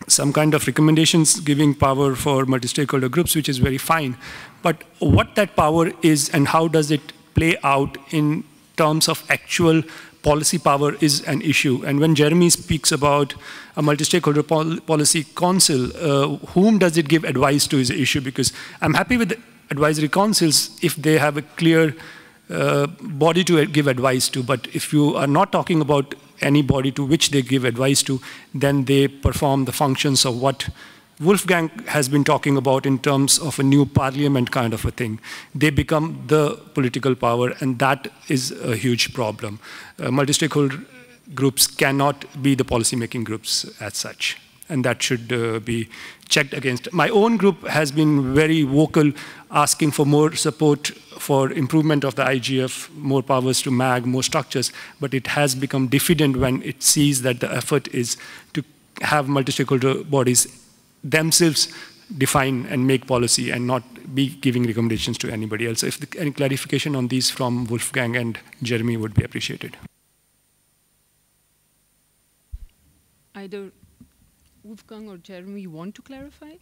some kind of recommendations giving power for multi-stakeholder groups, which is very fine. But what that power is and how does it play out in terms of actual policy power is an issue. And when Jeremy speaks about a multi-stakeholder policy council, whom does it give advice to is the issue, because I'm happy with the advisory councils if they have a clear body to give advice to, but if you are not talking about any body to which they give advice to, then they perform the functions of what Wolfgang has been talking about in terms of a new parliament kind of a thing. They become the political power, and that is a huge problem. Multi-stakeholder groups cannot be the policy-making groups as such, and that should be checked against. My own group has been very vocal, asking for more support for improvement of the IGF, more powers to MAG, more structures, but it has become diffident when it sees that the effort is to have multi-stakeholder bodies themselves define and make policy and not be giving recommendations to anybody else. If any clarification on these from Wolfgang and Jeremy would be appreciated. Either Wolfgang or Jeremy want to clarify?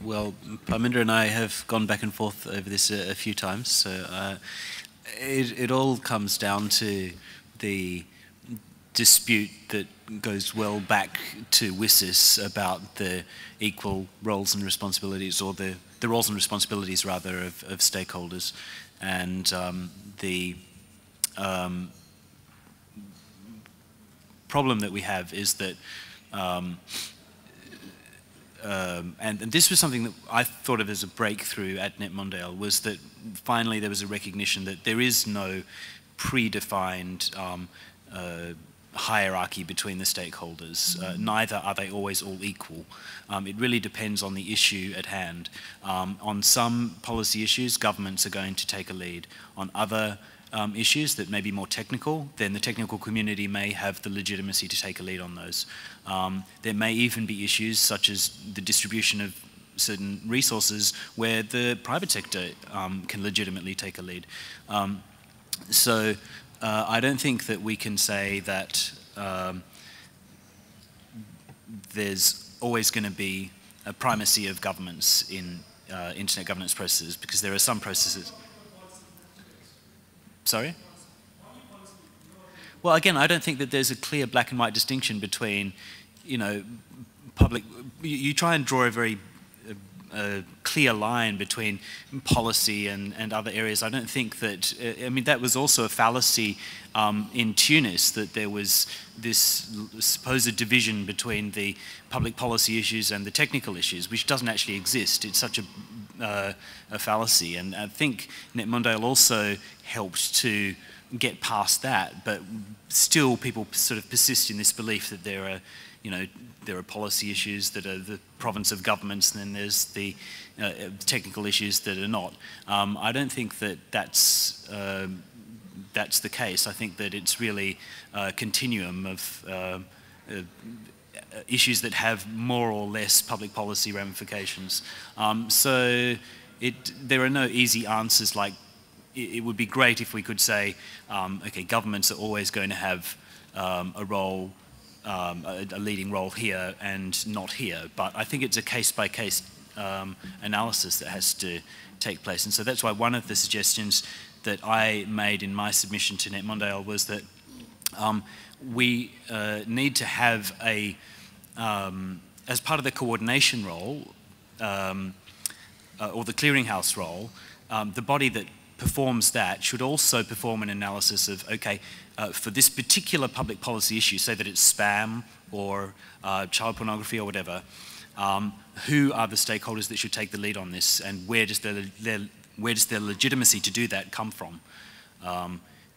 Well, Parminder and I have gone back and forth over this a few times, so it all comes down to the dispute that goes well back to WSIS about the equal roles and responsibilities, or the roles and responsibilities rather of stakeholders, and the problem that we have is that and this was something that I thought of as a breakthrough at NETmundial, was that finally there was a recognition that there is no predefined hierarchy between the stakeholders. Neither are they always all equal. It really depends on the issue at hand. On some policy issues, governments are going to take a lead. On other issues that may be more technical, then the technical community may have the legitimacy to take a lead on those. There may even be issues such as the distribution of certain resources where the private sector can legitimately take a lead. So I don't think that we can say that there's always going to be a primacy of governments in internet governance processes, because there are some processes. Sorry? Well, again, I don't think that there's a clear black and white distinction between, you know, public. You try and draw a very clear line between policy and other areas. I don't think that, I mean, that was also a fallacy in Tunis, that there was this supposed division between the public policy issues and the technical issues, which doesn't actually exist. It's such a fallacy. And I think NETmundial also helped to get past that, but still people sort of persist in this belief that there are, you know, there are policy issues that are the province of governments, and then there's the technical issues that are not. I don't think that that's the case. I think that it's really a continuum of issues that have more or less public policy ramifications. So there are no easy answers. Like, it would be great if we could say, okay, governments are always going to have a role, a leading role here and not here. But I think it's a case-by-case analysis that has to take place. And so that's why one of the suggestions that I made in my submission to NETmundial was that we need to have a, as part of the coordination role, or the clearinghouse role, the body that performs that should also perform an analysis of, okay, for this particular public policy issue, say that it's spam or child pornography or whatever, who are the stakeholders that should take the lead on this, and where does their legitimacy to do that come from?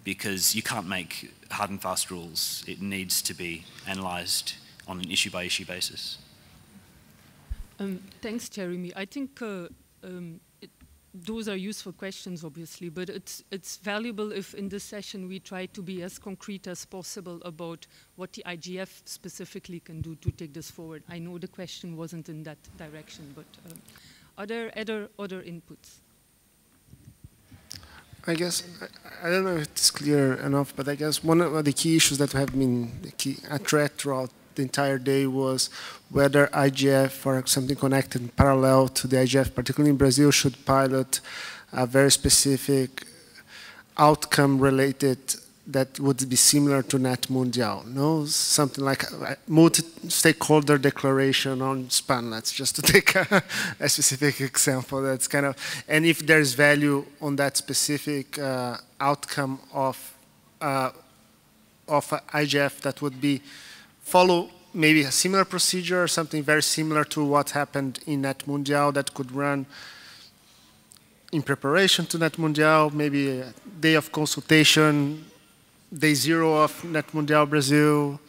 Because you can't make hard and fast rules. It needs to be analysed on an issue-by-issue basis. Thanks, Jeremy. I think those are useful questions, obviously, but it's valuable if in this session we try to be as concrete as possible about what the IGF specifically can do to take this forward. I know the question wasn't in that direction, but are there other inputs? I guess, I don't know if it's clear enough, but I guess one of the key issues that have been a threat throughout the entire day was whether IGF or something connected in parallel to the IGF, particularly in Brazil, should pilot a very specific outcome related that would be similar to NETmundial. No, something like a multi-stakeholder declaration on spam. That's just to take a specific example. That's kind of, and if there's value on that specific outcome of IGF, that would be follow maybe a similar procedure or something very similar to what happened in NETmundial that could run in preparation to NETmundial, maybe a day of consultation, day zero of NETmundial Brazil,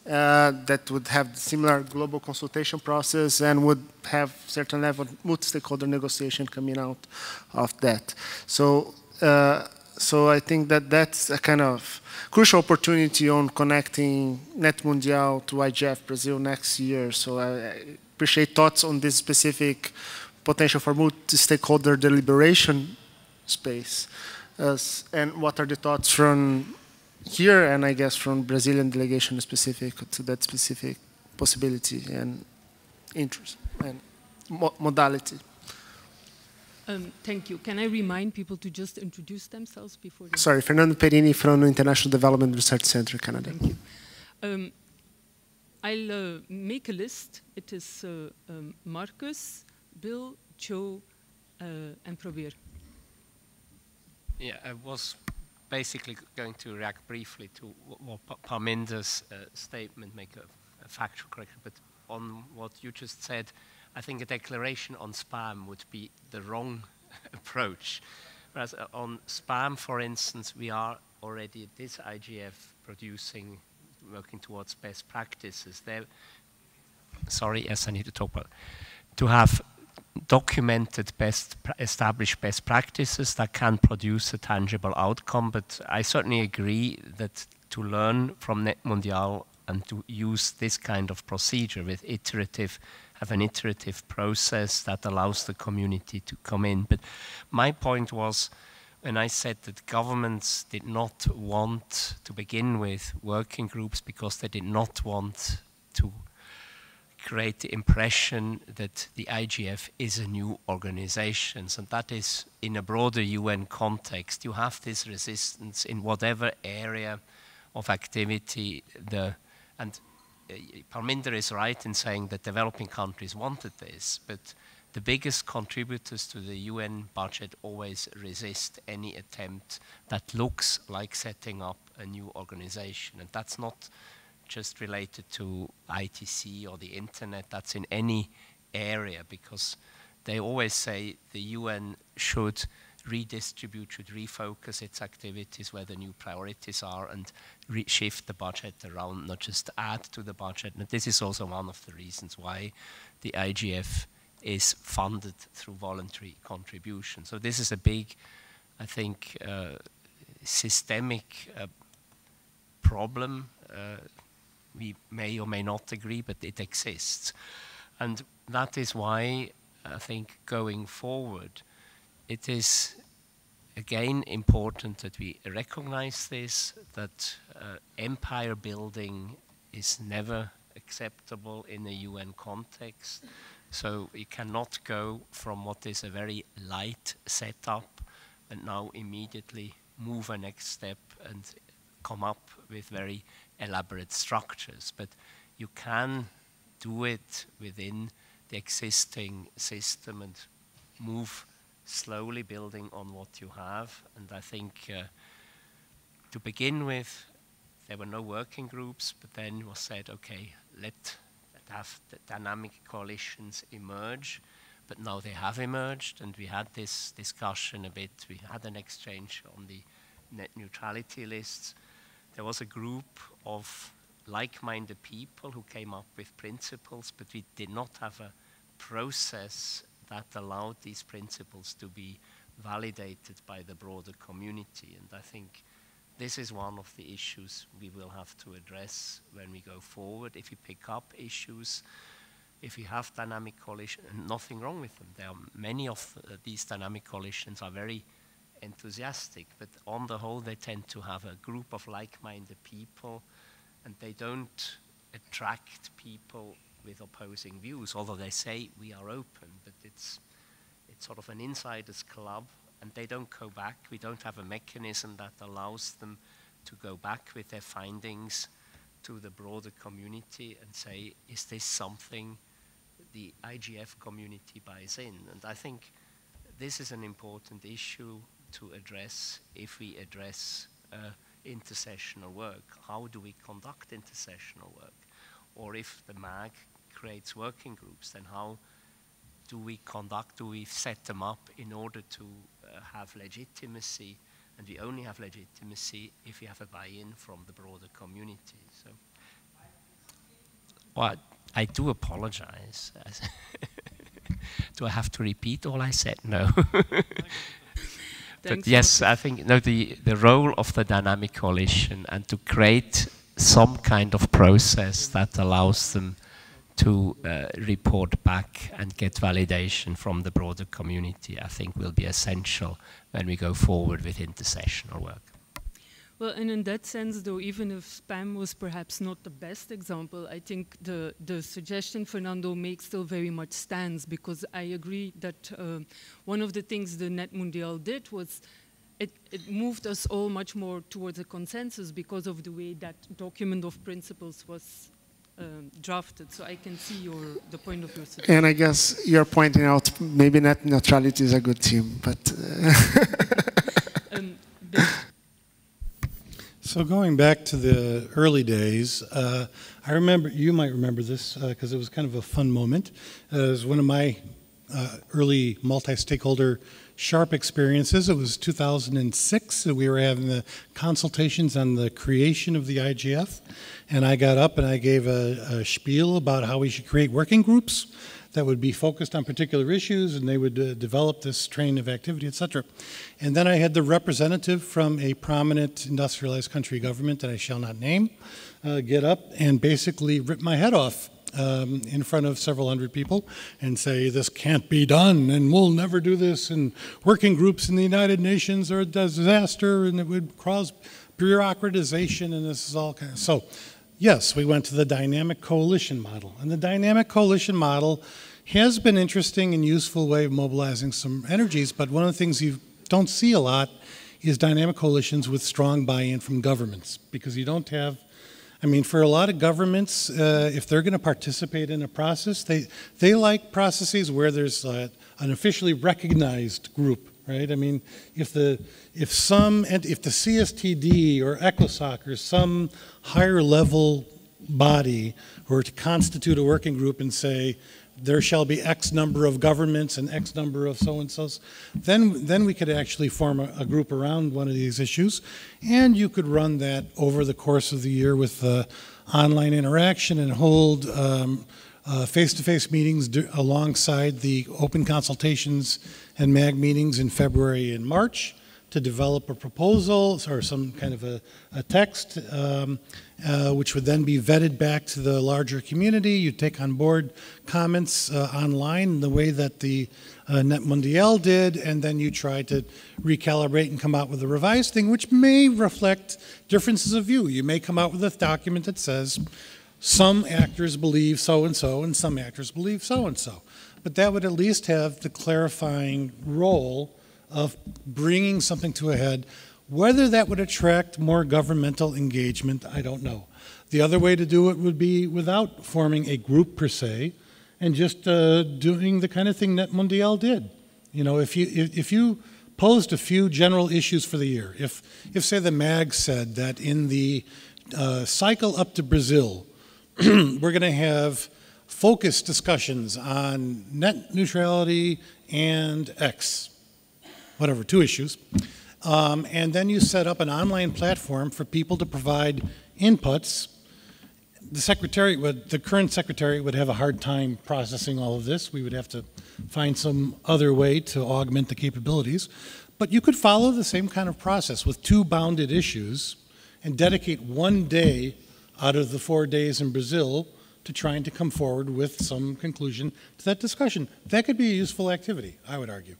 that would have similar global consultation process and would have certain level of multi-stakeholder negotiation coming out of that. So, so I think that that's a kind of crucial opportunity on connecting NETmundial to IGF Brazil next year. So I appreciate thoughts on this specific potential for multi-stakeholder deliberation space. And what are the thoughts from here and I guess from Brazilian delegation specific to that specific possibility and interest and modality? Thank you. Can I remind people to just introduce themselves before? Sorry, Fernando Perini from International Development Research Center, Canada. Thank you. I'll make a list. It is Marcus, Bill, Joe, and Probir. Yeah, I was basically going to react briefly to what Parminder's statement, make a factual correction, but on what you just said, I think a declaration on spam would be the wrong approach. Whereas on spam, for instance, we are already at this IGF producing, working towards best practices. There, sorry, yes, I need to talk about, documented established best practices that can produce a tangible outcome, but I certainly agree that to learn from NETmundial and to use this kind of procedure with have an iterative process that allows the community to come in. But my point was, when I said that governments did not want to begin with working groups because they did not want to create the impression that the IGF is a new organization, and that is in a broader UN context. You have this resistance in whatever area of activity. Parminder is right in saying that developing countries wanted this, but the biggest contributors to the UN budget always resist any attempt that looks like setting up a new organization, and that's not just related to ITC or the internet, that's in any area, because they always say the UN should redistribute, should refocus its activities where the new priorities are and shift the budget around, not just add to the budget. And this is also one of the reasons why the IGF is funded through voluntary contribution. So this is a big, I think, systemic problem. We may or may not agree, but it exists. And that is why I think going forward, it is again important that we recognize this, that empire building is never acceptable in a UN context. So you cannot go from what is a very light setup and now immediately move a next step and come up with very elaborate structures, but you can do it within the existing system and move slowly, building on what you have. And I think to begin with, there were no working groups, but then it was said, okay, let have the dynamic coalitions emerge, but now they have emerged, and we had this discussion a bit. We had an exchange on the net neutrality lists. There was a group of like-minded people who came up with principles, but we did not have a process that allowed these principles to be validated by the broader community. And I think this is one of the issues we will have to address when we go forward. If we pick up issues, if we have dynamic coalitions, and nothing wrong with them. There are many of these dynamic coalitions are very enthusiastic, but on the whole they tend to have a group of like-minded people, and they don't attract people with opposing views, although they say we are open, but it's sort of an insiders club, and they don't go back. We don't have a mechanism that allows them to go back with their findings to the broader community and say, is this something the IGF community buys in? And I think this is an important issue to address if we address intersessional work. How do we conduct intersessional work? Or if the MAG creates working groups, then how do we set them up in order to have legitimacy? And we only have legitimacy if we have a buy-in from the broader community. So, well, I do apologize. Do I have to repeat all I said? No. But yes, I think the role of the dynamic coalition and to create some kind of process that allows them to report back and get validation from the broader community, I think will be essential when we go forward with intersessional work. Well, and in that sense, though, even if spam was perhaps not the best example, I think the suggestion Fernando makes still very much stands, because I agree that one of the things the NETmundial did was it moved us all much more towards a consensus because of the way that document of principles was drafted. So I can see the point of your suggestion. And I guess you're pointing out maybe net neutrality is a good team, but... So going back to the early days, I remember, you might remember this because it was kind of a fun moment. It was one of my early multi-stakeholder SHARP experiences. It was 2006. We were having the consultations on the creation of the IGF. And I got up and I gave a spiel about how we should create working groups. that would be focused on particular issues, and they would develop this train of activity, etc. And then I had the representative from a prominent industrialized country government that I shall not name get up and basically rip my head off in front of several hundred people and say, this can't be done, and we'll never do this, and working groups in the United Nations are a disaster, and it would cause bureaucratization, and this is all kind of... So, yes, we went to the dynamic coalition model, and the dynamic coalition model has been an interesting and useful way of mobilizing some energies, but one of the things you don't see a lot is dynamic coalitions with strong buy-in from governments, because you don't have... I mean, for a lot of governments, if they're going to participate in a process, they like processes where there's an officially recognized group, right? I mean, if the CSTD or ECOSOC or some higher level body were to constitute a working group and say, there shall be X number of governments and X number of so-and-sos, then we could actually form a group around one of these issues, and you could run that over the course of the year with online interaction and hold face-to-face meetings alongside the open consultations and MAG meetings in February and March to develop a proposal or some kind of a text which would then be vetted back to the larger community. You take on board comments online the way that the NETmundial did, and then you try to recalibrate and come out with a revised thing, which may reflect differences of view. You may come out with a document that says, some actors believe so-and-so, and some actors believe so-and-so. But that would at least have the clarifying role of bringing something to a head. Whether that would attract more governmental engagement, I don't know. The other way to do it would be without forming a group per se, and just doing the kind of thing NETmundial did. You know, if you posed a few general issues for the year, if say the MAG said that in the cycle up to Brazil, we're going to have focused discussions on net neutrality and X, whatever, 2 issues. And then you set up an online platform for people to provide inputs. The current secretary would have a hard time processing all of this. We would have to find some other way to augment the capabilities. But you could follow the same kind of process with 2 bounded issues and dedicate 1 day out of the 4 days in Brazil to trying to come forward with some conclusion to that discussion. That could be a useful activity, I would argue.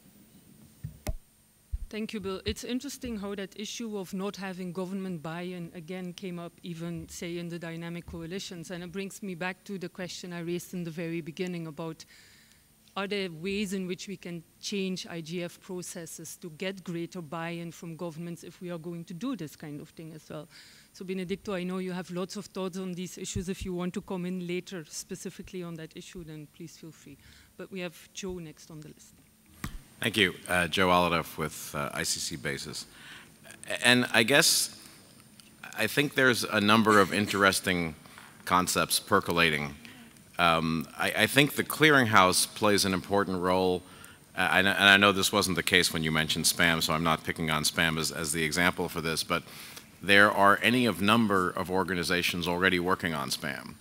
Thank you, Bill. It's interesting how that issue of not having government buy-in again came up even, say, in the dynamic coalitions. And it brings me back to the question I raised in the very beginning about, are there ways in which we can change IGF processes to get greater buy-in from governments if we are going to do this kind of thing as well? So Benedicto, I know you have lots of thoughts on these issues. If you want to come in later specifically on that issue, then please feel free. But we have Joe next on the list. Thank you. Joe Oladoff with ICC Basis. And I think there's a number of interesting concepts percolating. I think the clearinghouse plays an important role, and I know this wasn't the case when you mentioned spam, so I'm not picking on spam as the example for this, but there are any of number of organizations already working on spam.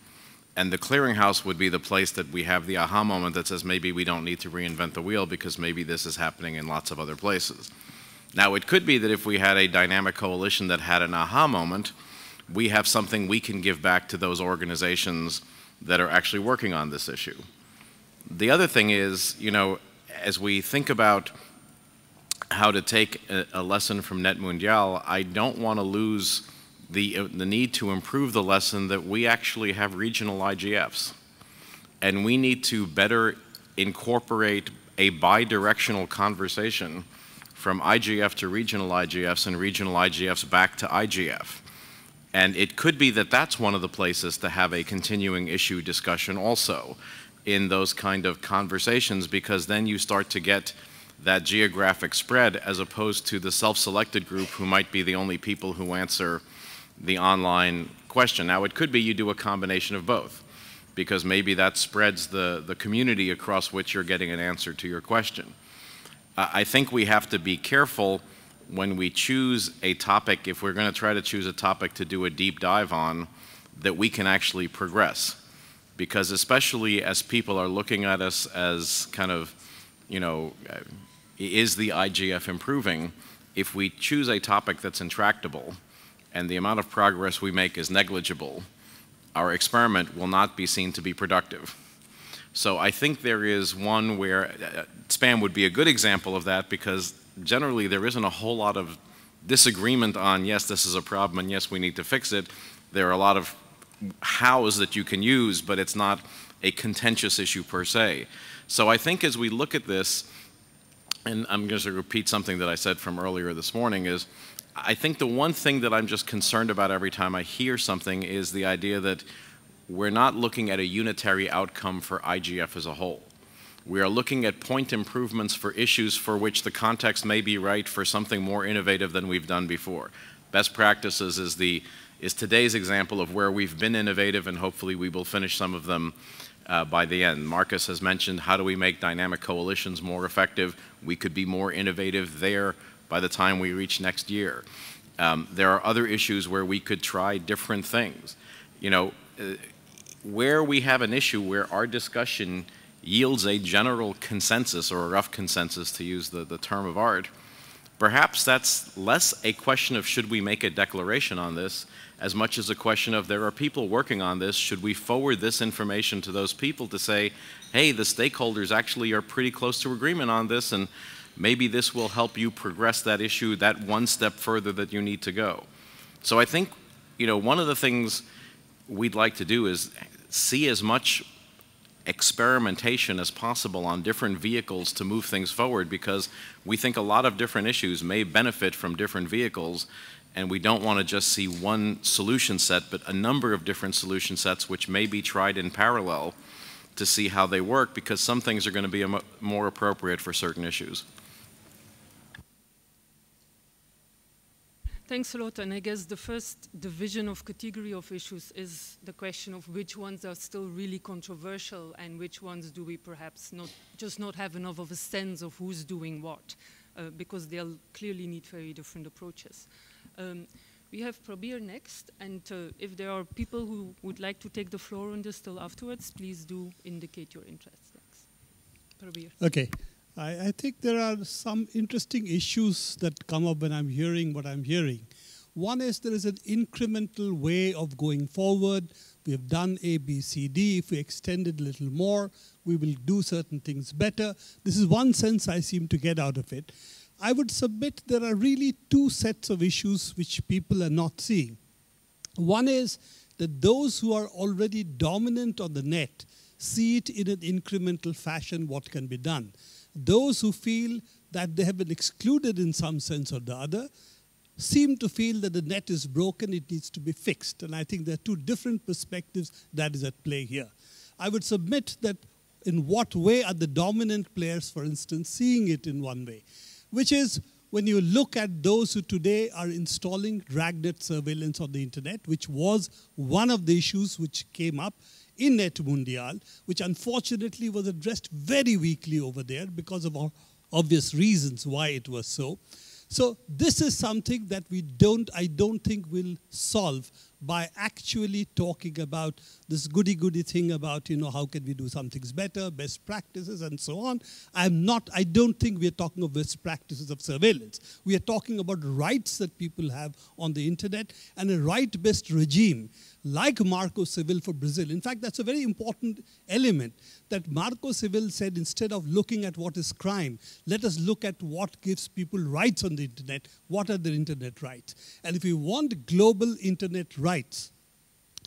And the clearinghouse would be the place that we have the aha moment that says maybe we don't need to reinvent the wheel because maybe this is happening in lots of other places. Now, it could be that if we had a dynamic coalition that had an aha moment, we have something we can give back to those organizations that are actually working on this issue. The other thing is, you know, as we think about how to take a lesson from NETmundial, I don't want to lose the need to improve the lesson that we actually have regional IGFs. And we need to better incorporate a bi-directional conversation from IGF to regional IGFs and regional IGFs back to IGF. And it could be that that's one of the places to have a continuing issue discussion also in those kind of conversations, because then you start to get that geographic spread as opposed to the self-selected group who might be the only people who answer the online question. Now, it could be you do a combination of both, because maybe that spreads the community across which you're getting an answer to your question. I think we have to be careful when we choose a topic, if we're going to try to choose a topic to do a deep dive on, that we can actually progress. because especially as people are looking at us as kind of, is the IGF improving? If we choose a topic that's intractable and the amount of progress we make is negligible, our experiment will not be seen to be productive. So I think there is one where spam would be a good example of that, because generally there isn't a whole lot of disagreement on, yes, this is a problem and yes, we need to fix it. There are a lot of hows that you can use, but it's not a contentious issue per se. So I think as we look at this, and I'm going to repeat something that I said from earlier this morning, is I think the one thing that I'm just concerned about every time I hear something is the idea that we're not looking at a unitary outcome for IGF as a whole. We are looking at point improvements for issues for which the context may be right for something more innovative than we've done before. Best practices is today's example of where we've been innovative, and hopefully we will finish some of them by the end. Marcus has mentioned, how do we make dynamic coalitions more effective? We could be more innovative there by the time we reach next year. There are other issues where we could try different things. Where we have an issue where our discussion yields a general consensus, or a rough consensus to use the term of art, perhaps that's less a question of should we make a declaration on this, as much as a question of there are people working on this, should we forward this information to those people to say, hey, the stakeholders actually are pretty close to agreement on this, and maybe this will help you progress that issue that one step further that you need to go. So I think, one of the things we'd like to do is see as much experimentation as possible on different vehicles to move things forward, because we think a lot of different issues may benefit from different vehicles, and we don't want to just see one solution set, but a number of different solution sets which may be tried in parallel to see how they work, because some things are going to be more appropriate for certain issues. Thanks a lot, and I guess the first division of category of issues is the question of which ones are still really controversial and which ones do we perhaps not have enough of a sense of who's doing what, because they'll clearly need very different approaches. We have Prabir next, and if there are people who would like to take the floor on this still afterwards, please do indicate your interest. Thanks. Prabir. Okay. I think there are some interesting issues that come up when I'm hearing what I'm hearing. One is there is an incremental way of going forward. We have done A, B, C, D. If we extend it a little more, we will do certain things better. This is one sense I seem to get out of it. I would submit there are really two sets of issues which people are not seeing. One is that those who are already dominant on the net see it in an incremental fashion what can be done. Those who feel that they have been excluded in some sense or the other seem to feel that the net is broken, it needs to be fixed. And I think there are two different perspectives that is at play here. I would submit that in what way are the dominant players, for instance, seeing it in one way, which is when you look at those who today are installing dragnet surveillance on the internet, which was one of the issues which came up in NETmundial, which unfortunately was addressed very weakly over there because of obvious reasons why it was so. So this is something that I don't think will solve by actually talking about this goody-goody thing about, how can we do some things better, best practices and so on. I don't think we're talking of best practices of surveillance. We are talking about rights that people have on the internet and a right-based regime like Marco Civil for Brazil. In fact, that's a very important element that Marco Civil said, instead of looking at what is crime, let us look at what gives people rights on the internet. What are their internet rights? And if we want global internet rights,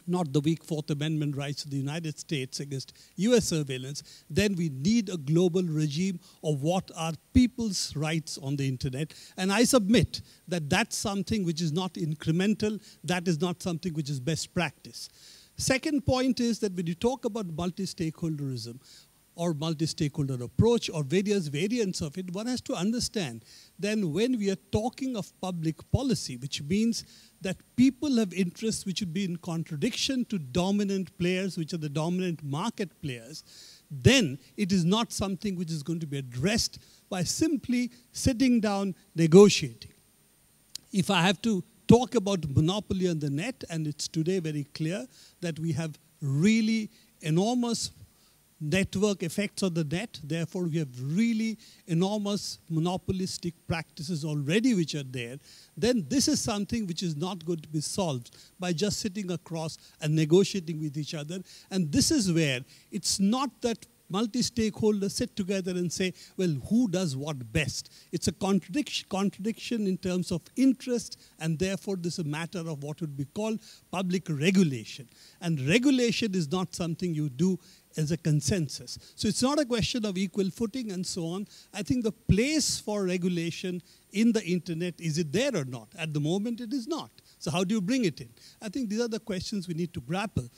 not the weak Fourth Amendment rights of the United States against US surveillance, then we need a global regime of what are people's rights on the internet. And I submit that that's something which is not incremental, that is not something which is best practice. Second point is that when you talk about multi-stakeholderism, or multi-stakeholder approach, or various variants of it, one has to understand then when we are talking of public policy, which means that people have interests which would be in contradiction to dominant players, which are the dominant market players, then it is not something which is going to be addressed by simply sitting down negotiating. If I have to talk about monopoly on the net, and it's today very clear that we have really enormous network effects on the net. Therefore, we have really enormous monopolistic practices already which are there. Then this is something which is not going to be solved by just sitting across and negotiating with each other. And this is where it's not that multi-stakeholders sit together and say, well, who does what best? It's a contradiction in terms of interest, and therefore this is a matter of what would be called public regulation. And regulation is not something you do as a consensus. So it's not a question of equal footing and so on. I think the place for regulation in the internet, is it there or not? At the moment, it is not. So how do you bring it in? I think these are the questions we need to grapple.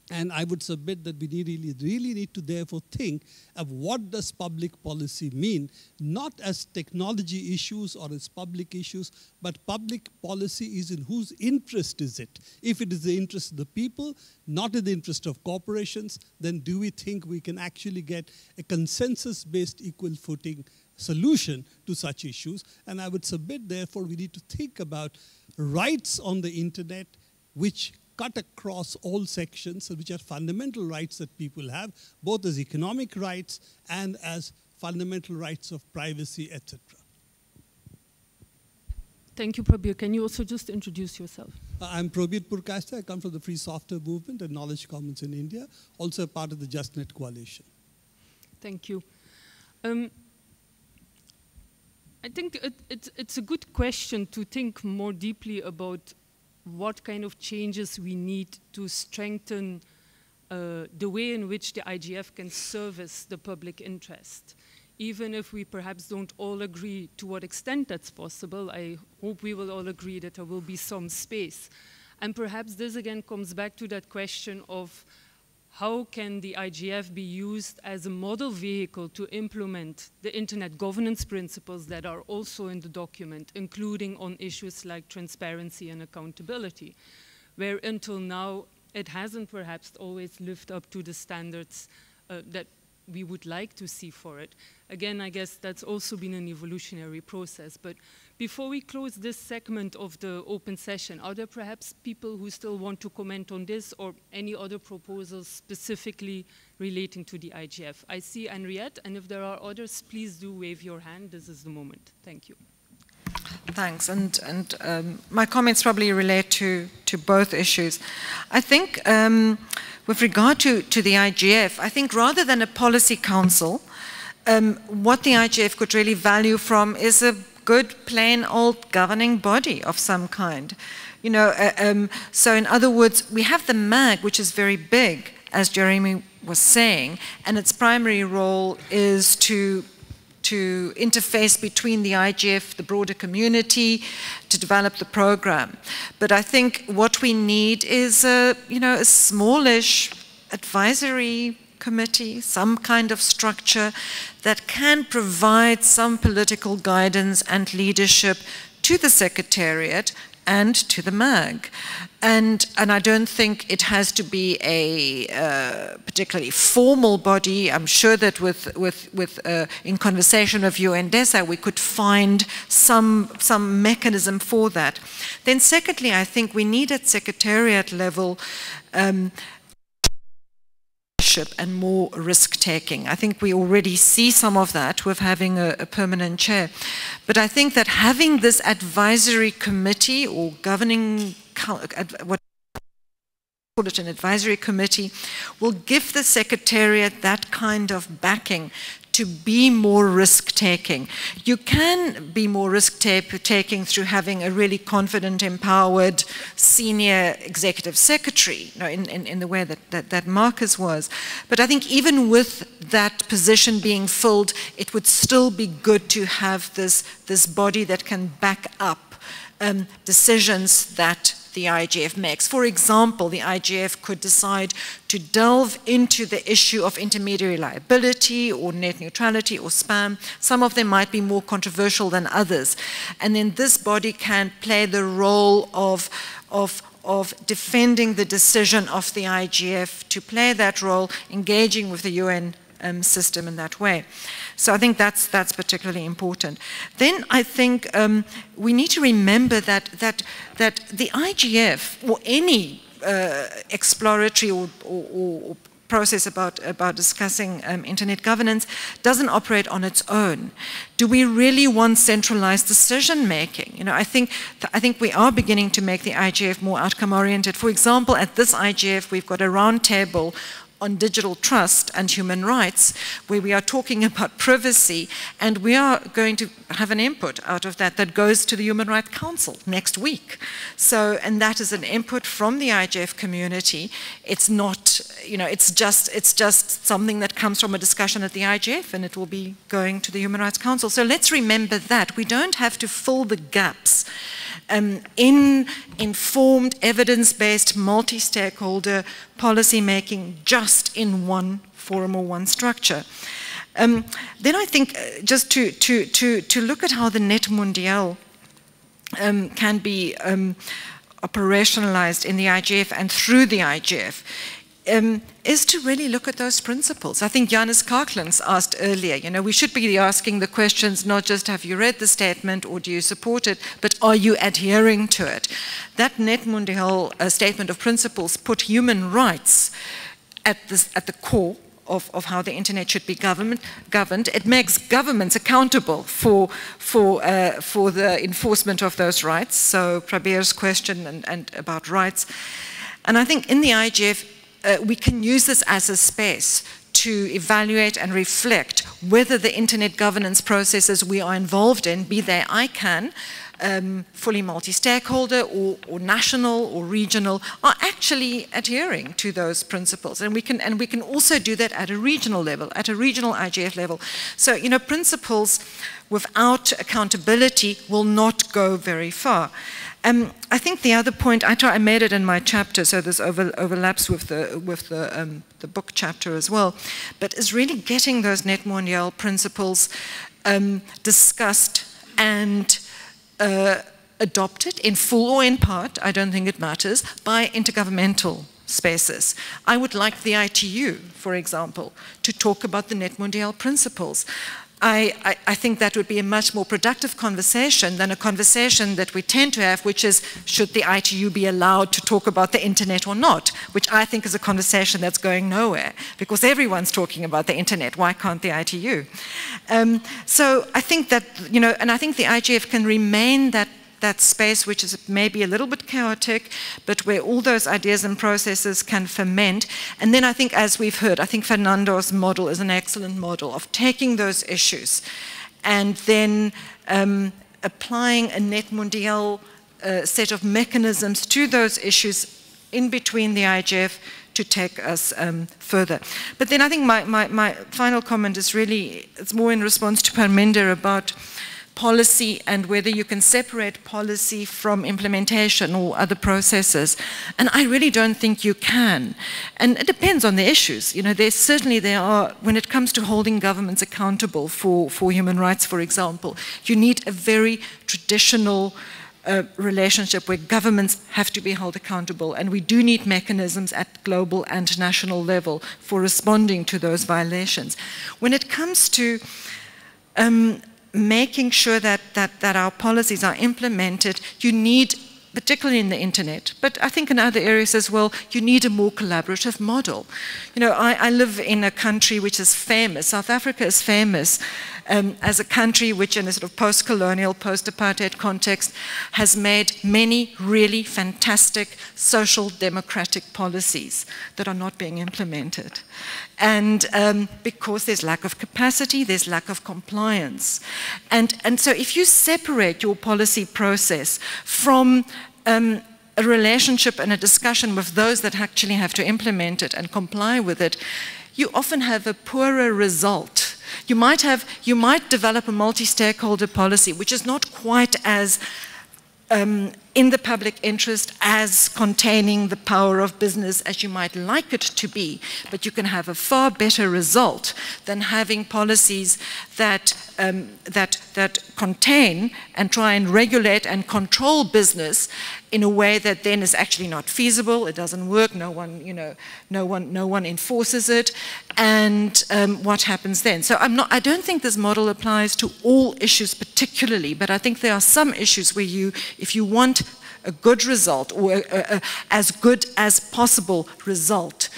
And I would submit that we really need to therefore think of what does public policy mean, not as technology issues or as public issues, but public policy is in whose interest is it? If it is the interest of the people, not in the interest of corporations, then do we think we can actually get a consensus-based equal footing solution to such issues? And I would submit, therefore, we need to think about rights on the internet which cut across all sections, which are fundamental rights that people have, both as economic rights and as fundamental rights of privacy, etc. Thank you, Prabir. Can you also just introduce yourself? I'm Prabir Purkashta. I come from the Free Software Movement and Knowledge Commons in India, also a part of the JustNet Coalition. Thank you. I think it's a good question to think more deeply about what kind of changes we need to strengthen the way in which the IGF can service the public interest. Even if we perhaps don't all agree to what extent that's possible, I hope we will all agree that there will be some space. And perhaps this again comes back to that question of how can the IGF be used as a model vehicle to implement the internet governance principles that are also in the document, including on issues like transparency and accountability, where until now it hasn't perhaps always lived up to the standards that we would like to see for it. Again, I guess that's also been an evolutionary process. But before we close this segment of the open session, are there perhaps people who still want to comment on this or any other proposals specifically relating to the IGF? I see Henriette, and if there are others, please do wave your hand. This is the moment. Thank you. Thanks. And my comments probably relate to both issues. I think with regard to the IGF, I think rather than a policy council, what the IGF could really value from is a good, plain old governing body of some kind. You know, so in other words, we have the MAG, which is very big, as Jeremy was saying, and its primary role is to interface between the IGF, the broader community, to develop the program. But I think what we need is a smallish advisory committee, some kind of structure that can provide some political guidance and leadership to the Secretariat and to the MAG. And I don't think it has to be a particularly formal body. I'm sure that in conversation with UNDESA, we could find some mechanism for that. Then secondly, I think we need at Secretariat level and more risk-taking. I think we already see some of that with having a permanent chair. But I think that having this advisory committee or governing, what call it an advisory committee, will give the Secretariat that kind of backing to be more risk-taking. You can be more risk-taking through having a really confident, empowered, senior executive secretary, you know, in the way that Marcus was. But I think even with that position being filled, it would still be good to have this body that can back up decisions that the IGF makes. For example, the IGF could decide to delve into the issue of intermediary liability or net neutrality or spam. Some of them might be more controversial than others. And then this body can play the role of defending the decision of the IGF, to play that role, engaging with the UN system in that way. So I think that's particularly important. Then I think we need to remember that the IGF or any exploratory or process about discussing internet governance doesn't operate on its own. Do we really want centralized decision making? You know, I think we are beginning to make the IGF more outcome oriented. For example, at this IGF, we've got a round table on digital trust and human rights, where we are talking about privacy, and we are going to have an input out of that that goes to the Human Rights Council next week. So, and that is an input from the IGF community. It's not, you know, it's just something that comes from a discussion at the IGF, and it will be going to the Human Rights Council. So let's remember that. We don't have to fill the gaps in informed, evidence-based, multi-stakeholder policy making just in one forum or one structure. Then I think just to look at how the NETmundial can be operationalized in the IGF and through the IGF is to really look at those principles. I think Janus Karklins asked earlier, you know, we should be asking the questions not just have you read the statement or do you support it, but are you adhering to it? That NETmundial statement of principles put human rights at the core of how the internet should be governed. It makes governments accountable for the enforcement of those rights. So Prabir's question and about rights. And I think in the IGF, we can use this as a space to evaluate and reflect whether the internet governance processes we are involved in, be they ICANN, fully multi-stakeholder or national or regional, are actually adhering to those principles. And we can also do that at a regional level, at a regional IGF level. So, you know, principles without accountability will not go very far. I think the other point, I made it in my chapter, so this overlaps with the book chapter as well, but is really getting those NETmundial principles discussed and adopted in full or in part, I don't think it matters, by intergovernmental spaces. I would like the ITU, for example, to talk about the NETmundial principles. I think that would be a much more productive conversation than a conversation that we tend to have, which is, should the ITU be allowed to talk about the internet or not? Which I think is a conversation that's going nowhere, because everyone's talking about the internet. Why can't the ITU? So I think that, you know, and I think the IGF can remain that space which is maybe a little bit chaotic, but where all those ideas and processes can ferment. And then I think, as we've heard, I think Fernando's model is an excellent model of taking those issues and then applying a NETmundial set of mechanisms to those issues in between the IGF to take us further. But then I think my final comment is really, it's more in response to Parminder about policy and whether you can separate policy from implementation or other processes. And I really don't think you can. And it depends on the issues. You know, there are, when it comes to holding governments accountable for human rights, for example, you need a very traditional relationship where governments have to be held accountable, and we do need mechanisms at global and national level for responding to those violations. When it comes to making sure that our policies are implemented, you need, particularly in the internet, but I think in other areas as well, you need a more collaborative model. You know, I live in a country which is famous. South Africa is famous as a country which, in a sort of post-colonial, post-apartheid context, has made many really fantastic social democratic policies that are not being implemented. And because there's lack of capacity, there's lack of compliance. And so if you separate your policy process from a relationship and a discussion with those that actually have to implement it and comply with it, you often have a poorer result. You might develop a multi-stakeholder policy which is not quite as in the public interest as containing the power of business as you might like it to be, but you can have a far better result than having policies that contain and try and regulate and control business in a way that then is actually not feasible. It doesn't work. No one enforces it. And what happens then? So I don't think this model applies to all issues particularly, but I think there are some issues where if you want a good result or as good as possible result,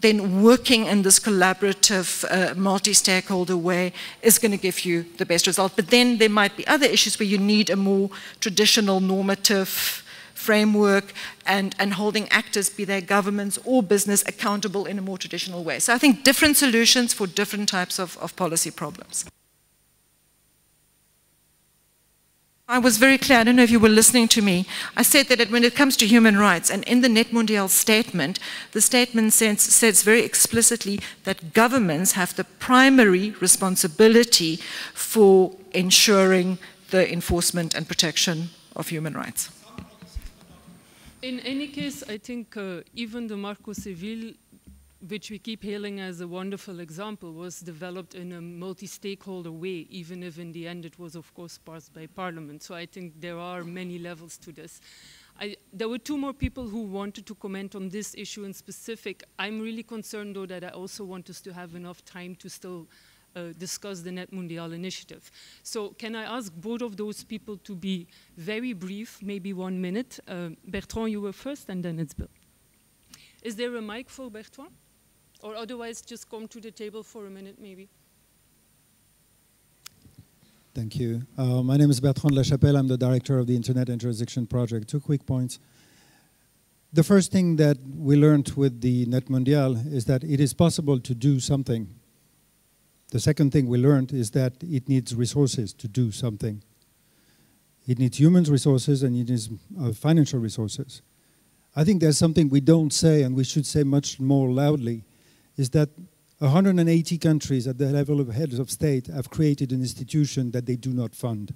then working in this collaborative, multi-stakeholder way is going to give you the best result. But then there might be other issues where you need a more traditional normative framework and holding actors, be they governments or business, accountable in a more traditional way. So I think different solutions for different types of policy problems. I was very clear, I don't know if you were listening to me, I said that when it comes to human rights, and in the NETmundial statement, the statement says very explicitly that governments have the primary responsibility for ensuring the enforcement and protection of human rights. In any case, I think even the Marco Civil, which we keep hailing as a wonderful example, was developed in a multi-stakeholder way, even if in the end it was, of course, passed by Parliament. So I think there are many levels to this. There were two more people who wanted to comment on this issue in specific. I'm really concerned, though, that I also want us to have enough time to still discuss the NETmundial initiative. So can I ask both of those people to be very brief, maybe 1 minute? Bertrand, you were first, and then it's Bill. Is there a mic for Bertrand? Or otherwise, just come to the table for a minute, maybe. Thank you. My name is Bertrand Lachapelle. I'm the director of the Internet and Jurisdiction Project. 2 quick points. The first thing that we learned with the NETmundial is that it is possible to do something. The second thing we learned is that it needs resources to do something. It needs human resources and it needs financial resources. I think there's something we don't say, and we should say much more loudly, is that 180 countries at the level of heads of state have created an institution that they do not fund.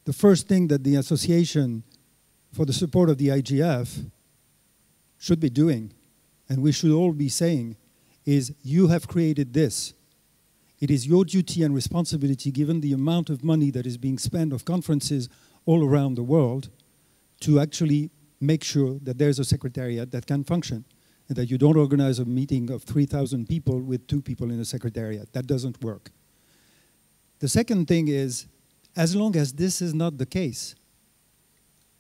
The first thing that the Association for the Support of the IGF should be doing, and we should all be saying, is you have created this. It is your duty and responsibility, given the amount of money that is being spent on conferences all around the world, to actually make sure that there's a secretariat that can function, and that you don't organize a meeting of 3,000 people with 2 people in a secretariat. That doesn't work. The second thing is, as long as this is not the case,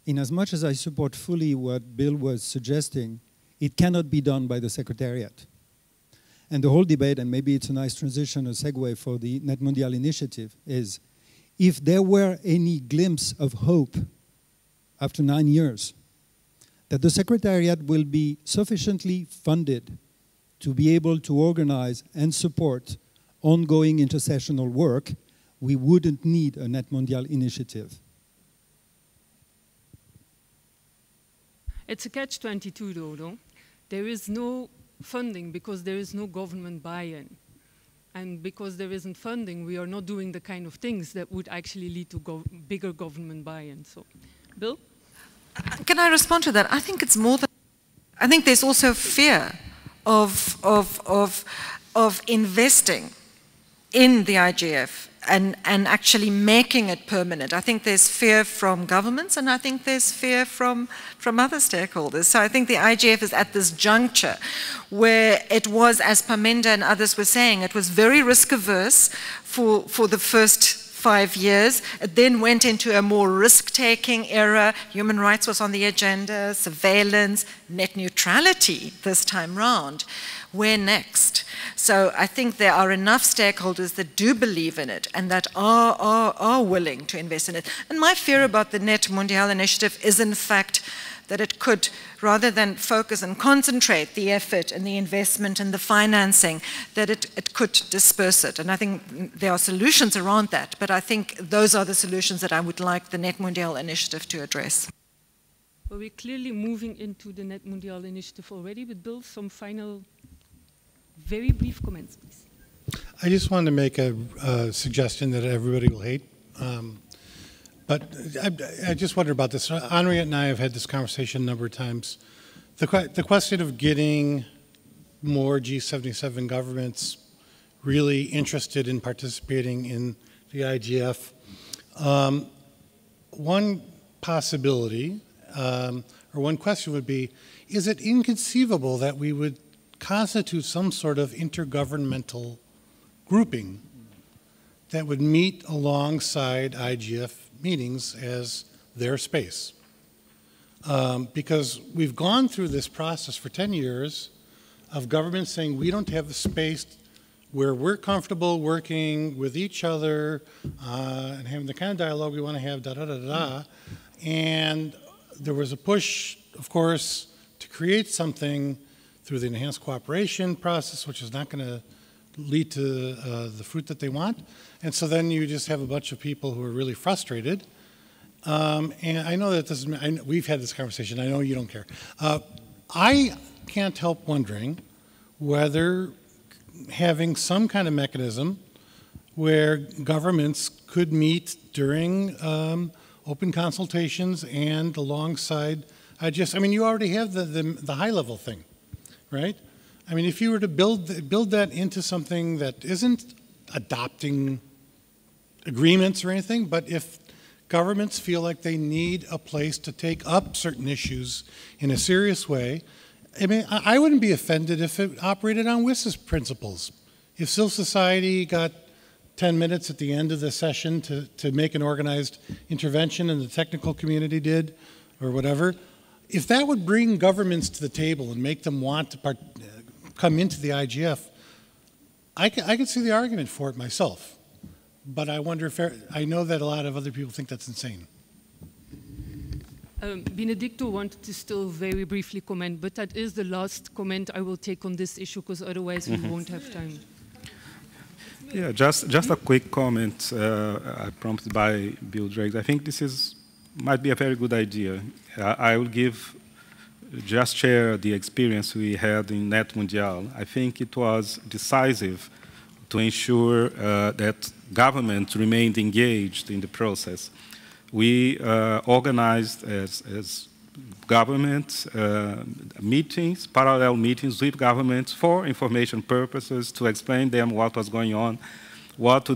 in as much as I support fully what Bill was suggesting, it cannot be done by the secretariat. And the whole debate, and maybe it's a nice transition, a segue for the NETmundial initiative, is if there were any glimpse of hope after 9 years, that the Secretariat will be sufficiently funded to be able to organize and support ongoing intersessional work, we wouldn't need a NETmundial initiative. It's a catch-22, though. There is no funding because there is no government buy-in. And because there isn't funding, we are not doing the kind of things that would actually lead to bigger government buy-in. So, Bill? Can I respond to that? I think it's more than... I think there's also fear of investing in the IGF and actually making it permanent. I think there's fear from governments, and I think there's fear from other stakeholders. So I think the IGF is at this juncture where it was, as Parminder and others were saying, it was very risk-averse for the first 5 years. It then went into a more risk-taking era. Human rights was on the agenda, surveillance, net neutrality this time round. Where next? So I think there are enough stakeholders that do believe in it and that are willing to invest in it. And my fear about the NETmundial initiative is, in fact, that it could, rather than focus and concentrate the effort and the investment and the financing, that it could disperse it. And I think there are solutions around that, but I think those are the solutions that I would like the NETmundial initiative to address. Well, we're clearly moving into the NETmundial initiative already, but Bill, some final, very brief comments, please. I just wanted to make a suggestion that everybody will hate. But I just wonder about this. Henriette and I have had this conversation a number of times. The question of getting more G77 governments really interested in participating in the IGF. One possibility, or one question would be, is it inconceivable that we would constitute some sort of intergovernmental grouping that would meet alongside IGF meetings as their space? Because we've gone through this process for 10 years of governments saying we don't have the space where we're comfortable working with each other and having the kind of dialogue we want to have, da-da-da-da-da. And there was a push, of course, to create something through the enhanced cooperation process, which is not going to lead to the fruit that they want. And so then you just have a bunch of people who are really frustrated. And I know that this is, we've had this conversation. I know you don't care. I can't help wondering whether having some kind of mechanism where governments could meet during open consultations and alongside, I mean, you already have the high-level thing, right? I mean, if you were to build that into something that isn't adopting agreements or anything, but if governments feel like they need a place to take up certain issues in a serious way, I mean, I wouldn't be offended if it operated on WIS's principles. If civil society got 10 minutes at the end of the session to make an organized intervention and the technical community did, or whatever, if that would bring governments to the table and make them want to come into the IGF, I could see the argument for it myself. But I wonder if, I know that a lot of other people think that's insane. Benedicto wanted to still very briefly comment, but that is the last comment I will take on this issue, because otherwise we won't have time. Yeah, just a quick comment prompted by Bill Drake. I think this might be a very good idea. I will just share the experience we had in NETmundial. I think it was decisive to ensure that government remained engaged in the process. We organized as government meetings, parallel meetings with governments for information purposes, to explain them what was going on, what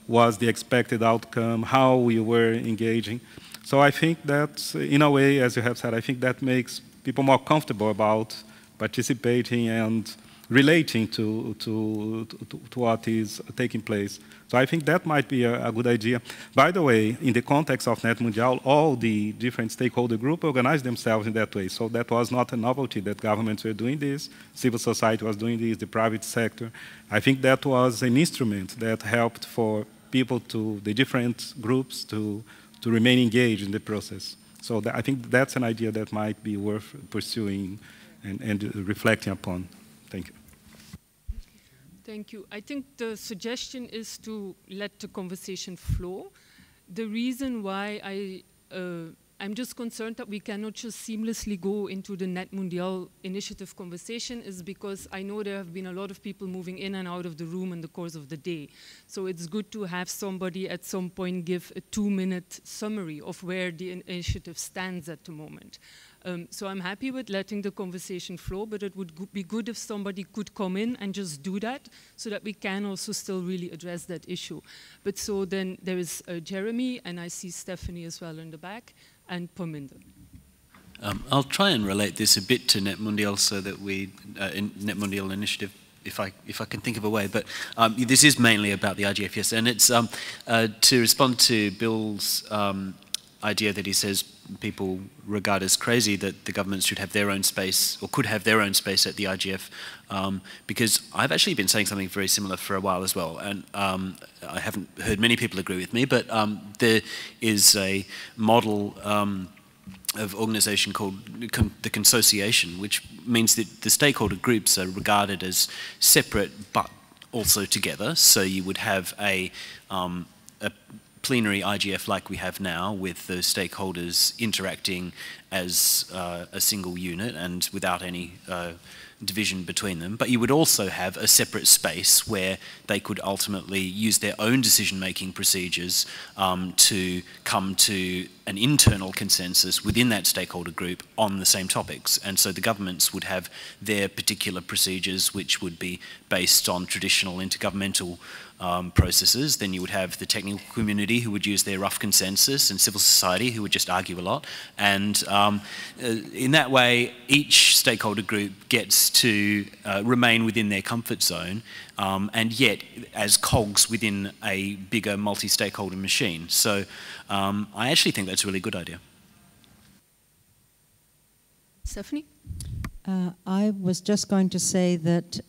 was the expected outcome, how we were engaging. So I think that, in a way, as you have said, I think that makes people more comfortable about participating and relating to what is taking place. So I think that might be a good idea. By the way, in the context of NETmundial, all the different stakeholder groups organized themselves in that way. So that was not a novelty that governments were doing this, civil society was doing this, the private sector. I think that was an instrument that helped for people the different groups to remain engaged in the process. So I think that's an idea that might be worth pursuing and reflecting upon. Thank you. Thank you. I think the suggestion is to let the conversation flow. The reason why I'm just concerned that we cannot just seamlessly go into the NETmundial initiative conversation is because I know there have been a lot of people moving in and out of the room in the course of the day. So it's good to have somebody at some point give a 2-minute summary of where the initiative stands at the moment. So I'm happy with letting the conversation flow, but it would be good if somebody could come in and just do that so that we can also still really address that issue. But so then there is Jeremy, and I see Stephanie as well in the back, and Parminder. I'll try and relate this a bit to NETmundial so that NETmundial initiative, if I can think of a way, but this is mainly about the IGF, yes, and it's to respond to Bill's idea that he says people regard as crazy that the governments should have their own space or could have their own space at the IGF, because I've actually been saying something very similar for a while as well, and I haven't heard many people agree with me, but there is a model of organisation called the consociation, which means that the stakeholder groups are regarded as separate but also together. So you would have a plenary IGF like we have now, with the stakeholders interacting as a single unit and without any division between them. But you would also have a separate space where they could ultimately use their own decision-making procedures to come to an internal consensus within that stakeholder group on the same topics. And so the governments would have their particular procedures, which would be based on traditional intergovernmental processes. Then you would have the technical community who would use their rough consensus, and civil society who would just argue a lot. And in that way, each stakeholder group gets to remain within their comfort zone, and yet as cogs within a bigger multi-stakeholder machine. So I actually think that's a really good idea. Stephanie? I was just going to say that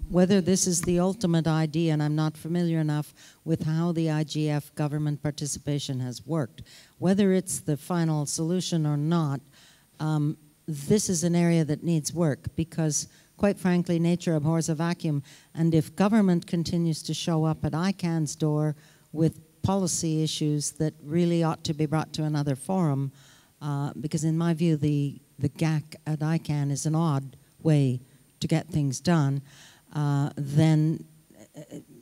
whether this is the ultimate idea, and I'm not familiar enough with how the IGF government participation has worked, whether it's the final solution or not, this is an area that needs work because, quite frankly, nature abhors a vacuum. And if government continues to show up at ICANN's door with policy issues that really ought to be brought to another forum, because in my view, the GAC at ICANN is an odd way to get things done, then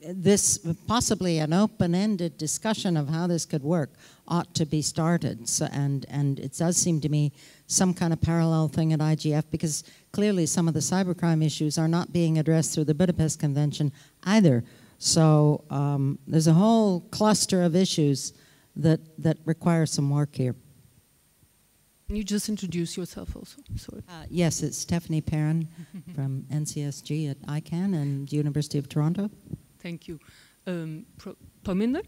this, possibly an open-ended discussion of how this could work ought to be started. So, and it does seem to me some kind of parallel thing at IGF, because clearly some of the cybercrime issues are not being addressed through the Budapest Convention either. So there's a whole cluster of issues that require some work here. Can you just introduce yourself also? Sorry. Yes, it's Stephanie Perrin from NCSG at ICANN and University of Toronto. Thank you. Parminder?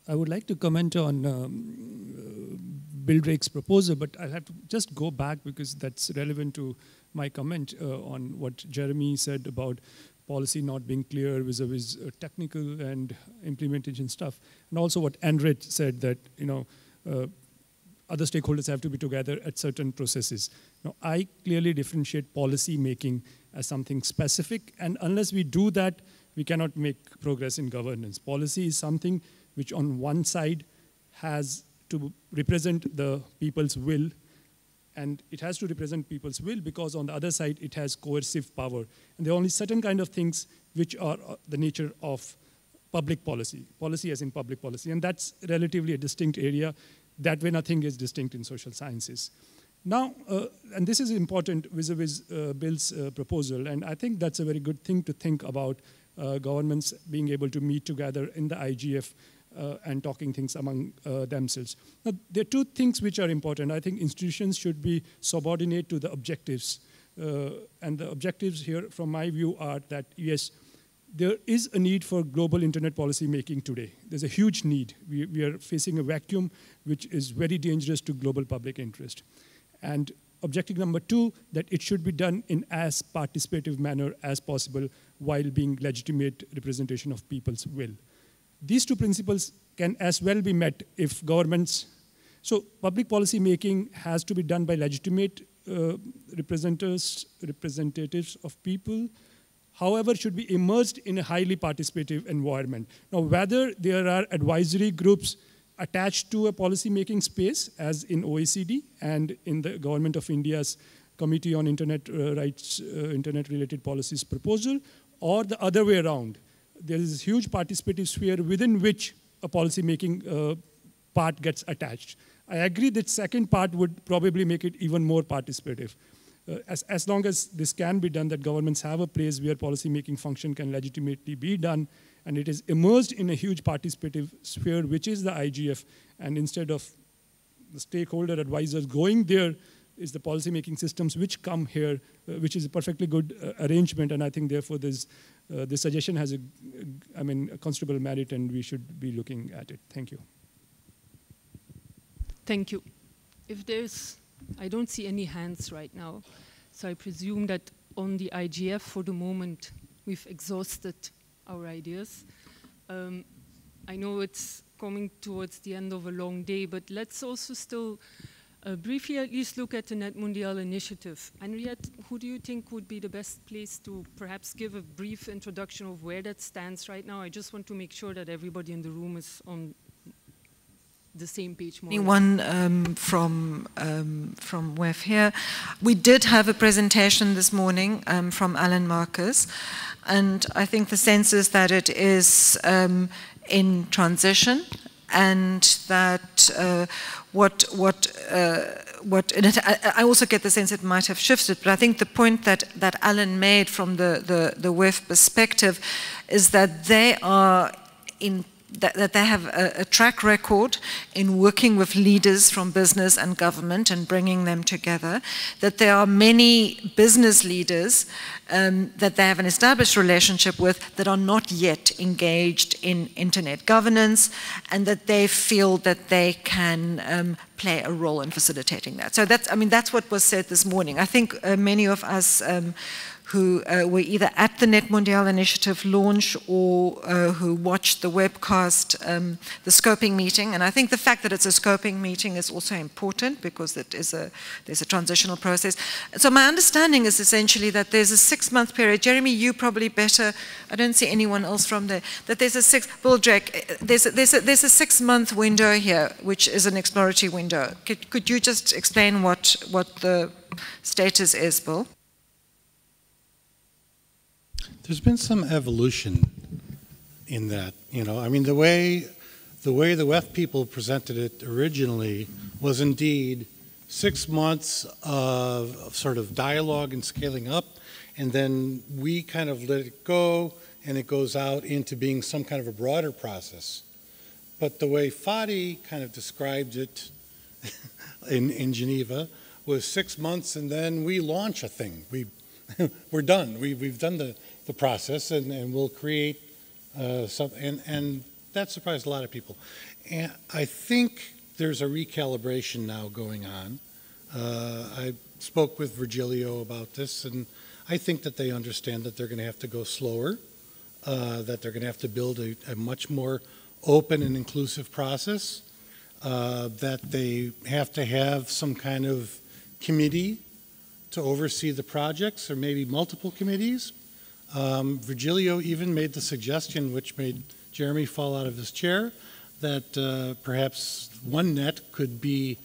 I would like to comment on Bill Drake's proposal, but I'll have to just go back because that's relevant to my comment on what Jeremy said about policy not being clear vis-a-vis technical and implementation stuff, and also what Andrej said that other stakeholders have to be together at certain processes. Now, I clearly differentiate policy making as something specific, and unless we do that, we cannot make progress in governance. Policy is something which on one side has to represent the people's will, and it has to represent people's will because on the other side it has coercive power. And there are only certain kind of things which are the nature of public policy, policy as in public policy, and that's relatively a distinct area. That way nothing is distinct in social sciences. Now, and this is important vis-a-vis Bill's proposal, and I think that's a very good thing to think about governments being able to meet together in the IGF and talking things among themselves. Now, there are two things which are important. I think institutions should be subordinate to the objectives. And the objectives here, from my view, are that, yes, there is a need for global internet policy making today. There's a huge need. We are facing a vacuum which is very dangerous to global public interest. And objective number two, that it should be done in as participative manner as possible while being legitimate representation of people's will. These two principles can as well be met if governments, so public policy making has to be done by legitimate representatives of people, however, should be immersed in a highly participative environment. Now, whether there are advisory groups attached to a policy making space, as in OECD and in the Government of India's Committee on Internet Rights, Internet-related policies proposal, or the other way around. There is a huge participative sphere within which a policy-making part gets attached. I agree that second part would probably make it even more participative. As long as this can be done, that governments have a place where policy-making function can legitimately be done, and it is immersed in a huge participative sphere, which is the IGF, and instead of the stakeholder advisors going there, is the policy-making systems which come here, which is a perfectly good arrangement, and I think therefore this suggestion has a considerable merit, and we should be looking at it. Thank you. Thank you. If there's, I don't see any hands right now, so I presume that on the IGF for the moment we've exhausted our ideas. I know it's coming towards the end of a long day, but let's also still briefly at least look at the NETmundial initiative. Henriette, who do you think would be the best place to perhaps give a brief introduction of where that stands right now? I just want to make sure that everybody in the room is on the same page. Anyone from WEF here? We did have a presentation this morning from Alan Marcus, and I think the sense is that it is in transition, and that I also get the sense it might have shifted, but I think the point that Alan made from the WEF perspective is that they are that they have a track record in working with leaders from business and government and bringing them together, that there are many business leaders that they have an established relationship with that are not yet engaged in internet governance, and that they feel that they can play a role in facilitating that. So that's what was said this morning. I think many of us who were either at the NETmundial initiative launch or who watched the webcast, the scoping meeting. And I think the fact that it's a scoping meeting is also important because there's a transitional process. So my understanding is essentially that there's a 6-month period. Jeremy, you probably better, I don't see anyone else from there, that there's a Bill Drake, there's a 6-month window here, which is an exploratory window. Could you just explain what the status is, Bill? There's been some evolution in that, I mean, the way the WEF people presented it originally was indeed 6 months of sort of dialogue and scaling up, and then we kind of let it go, and it goes out into being some kind of a broader process. But the way Fadi kind of described it in Geneva was 6 months, and then we launch a thing. We're done. We've done the process, and we'll create something, and that surprised a lot of people. And I think there's a recalibration now going on. I spoke with Virgilio about this, and I think that they understand that they're going to have to go slower, that they're going to have to build a much more open and inclusive process, that they have to have some kind of committee to oversee the projects, or maybe multiple committees. Virgilio even made the suggestion, which made Jeremy fall out of his chair, that perhaps OneNet could be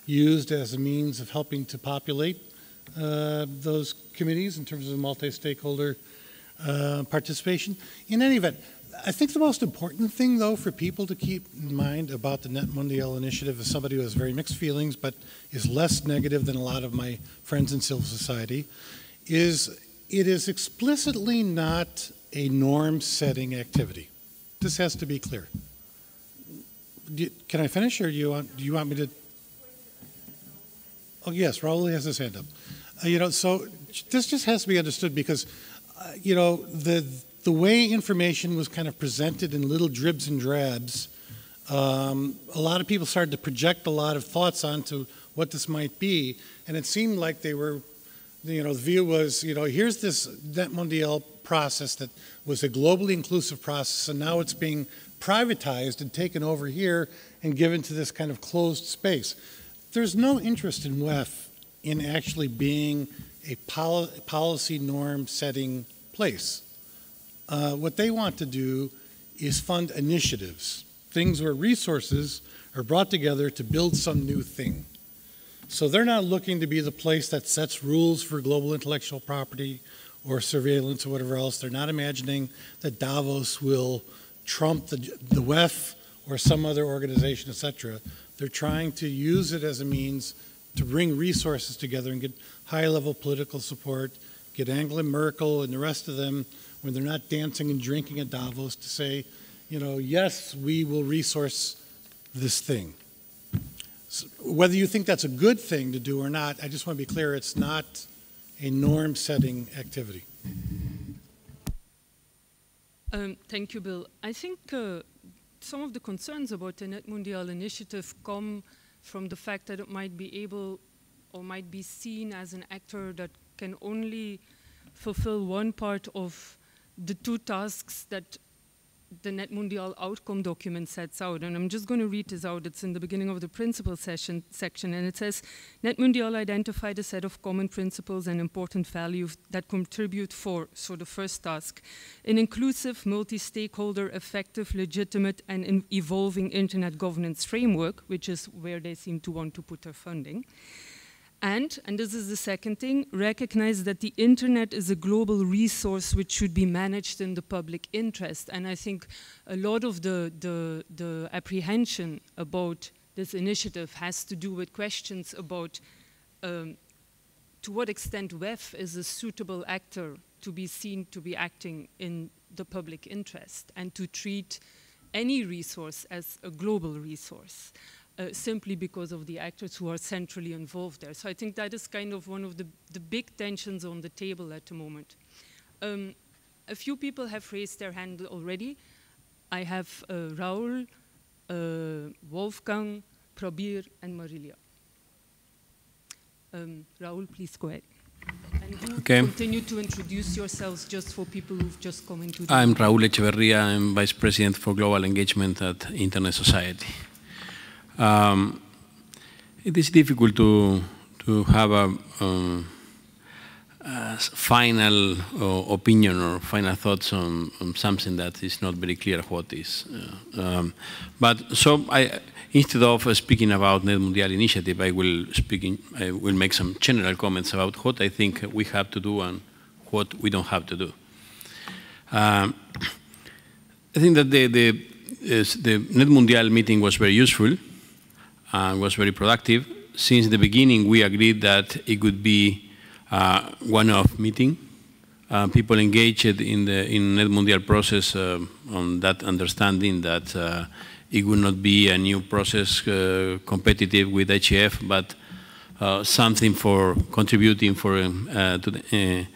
used as a means of helping to populate those committees in terms of multi-stakeholder participation. In any event, I think the most important thing, though, for people to keep in mind about the NETmundial initiative, as somebody who has very mixed feelings but is less negative than a lot of my friends in civil society, is it is explicitly not a norm-setting activity. This has to be clear. Can I finish, or do you want me to? Oh, yes, Raul has his hand up. So this just has to be understood because, the way information was kind of presented in little dribs and drabs, a lot of people started to project a lot of thoughts onto what this might be, and it seemed like they were, the view was, here's this NETmundial process that was a globally inclusive process, and now it's being privatized and taken over here and given to this kind of closed space. There's no interest in WEF in actually being a policy norm setting place. What they want to do is fund initiatives, things where resources are brought together to build some new thing. So they're not looking to be the place that sets rules for global intellectual property or surveillance or whatever else. They're not imagining that Davos will trump the WEF or some other organization, etc. They're trying to use it as a means to bring resources together and get high-level political support, get Angela Merkel and the rest of them, when they're not dancing and drinking at Davos, to say, yes, we will resource this thing. So whether you think that's a good thing to do or not, I just want to be clear, it's not a norm-setting activity. Thank you, Bill. I think some of the concerns about the NETmundial initiative come from the fact that it might be able or might be seen as an actor that can only fulfill one part of the two tasks that the NETmundial outcome document sets out. And I'm just going to read this out. It's in the beginning of the principles section, and it says, NETmundial identified a set of common principles and important values that contribute for, so the first task, an inclusive, multi-stakeholder, effective, legitimate, and evolving internet governance framework, which is where they seem to want to put their funding. And this is the second thing, recognize that the internet is a global resource which should be managed in the public interest. And I think a lot of the apprehension about this initiative has to do with questions about to what extent WEF is a suitable actor to be seen to be acting in the public interest and to treat any resource as a global resource. simply because of the actors who are centrally involved there. So I think that is kind of one of the big tensions on the table at the moment. A few people have raised their hand already. I have Raul, Wolfgang, Prabir, and Marilia. Raul, please go ahead. And do continue to introduce yourselves just for people who've just come into the I'm Raúl Echeverría. I'm Vice President for Global Engagement at Internet Society. It is difficult to have a final opinion or final thoughts on something that is not very clear what is. But so instead of speaking about NETmundial initiative, I will make some general comments about what I think we have to do and what we don't have to do. I think that the NETmundial meeting was very useful and was very productive. Since the beginning, we agreed that it could be one-off meeting. People engaged in the NETmundial process on that understanding that it would not be a new process competitive with IGF, but something for contributing for to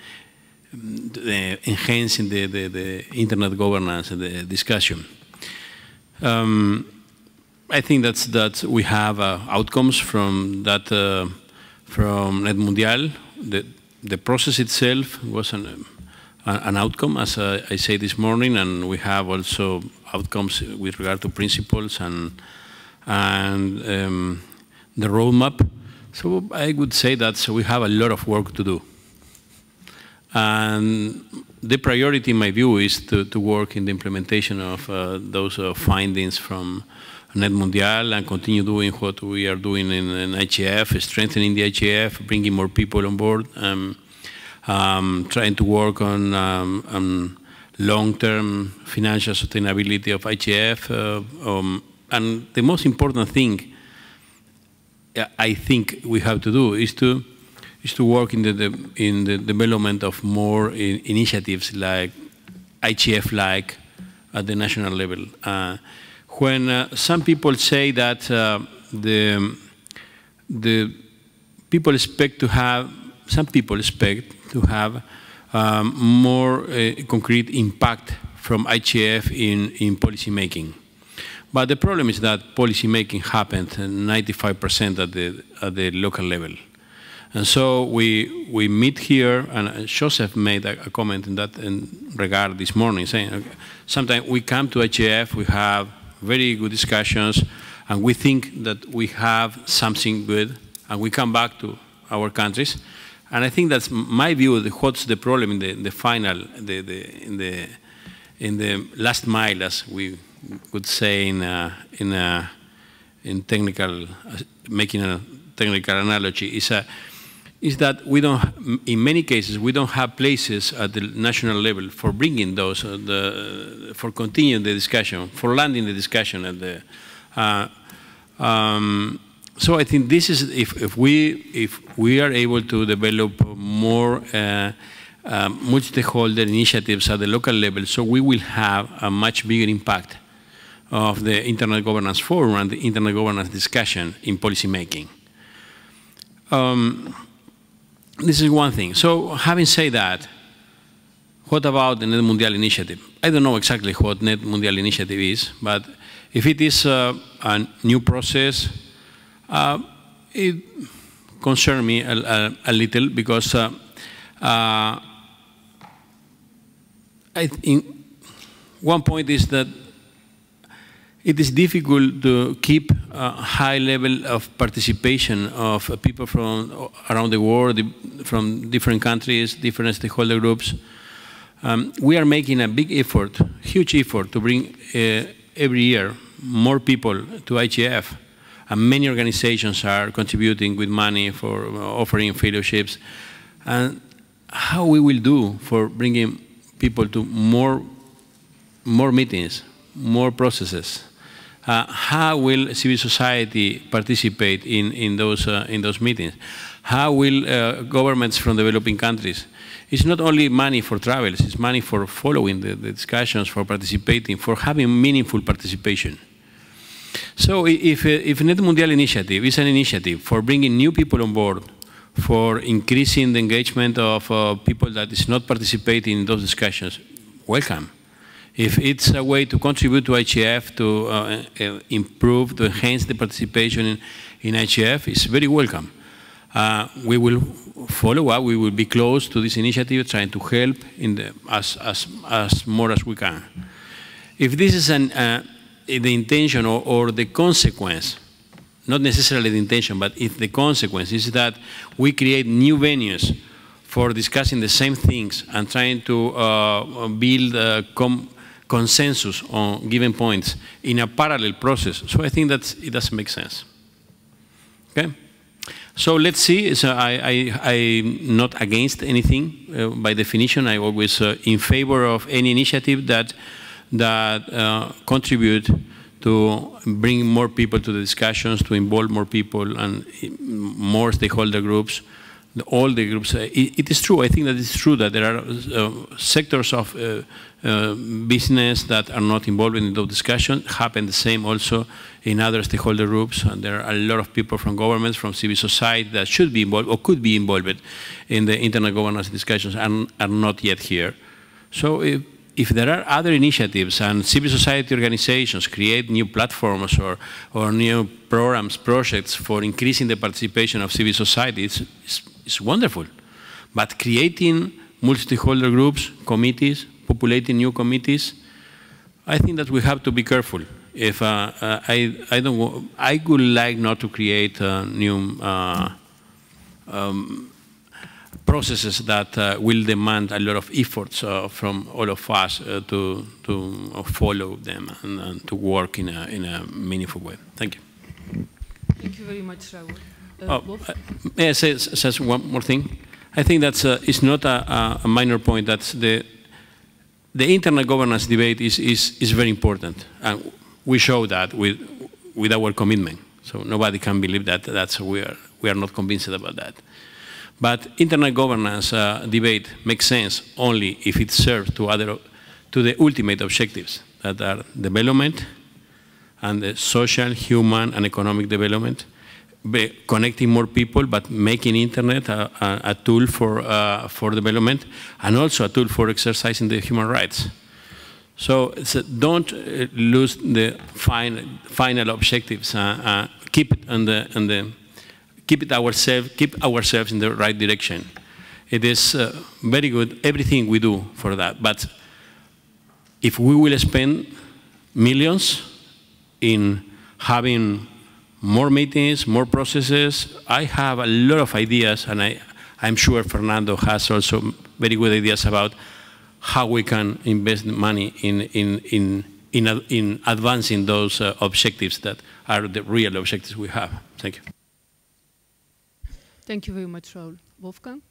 enhancing the internet governance and the discussion. I think that we have outcomes from that from NETmundial. The process itself was an outcome, as I said this morning, and we have also outcomes with regard to principles and the roadmap. So I would say that we have a lot of work to do. And the priority, in my view, is to work in the implementation of those findings from NETmundial and continue doing what we are doing in IGF, strengthening the IGF, bringing more people on board, trying to work on long-term financial sustainability of IGF. And the most important thing I think we have to do is to work in the development of more initiatives like IGF-like at the national level. When some people say that the people expect to have, some people expect to have more concrete impact from IGF in policy making. But the problem is that policy making happened 95% at the local level. And so we meet here, and Joseph made a comment in that regard this morning, saying okay, sometimes we come to IGF, we have very good discussions, and we think that we have something good, and we come back to our countries. And I think that's my view. What's the problem in the final, in the last mile, as we would say in technical, making a technical analogy, is that we don't, in many cases, we don't have places at the national level for bringing those, for continuing the discussion, for landing the discussion at the. So I think this is if we are able to develop more multi-stakeholder initiatives at the local level, so we will have a much bigger impact of the Internet Governance Forum and the Internet Governance discussion in policy making. This is one thing. So having said that, what about the NETmundial initiative? I don't know exactly what NETmundial initiative is, but if it is a new process, it concerns me a little because one point is that it is difficult to keep a high level of participation of people from around the world, from different countries, different stakeholder groups. We are making a big effort, huge effort, to bring every year more people to IGF. And many organizations are contributing with money for offering fellowships. And how we will do for bringing people to more meetings, more processes? How will civil society participate in those meetings? How will governments from developing countries? It's not only money for travels, it's money for following the discussions, for participating, for having meaningful participation. So if NETmundial initiative is an initiative for bringing new people on board, for increasing the engagement of people that is not participating in those discussions, welcome. If it's a way to contribute to IGF, to improve, to enhance the participation in IGF, it's very welcome. We will follow up, we will be close to this initiative, trying to help as more as we can. If this is the intention or the consequence, not necessarily the intention, but if the consequence is that we create new venues for discussing the same things and trying to build consensus on given points in a parallel process, so I think that it doesn't make sense. Okay? So let's see. So I'm not against anything by definition. I'm always in favor of any initiative that contribute to bring more people to the discussions, to involve more people and more stakeholder groups, all the groups. It is true, I think that it's true that there are sectors of business that are not involved in those discussions. Happen the same also in other stakeholder groups, and there are a lot of people from governments, from civil society that should be involved or could be involved in the internet governance discussions and are not yet here. So if there are other initiatives and civil society organizations create new platforms or new programs, projects for increasing the participation of civil society, it's wonderful. But creating multi-stakeholder groups, committees, populating new committees, I think that we have to be careful. If I would like not to create new processes that will demand a lot of efforts from all of us to follow them and to work in a meaningful way. Thank you. Thank you very much, Raul. May I say one more thing? I think that's it's not a minor point. That's the internet governance debate is very important, and we show that with our commitment. So nobody can believe that we are not convinced about that. But internet governance debate makes sense only if it serves to the ultimate objectives that are development and the social, human, and economic development, connecting more people, but making internet a tool for development and also a tool for exercising the human rights. So don't lose the final objectives. Keep it keep ourselves in the right direction. It is very good, everything we do for that. But if we will spend millions in having more meetings, more processes, I have a lot of ideas, and I'm sure Fernando has also very good ideas about how we can invest money in advancing those objectives that are the real objectives we have. Thank you. Thank you very much, Raul. Wolfgang?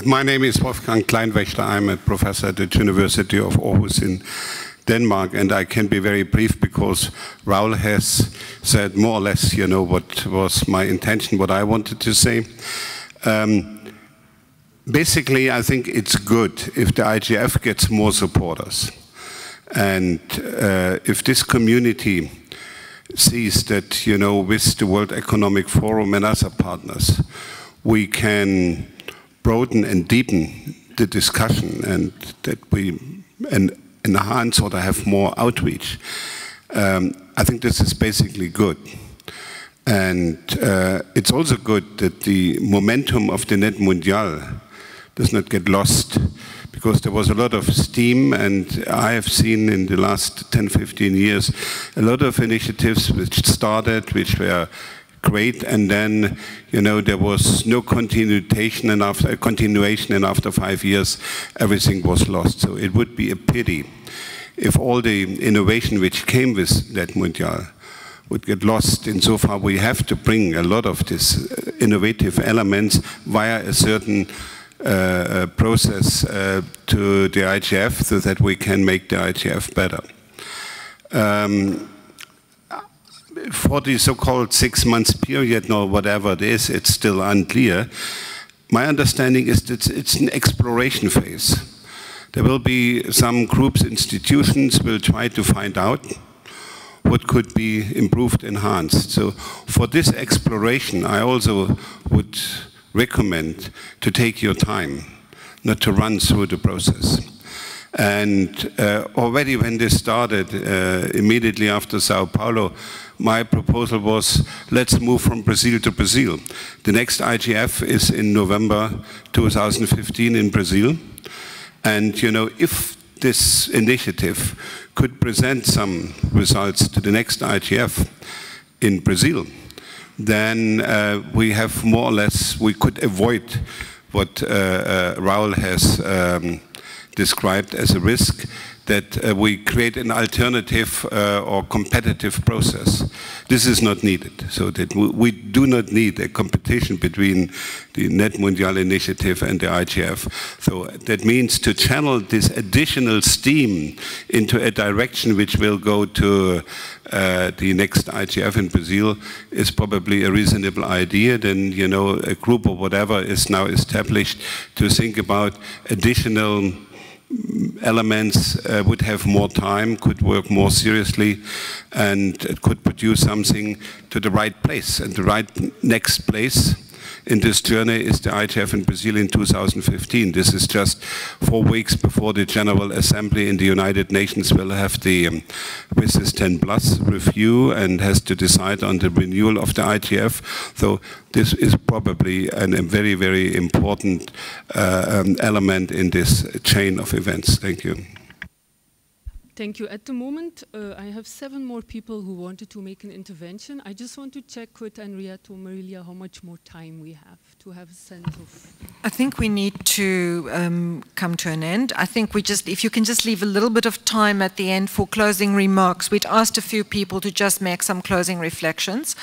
My name is Wolfgang Kleinwächter. I'm a professor at the University of Aarhus in Denmark, and I can be very brief because Raul has said more or less, you know, what was my intention, what I wanted to say. Basically, I think it's good if the IGF gets more supporters. And if this community sees that, you know, with the World Economic Forum and other partners, we can broaden and deepen the discussion and that we enhance or to have more outreach. I think this is basically good. And it's also good that the momentum of the NETmundial does not get lost, because there was a lot of steam, and I have seen in the last 10, 15 years a lot of initiatives which started, which were great, and then, you know, there was no continuation, and after 5 years everything was lost. So it would be a pity if all the innovation which came with NETmundial would get lost. Insofar, we have to bring a lot of these innovative elements via a certain process to the IGF, so that we can make the IGF better. For the so-called 6 months period, or whatever it is, it's still unclear. My understanding is that it's an exploration phase. There will be some groups, institutions will try to find out what could be improved, enhanced. So for this exploration, I also would recommend to take your time, not to run through the process. And already when this started, immediately after Sao Paulo, my proposal was, let's move from Brazil to Brazil. The next IGF is in November 2015 in Brazil. And you know, if this initiative could present some results to the next IGF in Brazil, then we have more or less, we could avoid what Raul has described as a risk, that we create an alternative or competitive process. This is not needed, so that we do not need a competition between the NETmundial initiative and the IGF. So that means to channel this additional steam into a direction which will go to the next IGF in Brazil is probably a reasonable idea. Then, you know, a group or whatever is now established to think about additional elements, would have more time, could work more seriously, and it could produce something to the right place. And the right next place in this journey is the IGF in Brazil in 2015. This is just 4 weeks before the General Assembly in the United Nations will have the WSIS 10+ review and has to decide on the renewal of the IGF. So this is probably a very, very important element in this chain of events. Thank you. Thank you. At the moment, I have 7 more people who wanted to make an intervention. I just want to check with Henriette or Marilia how much more time we have to have a sense of... I think we need to come to an end. I think we just, if you can just leave a little bit of time at the end for closing remarks. We'd asked a few people to just make some closing reflections.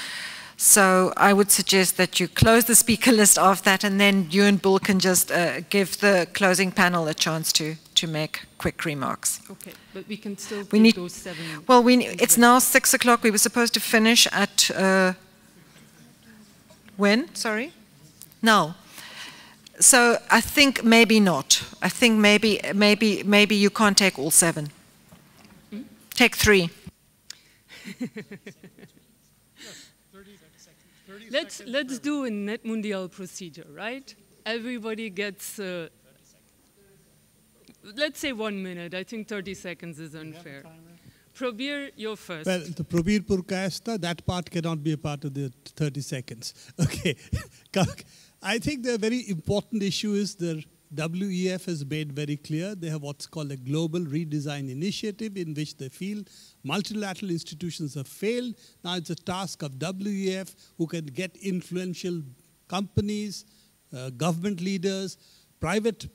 So I would suggest that you close the speaker list of that, and then you and Bill can just give the closing panel a chance to make quick remarks. Okay, but we can still take those 7. Well, it's now 6 o'clock. We were supposed to finish at when? Sorry? Now. So I think maybe not. I think maybe you can't take all 7. Take 3. Let's do a NETmundial procedure, right? Everybody gets, let's say 1 minute. I think 30 seconds is unfair. Probir, you're first. Well, the Probir Purkayasta, that part cannot be a part of the 30 seconds. Okay. I think the very important issue is the WEF has made very clear they have what's called a global redesign initiative in which they feel multilateral institutions have failed. Now it's a task of WEF who can get influential companies, government leaders, private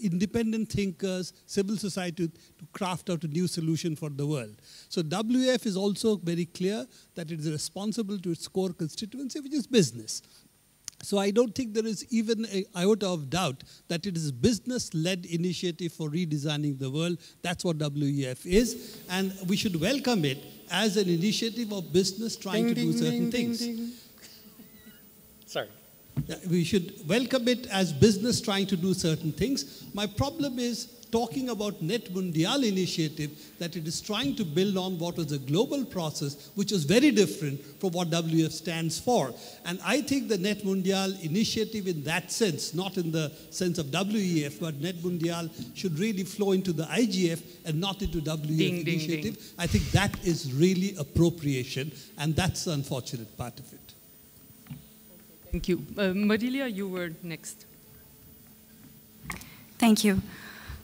independent thinkers, civil society to craft out a new solution for the world. So WEF is also very clear that it is responsible to its core constituency, which is business. So I don't think there is even an iota of doubt that it is a business-led initiative for redesigning the world. That's what WEF is. And we should welcome it as an initiative of business trying to do certain things. Sorry. Yeah, we should welcome it as business trying to do certain things. My problem is talking about NETmundial initiative, that it is trying to build on what was a global process, which is very different from what WEF stands for. And I think the NETmundial initiative in that sense, not in the sense of WEF, but NETmundial should really flow into the IGF and not into WEF initiative. Ding. I think that is really appropriation, and that's the unfortunate part of it. Thank you. Marilia, you were next. Thank you.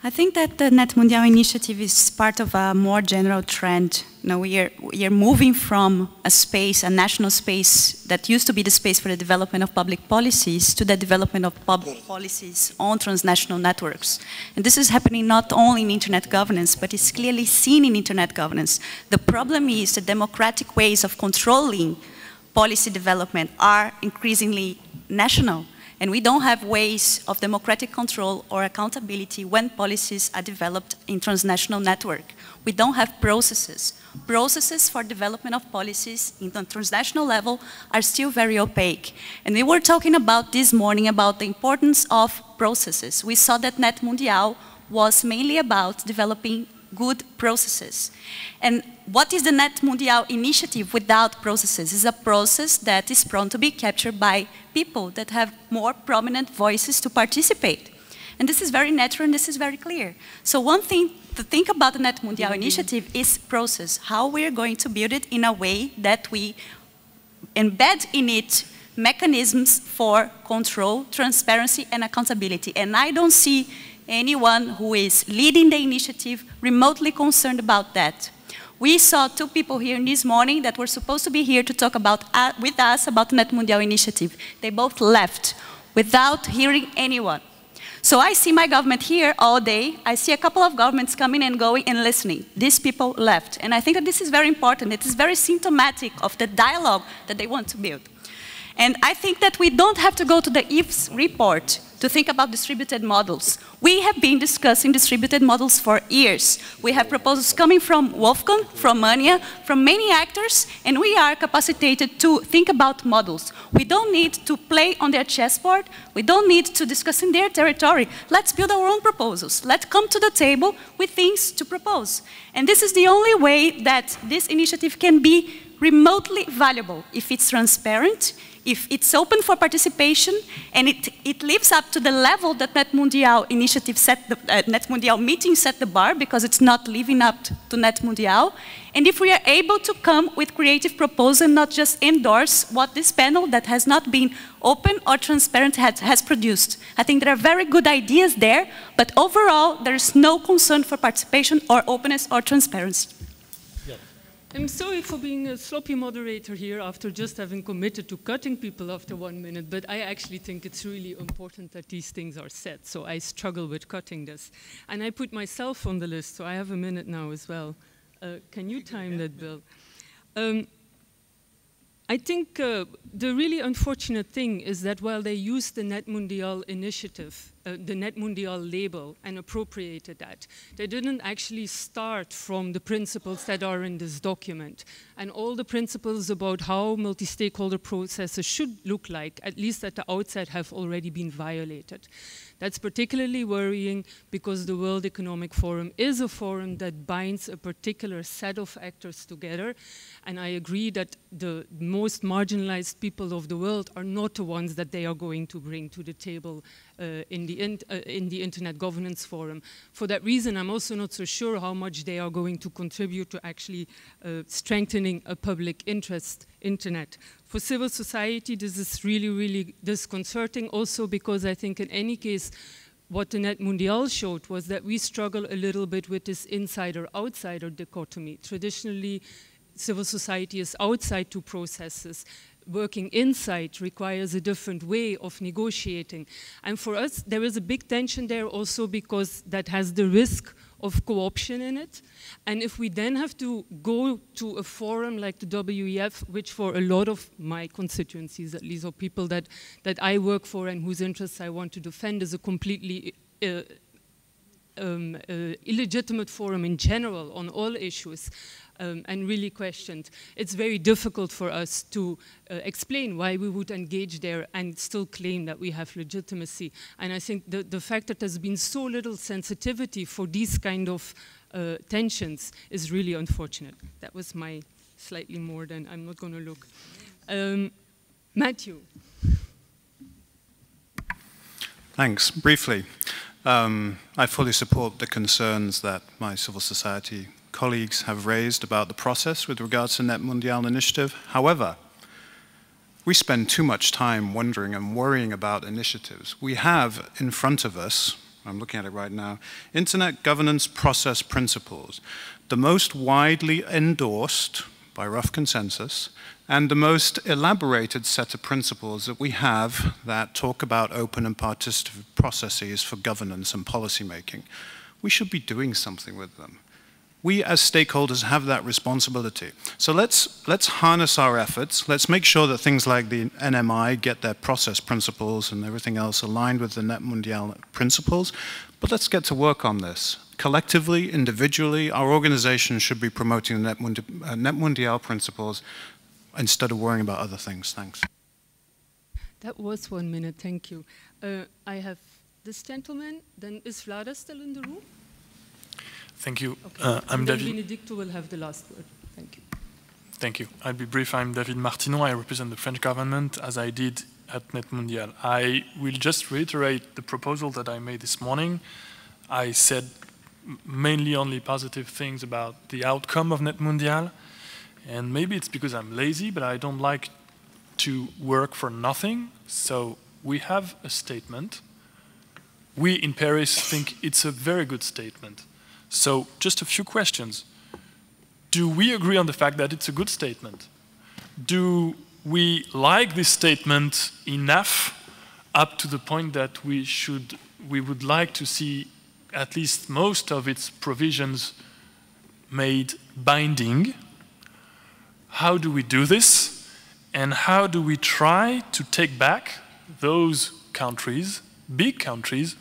I think that the NETmundial initiative is part of a more general trend. You know, we are moving from a space, a national space that used to be the space for the development of public policies to the development of public policies on transnational networks. And this is happening not only in internet governance, but it's clearly seen in internet governance. The problem is the democratic ways of controlling policy development are increasingly national. And we don't have ways of democratic control or accountability when policies are developed in transnational network. We don't have processes. Processes for development of policies in the transnational level are still very opaque. And we were talking about this morning about the importance of processes. We saw that NETmundial was mainly about developing good processes. And what is the NETmundial initiative without processes? It's a process that is prone to be captured by people that have more prominent voices to participate. And this is very natural and this is very clear. So one thing to think about the NETmundial initiative is process, how we're going to build it in a way that we embed in it mechanisms for control, transparency, and accountability. And I don't see anyone who is leading the initiative remotely concerned about that. We saw two people here this morning that were supposed to be here to talk about, with us about the NETmundial initiative. They both left without hearing anyone. So I see my government here all day. I see a couple of governments coming and going and listening. These people left. And I think that this is very important. It is very symptomatic of the dialogue that they want to build. And I think that we don't have to go to the IFS report to think about distributed models. We have been discussing distributed models for years. We have proposals coming from Wolfgang, from Mania, from many actors, and we are capacitated to think about models. We don't need to play on their chessboard. We don't need to discuss in their territory. Let's build our own proposals. Let's come to the table with things to propose. And this is the only way that this initiative can be remotely valuable, if it's transparent, if it's open for participation, and it lives up to the level that NETmundial initiative set, the NETmundial meeting set the bar, because it's not living up to NETmundial, and if we are able to come with creative proposals and not just endorse what this panel that has not been open or transparent has produced. I think there are very good ideas there, but overall there is no concern for participation or openness or transparency. I'm sorry for being a sloppy moderator here after just having committed to cutting people after 1 minute, but I actually think it's really important that these things are said, so I struggle with cutting this. And I put myself on the list, so I have a minute now as well. Can you time that, Bill? I think the really unfortunate thing is that while they used the NETmundial initiative, the NETmundial label, and appropriated that, they didn't actually start from the principles that are in this document. And all the principles about how multi-stakeholder processes should look like, at least at the outset, have already been violated. That's particularly worrying because the World Economic Forum is a forum that binds a particular set of actors together. And I agree that the most marginalized people of the world are not the ones that they are going to bring to the table in the Internet Governance Forum. For that reason, I'm also not so sure how much they are going to contribute to actually strengthening a public interest Internet. For civil society, this is really, really disconcerting also because I think in any case, what the NETmundial showed was that we struggle a little bit with this insider-outsider dichotomy. Traditionally, civil society is outside to processes. Working inside requires a different way of negotiating. And for us, there is a big tension there also because that has the risk of co-option in it. And if we then have to go to a forum like the WEF, which for a lot of my constituencies, at least, or people that I work for and whose interests I want to defend, is a completely illegitimate forum in general on all issues, and really questioned. It's very difficult for us to explain why we would engage there and still claim that we have legitimacy. And I think the fact that there's been so little sensitivity for these kind of tensions is really unfortunate. That was my slightly more than, I'm not going to look. Matthew. Thanks. Briefly, I fully support the concerns that my civil society colleagues have raised about the process with regards to NETmundial initiative. However, we spend too much time wondering and worrying about initiatives. We have in front of us, I'm looking at it right now, Internet Governance Process Principles, the most widely endorsed by rough consensus and the most elaborated set of principles that we have that talk about open and participative processes for governance and policy making. We should be doing something with them. We as stakeholders have that responsibility. So let's harness our efforts. Let's make sure that things like the NMI get their process principles and everything else aligned with the NETmundial principles. But let's get to work on this. Collectively, individually, our organization should be promoting the NETmundial principles instead of worrying about other things. Thanks. That was 1 minute, thank you. I have this gentleman, then is Vlada still in the room? Thank you. Okay. I'm David. Benedicto will have the last word. Thank you. Thank you. I'll be brief. I'm David Martinon. I represent the French government, as I did at NETmundial. I will just reiterate the proposal that I made this morning. I said mainly only positive things about the outcome of NETmundial. And maybe it's because I'm lazy, but I don't like to work for nothing. So we have a statement. We in Paris think it's a very good statement. So just a few questions. Do we agree on the fact that it's a good statement? Do we like this statement enough up to the point that we would like to see at least most of its provisions made binding? How do we do this? And how do we try to take back those countries, big countries,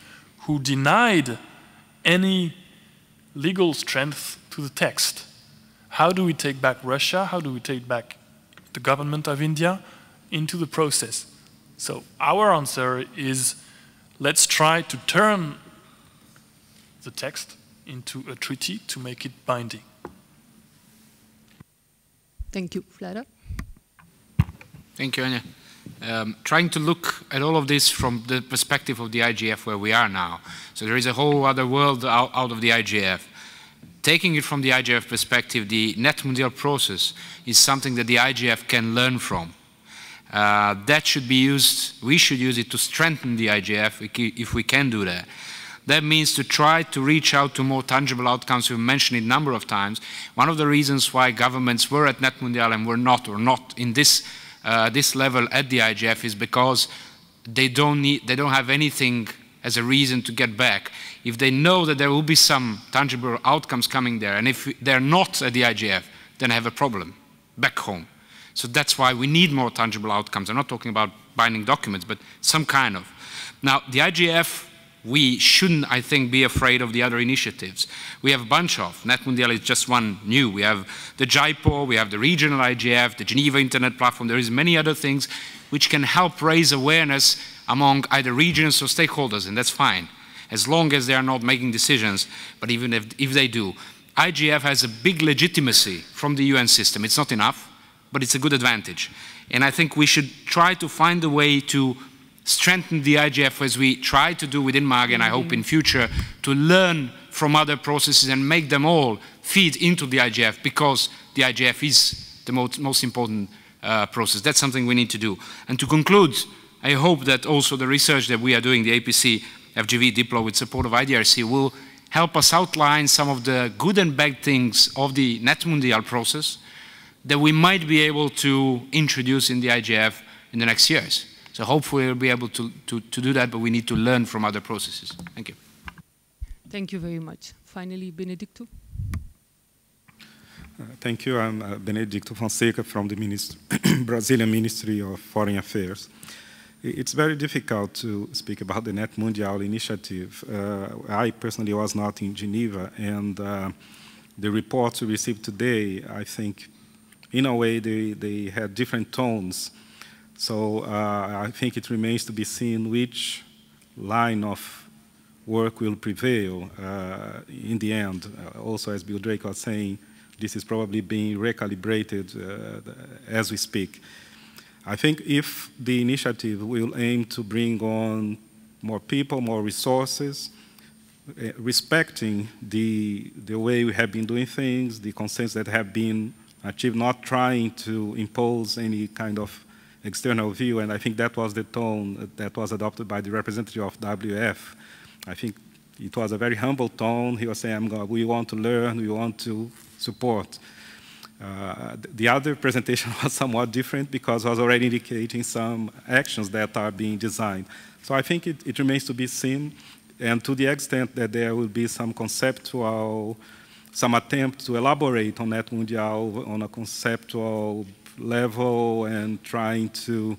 who denied any legal strength to the text? How do we take back Russia? How do we take back the government of India into the process? So our answer is, let's try to turn the text into a treaty to make it binding. Thank you. Flara? Thank you, Anya. Trying to look at all of this from the perspective of the IGF where we are now. So there is a whole other world out of the IGF. Taking it from the IGF perspective, the NETmundial process is something that the IGF can learn from. That should be used, we should use it to strengthen the IGF if we can do that. That means to try to reach out to more tangible outcomes. We've mentioned it a number of times. One of the reasons why governments were at NETmundial and were not, or not in this level at the IGF, is because they don't have anything as a reason to get back. If they know that there will be some tangible outcomes coming there, and if they're not at the IGF, then they have a problem back home. So that's why we need more tangible outcomes. I'm not talking about binding documents, but some kind of. Now, the IGF, we shouldn't, I think, be afraid of the other initiatives. We have a bunch of. NETmundial is just one new. We have the JIPO, we have the regional IGF, the Geneva Internet Platform. There is many other things which can help raise awareness among either regions or stakeholders, and that's fine, as long as they are not making decisions. But even if they do, IGF has a big legitimacy from the UN system. It's not enough, but it's a good advantage. And I think we should try to find a way to strengthen the IGF as we try to do within MAG, and I hope in future to learn from other processes and make them all feed into the IGF, because the IGF is the most important process. That's something we need to do. And to conclude, I hope that also the research that we are doing, the APC, FGV, Diplo, with support of IDRC, will help us outline some of the good and bad things of the NETmundial process that we might be able to introduce in the IGF in the next years. So hopefully we'll be able to do that, but we need to learn from other processes. Thank you. Thank you very much. Finally, Benedicto. Thank you. I'm Benedicto Fonseca from the Brazilian Ministry of Foreign Affairs. It's very difficult to speak about the NETmundial initiative. I personally was not in Geneva, and the reports we received today, I think, in a way, they had different tones. So I think it remains to be seen which line of work will prevail in the end. Also, as Bill Drake was saying, this is probably being recalibrated as we speak. I think if the initiative will aim to bring on more people, more resources, respecting the way we have been doing things, the consensus that have been achieved, not trying to impose any kind of external view, and I think that was the tone that was adopted by the representative of WF. I think it was a very humble tone. He was saying, we want to learn, we want to support. The other presentation was somewhat different because it was already indicating some actions that are being designed. So I think it remains to be seen, and to the extent that there will be some conceptual, some attempt to elaborate on NETmundial on a conceptual level and trying to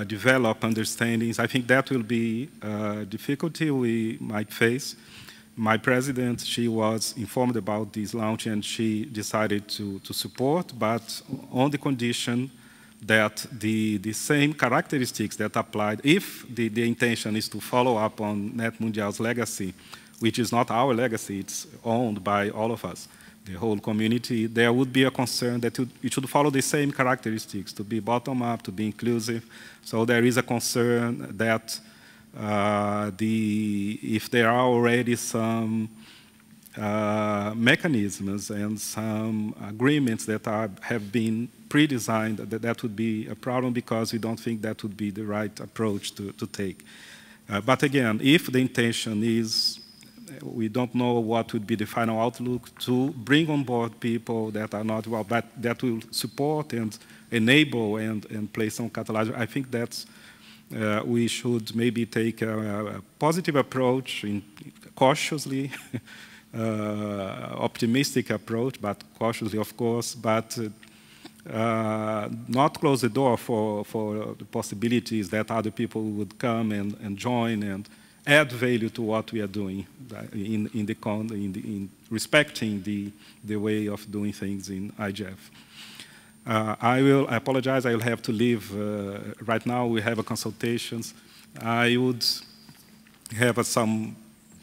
develop understandings. I think that will be a difficulty we might face. My president, she was informed about this launch and she decided to support, but on the condition that the same characteristics that applied, if the intention is to follow up on NETmundial's legacy which is not our legacy, it's owned by all of us, the whole community, there would be a concern that it should follow the same characteristics, to be bottom-up, to be inclusive. So there is a concern that if there are already some mechanisms and some agreements that have been pre-designed, that would be a problem because we don't think that would be the right approach to take. But again, if the intention is, we don't know what would be the final outlook, to bring on board people that are not well, but that will support and enable and play some catalyzer, I think that's, we should maybe take a positive approach, cautiously, optimistic approach, but cautiously, of course, but not close the door for the possibilities that other people would come and join and add value to what we are doing in respecting the way of doing things in IGF. I apologize, I will have to leave. Right now we have a consultations. I would have some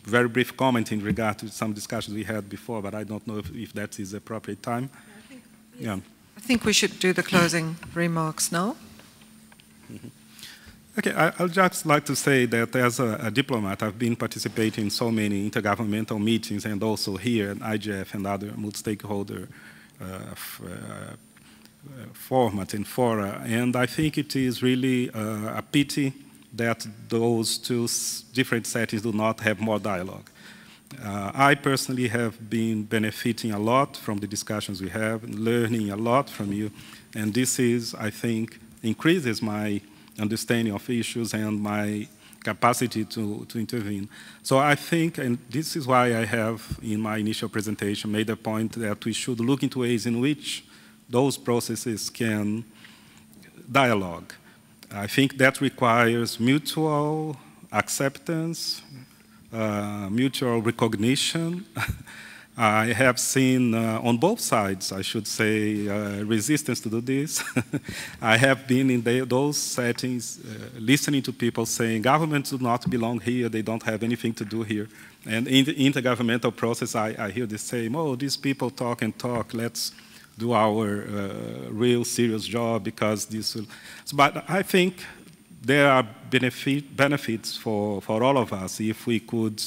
very brief comment in regard to some discussions we had before, but I don't know if that is the appropriate time. Yeah. I think we should do the closing remarks now. Mm-hmm. Okay, I'd just like to say that as a diplomat, I've been participating in so many intergovernmental meetings and also here at IGF and other multi-stakeholder formats and fora, and I think it is really a pity that those two different settings do not have more dialogue. I personally have been benefiting a lot from the discussions we have, learning a lot from you, and this is, I think, increases my understanding of issues and my capacity to intervene. So I think, and this is why I have, in my initial presentation, made a point that we should look into ways in which those processes can dialogue. I think that requires mutual acceptance, mutual recognition. I have seen on both sides, I should say, resistance to do this. I have been in those settings listening to people saying governments do not belong here, they don't have anything to do here. And in the intergovernmental process, I hear the same, oh, these people talk and talk, let's do our real serious job because this will... But I think there are benefits for all of us if we could,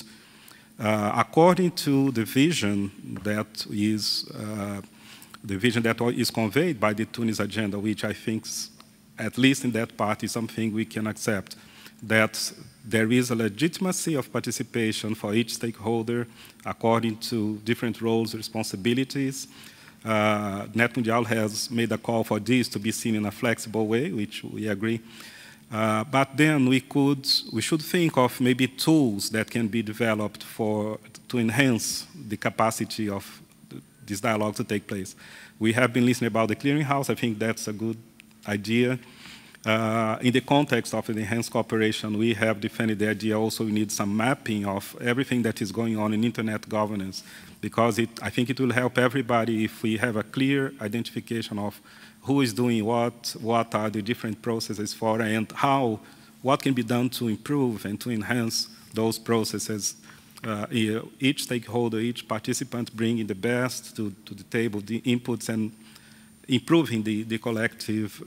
according to the vision that is conveyed by the Tunis agenda, which I think, at least in that part, is something we can accept, that there is a legitimacy of participation for each stakeholder according to different roles, responsibilities. NETmundial has made a call for this to be seen in a flexible way, which we agree. But then we should think of maybe tools that can be developed to enhance the capacity of this dialogue to take place. We have been listening about the clearinghouse. I think that's a good idea. In the context of an enhanced cooperation, we have defended the idea also we need some mapping of everything that is going on in internet governance, because I think it will help everybody if we have a clear identification of who is doing what are the different processes for, and what can be done to improve and to enhance those processes. Each stakeholder, each participant bringing the best to the table, the inputs, and improving the collective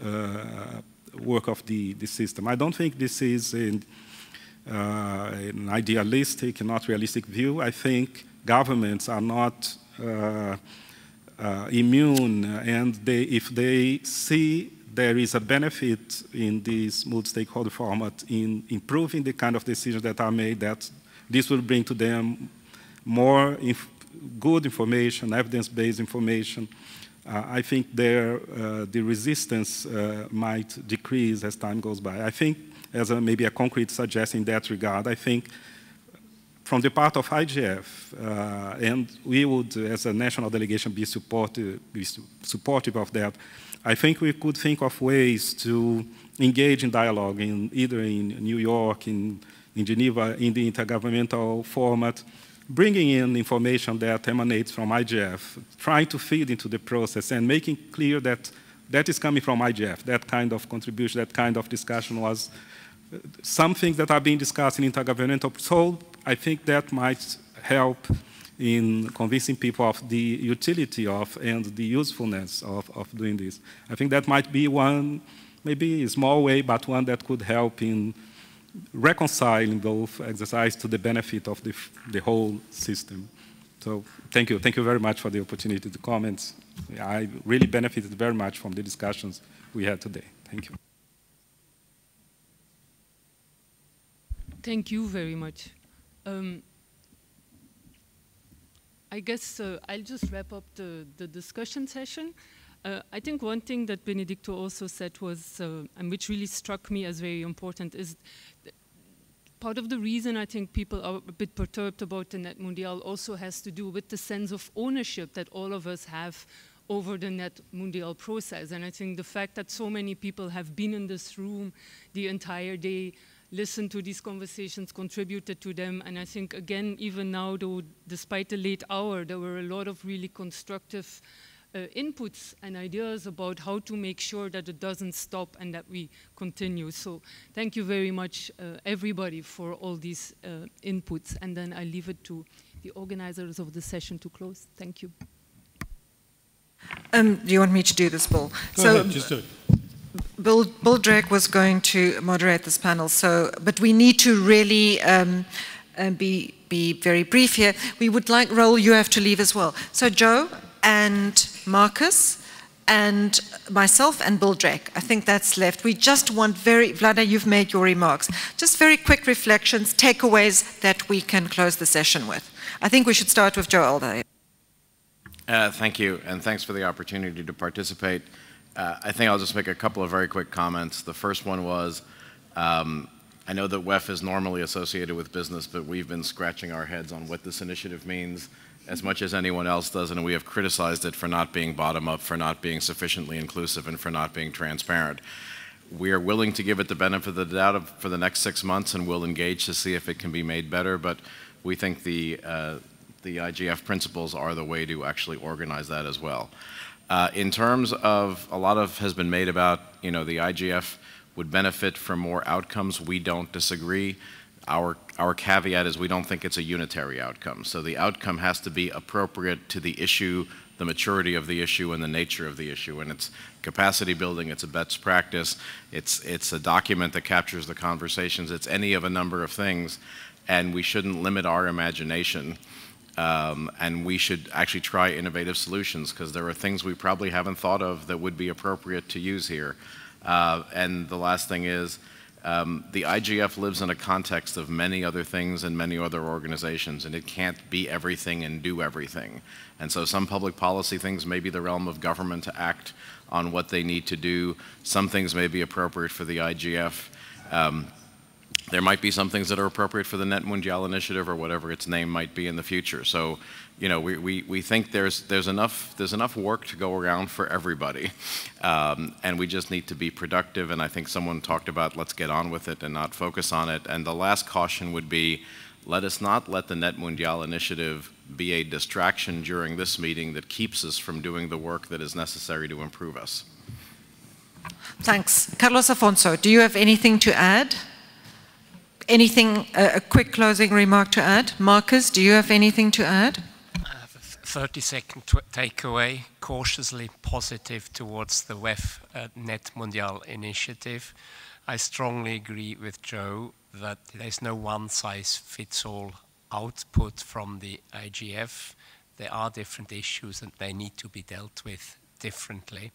work of the system. I don't think this is an idealistic and not realistic view. I think governments are not immune, and if they see there is a benefit in this multi-stakeholder format in improving the kind of decisions that are made, that this will bring to them more good information, evidence-based information. I think the resistance might decrease as time goes by. I think, as maybe a concrete suggestion in that regard, I think from the part of IGF, and we would, as a national delegation, be supportive of that, I think we could think of ways to engage in dialogue, either in New York, in Geneva, in the intergovernmental format, bringing in information that emanates from IGF, trying to feed into the process and making clear that that is coming from IGF, that kind of contribution, that kind of discussion was some things that are being discussed in intergovernmental. So I think that might help in convincing people of the utility of and the usefulness of doing this. I think that might be one, maybe a small way, but one that could help in reconciling both exercises to the benefit of the whole system. So thank you very much for the opportunity to comment. I really benefited very much from the discussions we had today. Thank you. Thank you very much. I guess I'll just wrap up the discussion session. I think one thing that Benedicto also said was, and which really struck me as very important, is part of the reason I think people are a bit perturbed about the NETmundial also has to do with the sense of ownership that all of us have over the NETmundial process. And I think the fact that so many people have been in this room the entire day, listened to these conversations, contributed to them, and I think, again, even now, though, despite the late hour, there were a lot of really constructive inputs and ideas about how to make sure that it doesn't stop and that we continue. So thank you very much, everybody, for all these inputs. And then I leave it to the organizers of the session to close. Thank you. Do you want me to do this, Bill? Go ahead, just do it. Bill Drake was going to moderate this panel, but we need to really be very brief here. We would like, Raul, you have to leave as well. So Joe and Marcus and myself and Bill Drake, I think that's left. We just want Vlada, you've made your remarks. Just very quick reflections, takeaways that we can close the session with. I think we should start with Joe Alday. Thank you, and thanks for the opportunity to participate. I think I'll just make a couple of very quick comments. The first one was, I know that WEF is normally associated with business, but we've been scratching our heads on what this initiative means as much as anyone else does, and we have criticized it for not being bottom-up, for not being sufficiently inclusive, and for not being transparent. We are willing to give it the benefit of the doubt for the next 6 months, and we'll engage to see if it can be made better, but we think the IGF principles are the way to actually organize that as well. In terms of, a lot has been made about, the IGF would benefit from more outcomes. We don't disagree. Our caveat is we don't think it's a unitary outcome. So the outcome has to be appropriate to the issue, the maturity of the issue, and the nature of the issue. And it's capacity building, it's a best practice, it's a document that captures the conversations, it's any of a number of things, and we shouldn't limit our imagination. And we should actually try innovative solutions, because there are things we probably haven't thought of that would be appropriate to use here. And the last thing is, the IGF lives in a context of many other things and many other organizations, and it can't be everything and do everything. And so some public policy things may be the realm of government to act on what they need to do. Some things may be appropriate for the IGF. There might be some things that are appropriate for the NETmundial initiative or whatever its name might be in the future. So, we think there's enough work to go around for everybody, and we just need to be productive. And I think someone talked about let's get on with it and not focus on it. And the last caution would be, let us not let the NETmundial initiative be a distraction during this meeting that keeps us from doing the work that is necessary to improve us. Thanks. Carlos Afonso, do you have anything to add? Anything, a quick closing remark to add? Marcus, do you have anything to add? I have a 30-second takeaway, cautiously positive towards the WEF NETmundial initiative. I strongly agree with Joe that there's no one-size-fits-all output from the IGF. There are different issues and they need to be dealt with differently.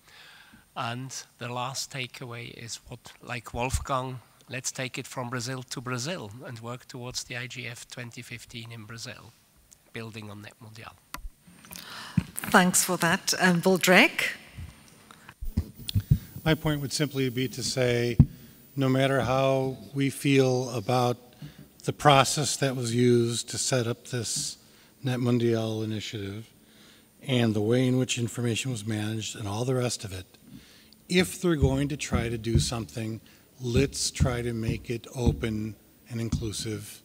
And the last takeaway is what, like Wolfgang, let's take it from Brazil to Brazil and work towards the IGF 2015 in Brazil, building on NETmundial. Thanks for that. Bill Drake? My point would simply be to say, no matter how we feel about the process that was used to set up this NETmundial initiative and the way in which information was managed and all the rest of it, if they're going to try to do something, let's try to make it open and inclusive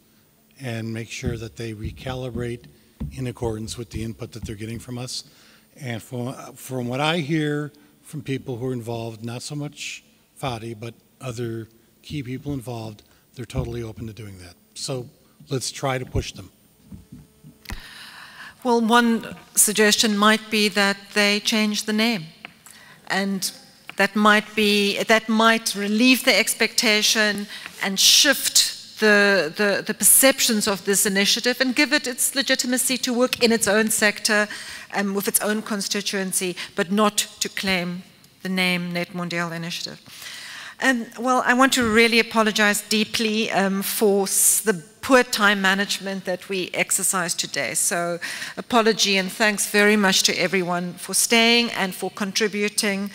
and make sure that they recalibrate in accordance with the input that they're getting from us. And from what I hear from people who are involved, not so much Fadi, but other key people involved, they're totally open to doing that. So let's try to push them. Well, one suggestion might be that they change the name, and that might relieve the expectation and shift the perceptions of this initiative and give it its legitimacy to work in its own sector and with its own constituency, but not to claim the name NETmundial Initiative. And well, I want to really apologize deeply for the poor time management that we exercised today. So apology and thanks very much to everyone for staying and for contributing.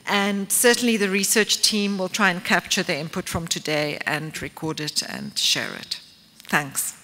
And certainly the research team will try and capture the input from today and record it and share it. Thanks.